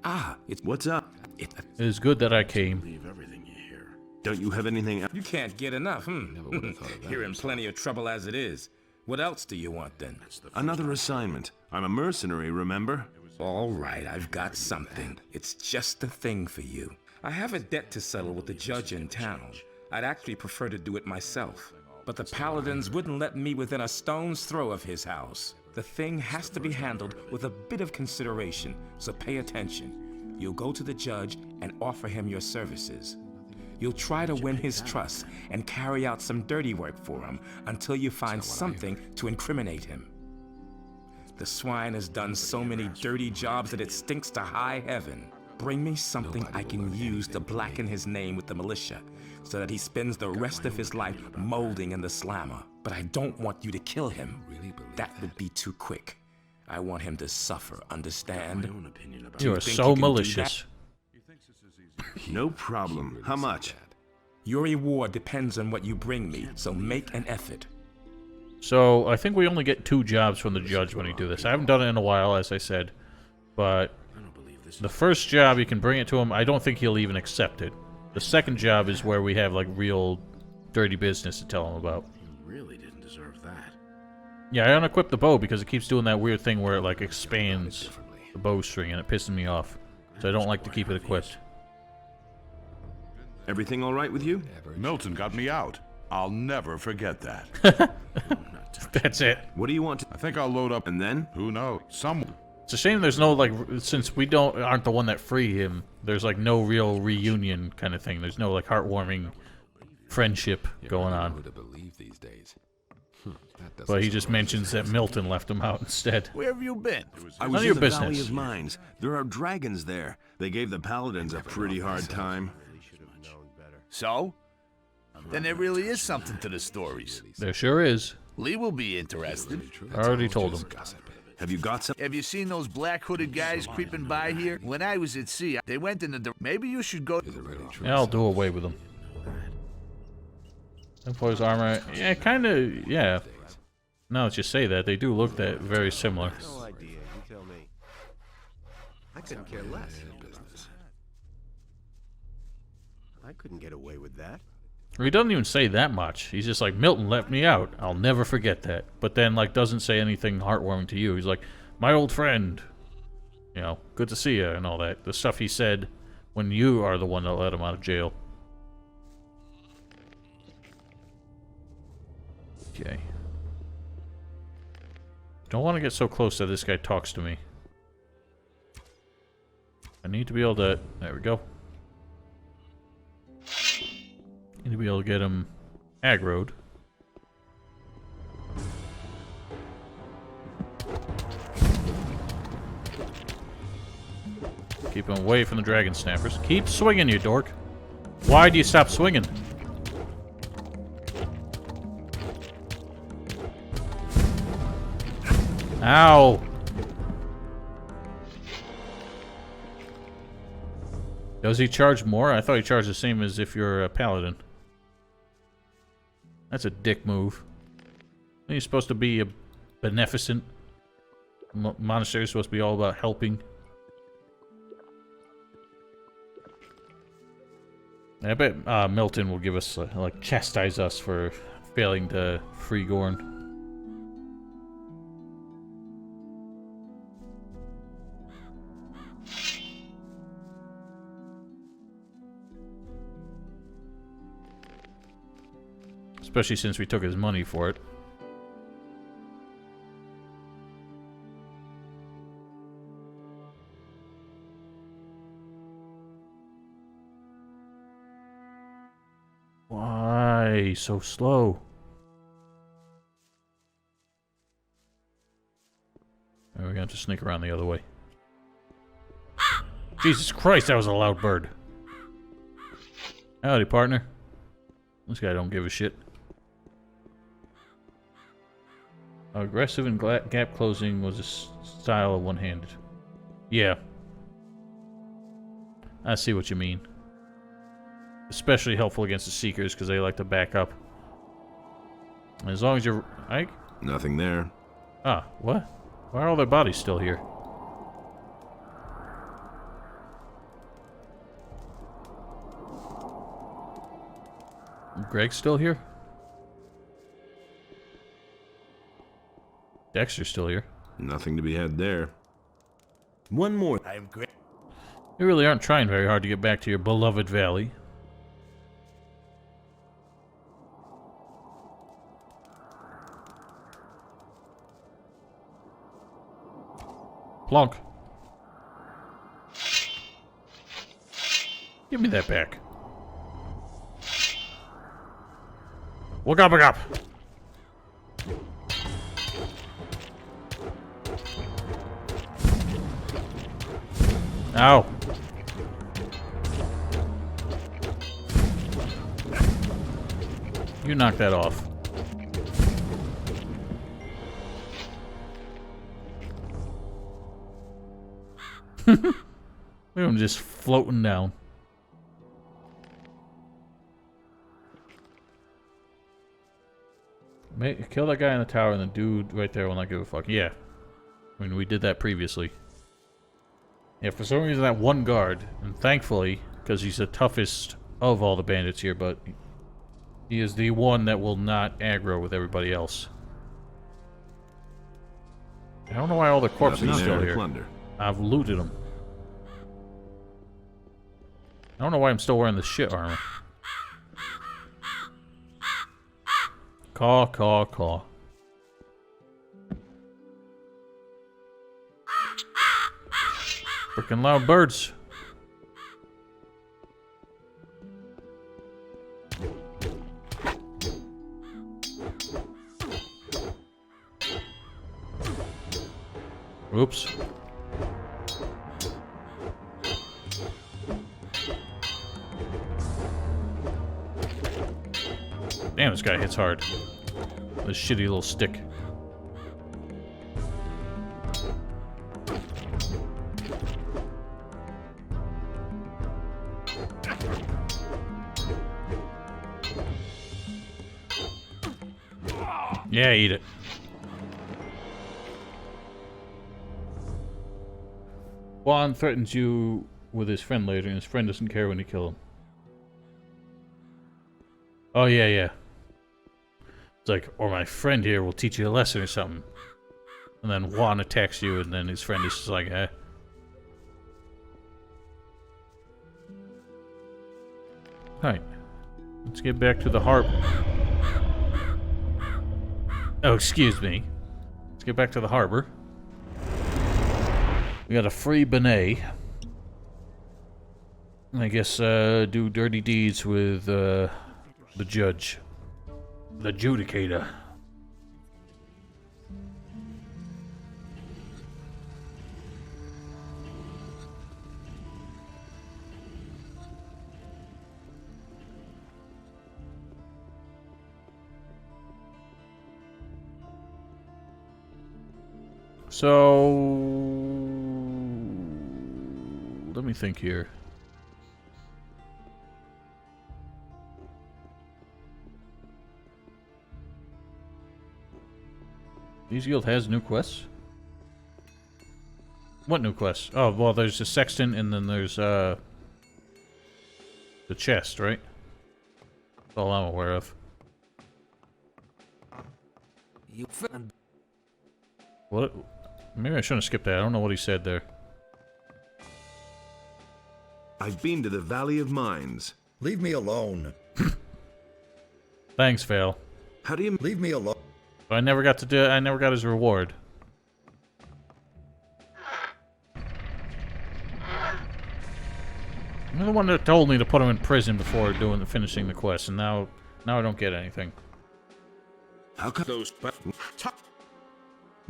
Ah, it's What's up? It is good that I came. Believe everything you hear. Don't you have anything else? You can't get enough, Never would have thought of that. You're in plenty of trouble as it is. What else do you want then? Another assignment. I'm a mercenary, remember? All right, I've got something. It's just the thing for you. I have a debt to settle with the judge in town. I'd actually prefer to do it myself. But the paladins wouldn't let me within a stone's throw of his house. The thing has to be handled with a bit of consideration, so pay attention. You'll go to the judge and offer him your services. You'll try to win his trust and carry out some dirty work for him until you find something to incriminate him. The swine has done so many dirty jobs that it stinks to high heaven. Bring me something I can use to blacken his name with the militia, so that he spends the rest of his life molding in the slammer. But I don't want you to kill him. That would be too quick. I want him to suffer, understand? You are so malicious. No problem. How much? Your reward depends on what you bring me, so make an effort. So, I think we only get 2 jobs from the judge when we do this. I haven't done it in a while, as I said. But the first job, you can bring it to him. I don't think he'll even accept it. The second job is where we have, like, real dirty business to tell him about. You really didn't deserve that. Yeah, I unequipped the bow because it keeps doing that weird thing where it, like, expands the bowstring, and it pisses me off. So I don't like to keep it equipped. Everything all right with you? Milton got me out. I'll never forget that. That's it. What do you want to... I think I'll load up. And then? Who knows? Someone. It's a shame there's no, like, since we aren't the one that free him, there's, like, no real reunion kind of thing. There's no, like, heartwarming friendship going on. But he just mentions that Milton left him out instead. Where have you been? I was in the Valley of Mines. There are dragons there. They gave the paladins a pretty hard time. So? Then there really is something to the stories. There sure is. Lee will be interested. I already told him. Have you got some? Have you seen those black hooded guys creeping by here? When I was at sea, they went in the... Maybe you should go... Yeah, I'll do away with them. Employee's armor. Yeah, kind of, yeah. Now that you say that, they do look that very similar. No idea. You tell me. I couldn't care less. I couldn't get away with that. He doesn't even say that much. He's just like, Milton left me out. I'll never forget that. But then, like, doesn't say anything heartwarming to you. He's like, my old friend. You know, good to see you and all that. The stuff he said when you are the one that let him out of jail. Okay. Don't want to get so close that this guy talks to me. I need to be able to... There we go. Need to be able to get him aggroed. Keep him away from the dragon snappers. Keep swinging, you dork. Why do you stop swinging? Ow! Does he charge more? I thought he charged the same as if you're a paladin. That's a dick move. You're supposed to be a beneficent. Monastery is supposed to be all about helping. I bet Milton will give us, like, chastise us for failing to free Gorn. Especially since we took his money for it. Why so slow? We're gonna have to sneak around the other way. Jesus Christ, that was a loud bird. Howdy, partner. This guy don't give a shit. Aggressive and gap closing was a style of one-handed. Yeah. I see what you mean. Especially helpful against the Seekers because they like to back up. As long as you're... Ike? Nothing there. Ah, what? Why are all their bodies still here? Greg's still here? Dexter's still here. Nothing to be had there. One more. I'm great. You really aren't trying very hard to get back to your beloved valley. Plonk. Give me that back. Look up, look up. Ow. You knock that off. Look at him just floating down. Kill that guy in the tower and the dude right there will not give a fuck. Yeah. I mean, we did that previously. Yeah, for some reason that one guard, and thankfully, because he's the toughest of all the bandits here, but he is the one that will not aggro with everybody else. I don't know why all the corpses are still here. Plunder. I've looted them. I don't know why I'm still wearing the shit armor. Caw, caw, caw. Freaking loud birds. Oops. Damn, this guy hits hard. This shitty little stick. Yeah, eat it. Juan threatens you with his friend later, and his friend doesn't care when you kill him. Oh, yeah, yeah. It's like, or my friend here will teach you a lesson or something. And then Juan attacks you, and then his friend is just like, eh. Alright. Let's get back to the harbor. Oh, excuse me. Let's get back to the harbor. We got a free Benet. I guess, do dirty deeds with, the judge. The Judicator. So, let me think here. Thieves Guild has new quests? What new quests? Oh, well, there's the Sexton, and then there's, the chest, right? That's all I'm aware of. You found... What? Maybe I shouldn't have skipped that. I don't know what he said there. I've been to the Valley of Mines. Leave me alone. Thanks, Vale. How do you... Leave me alone. I never got to do. I never got his reward. You're the one that told me to put him in prison before finishing the quest, and now I don't get anything. How come those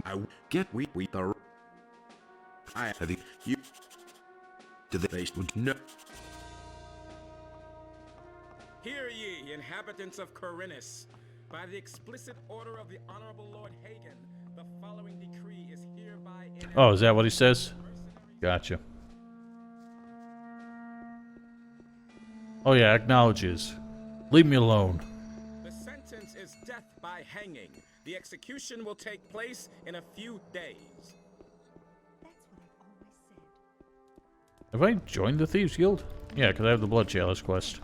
I get we the I have the you to the face would no. Hear ye, inhabitants of Corinus. By the explicit order of the Honorable Lord Hagen, the following decree is hereby enacted. Oh, is that what he says? Gotcha. Oh yeah, acknowledges. Leave me alone. The sentence is death by hanging. The execution will take place in a few days. Have I joined the Thieves Guild? Yeah, because I have the Blood Chalice quest.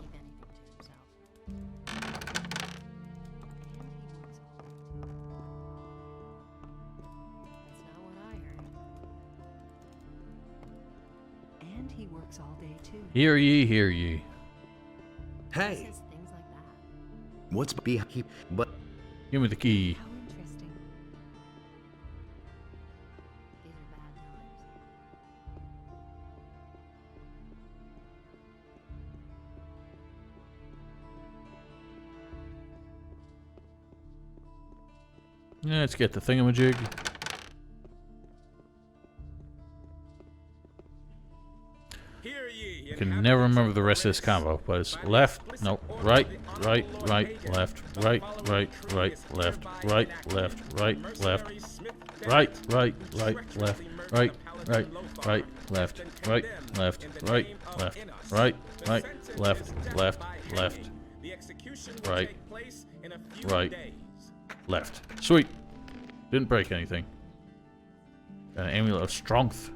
works all day too. Hear ye, hear ye. Hey, Says things like that. what's behind? But Give me the key. How interesting. These are bad times. Yeah, let's get the thingamajig. I can never remember the rest of this combo, but it's left, no, right, right, right, left, right, right, right, left, right, left, right, left, right, right, right, left, right, right, right, left, right, left, right, left, right, right, left, left, left, right, right, left. Sweet. Didn't break anything. Got an amulet of strength.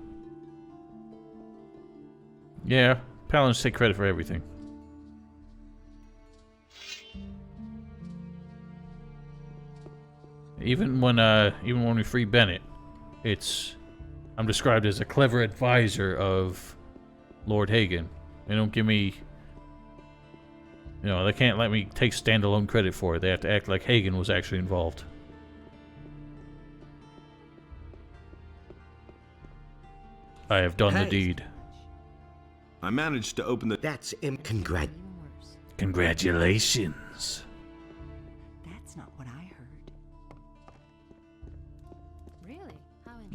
Yeah, paladins take credit for everything. Even when we free Bandit, I'm described as a clever advisor of Lord Hagen. They don't give me, they can't let me take standalone credit for it. They have to act like Hagen was actually involved. I have done the deed. I managed to open the... That's Congratulations. That's not what I heard. Really?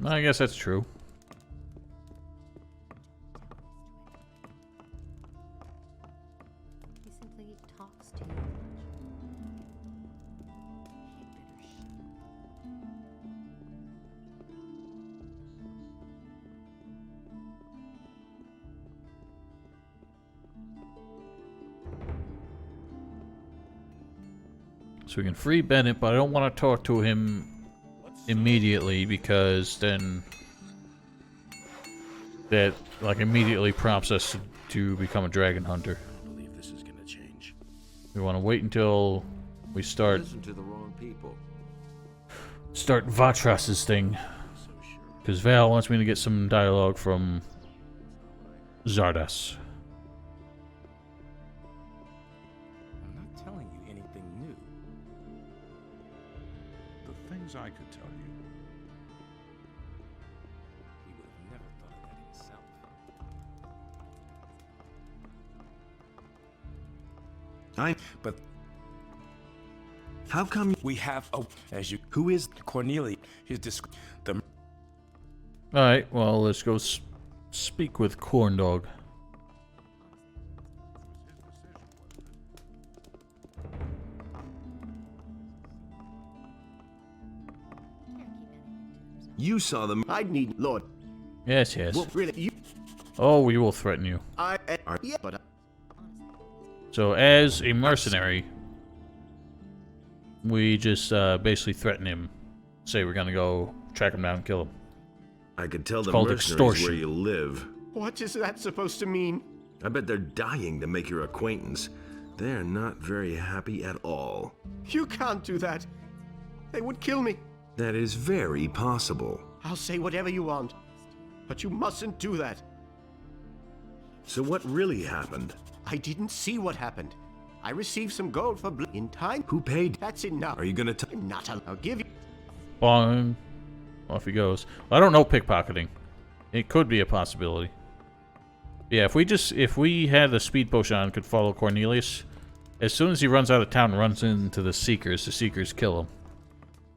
How I guess that's true. He simply talks too much. So we can free Bandit, but I don't want to talk to him immediately because then that immediately prompts us to become a dragon hunter. I don't believe this is gonna change. We want to wait until we start Listen to the wrong people. Vatras's thing, because Val wants me to get some dialogue from Zardas. I'm not telling you anything new. The things I could tell you. He would have never thought of that himself. But how come we have who is Cornelia? The All right, well, let's go speak with Corndog. you saw them? I need Lord. Yes, yes. Well, really, you. Oh, we will threaten you. Yeah, but. So, as a mercenary, we just basically threaten him. Say we're gonna go track him down and kill him. I could tell It's the called mercenaries extortion. where you live. What is that supposed to mean? I bet they're dying to make your acquaintance. They're not very happy at all. You can't do that. They would kill me. That is very possible. I'll say whatever you want, but you mustn't do that. So what really happened? I didn't see what happened. I received some gold for in time. Who paid? That's enough. Are you gonna I'm not I'll give you. Bong. Off he goes. I don't know pickpocketing. It could be a possibility. Yeah, if we had the speed potion on, could follow Cornelius. As soon as he runs out of town and runs into the Seekers kill him.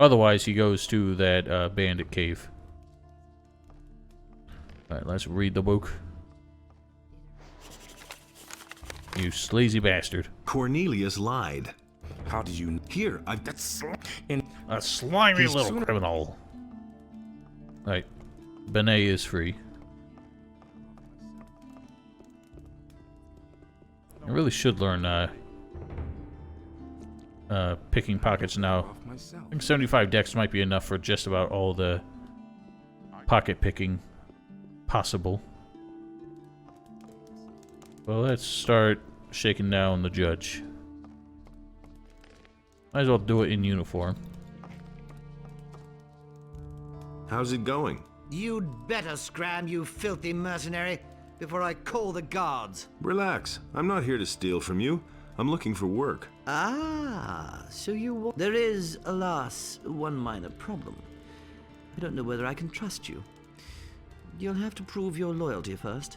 Otherwise, he goes to that bandit cave. Alright, let's read the book. You sleazy bastard. Cornelius lied. How did you? Here, A slimy He's little sooner- criminal. Right. Benet is free. I really should learn picking pockets now. I think 75 dex might be enough for just about all the pocket picking possible. Well, let's start shaking down the judge. Might as well do it in uniform. How's it going? You'd better scram, you filthy mercenary, before I call the guards. Relax. I'm not here to steal from you. I'm looking for work. Ah, so you... There is, alas, one minor problem. I don't know whether I can trust you. You'll have to prove your loyalty first.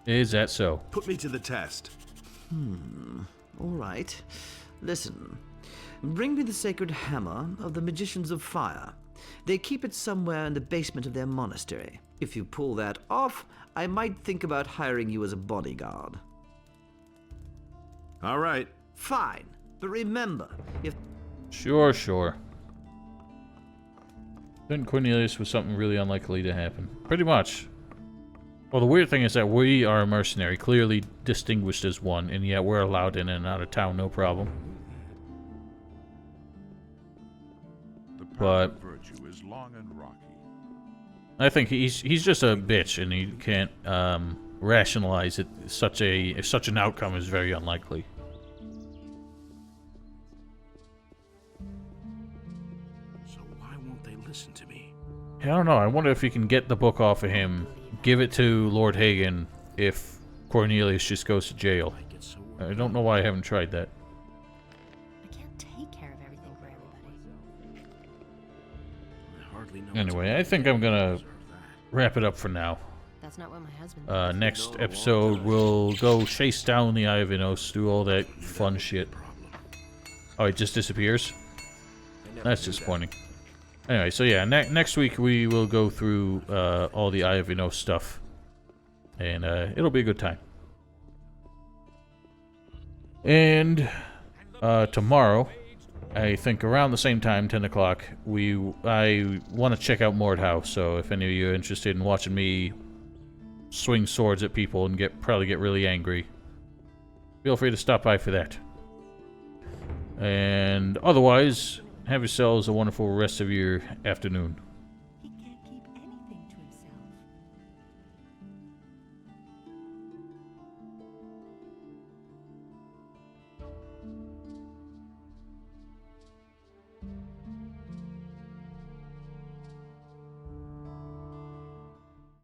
Is that so? Put me to the test. All right. Listen. Bring me the sacred hammer of the Magicians of Fire. They keep it somewhere in the basement of their monastery. If you pull that off, I might think about hiring you as a bodyguard. All right. Fine. But remember, if... Sure. Then Cornelius was something really unlikely to happen. Pretty much. Well, the weird thing is that we are a mercenary, clearly distinguished as one, and yet we're allowed in and out of town, no problem. But virtue is long and rocky. I think he's just a bitch, and he can't rationalize it. Such an outcome is very unlikely. So why won't they listen to me? I don't know. I wonder if you can get the book off of him, give it to Lord Hagen, if Cornelius just goes to jail. I don't know why I haven't tried that. I can't take care of everything for everybody. Anyway, I think I'm gonna wrap it up for now. That's not what my husband Next episode, we'll go chase down the Eye of Inos, do all that fun shit. Oh, it just disappears? That's disappointing. Anyway, so yeah, next week we will go through all the Eye of Inos stuff. And it'll be a good time. And tomorrow, I think around the same time, 10 o'clock, I want to check out Mordhau, so if any of you are interested in watching me swing swords at people and probably get really angry, feel free to stop by for that. And otherwise, have yourselves a wonderful rest of your afternoon.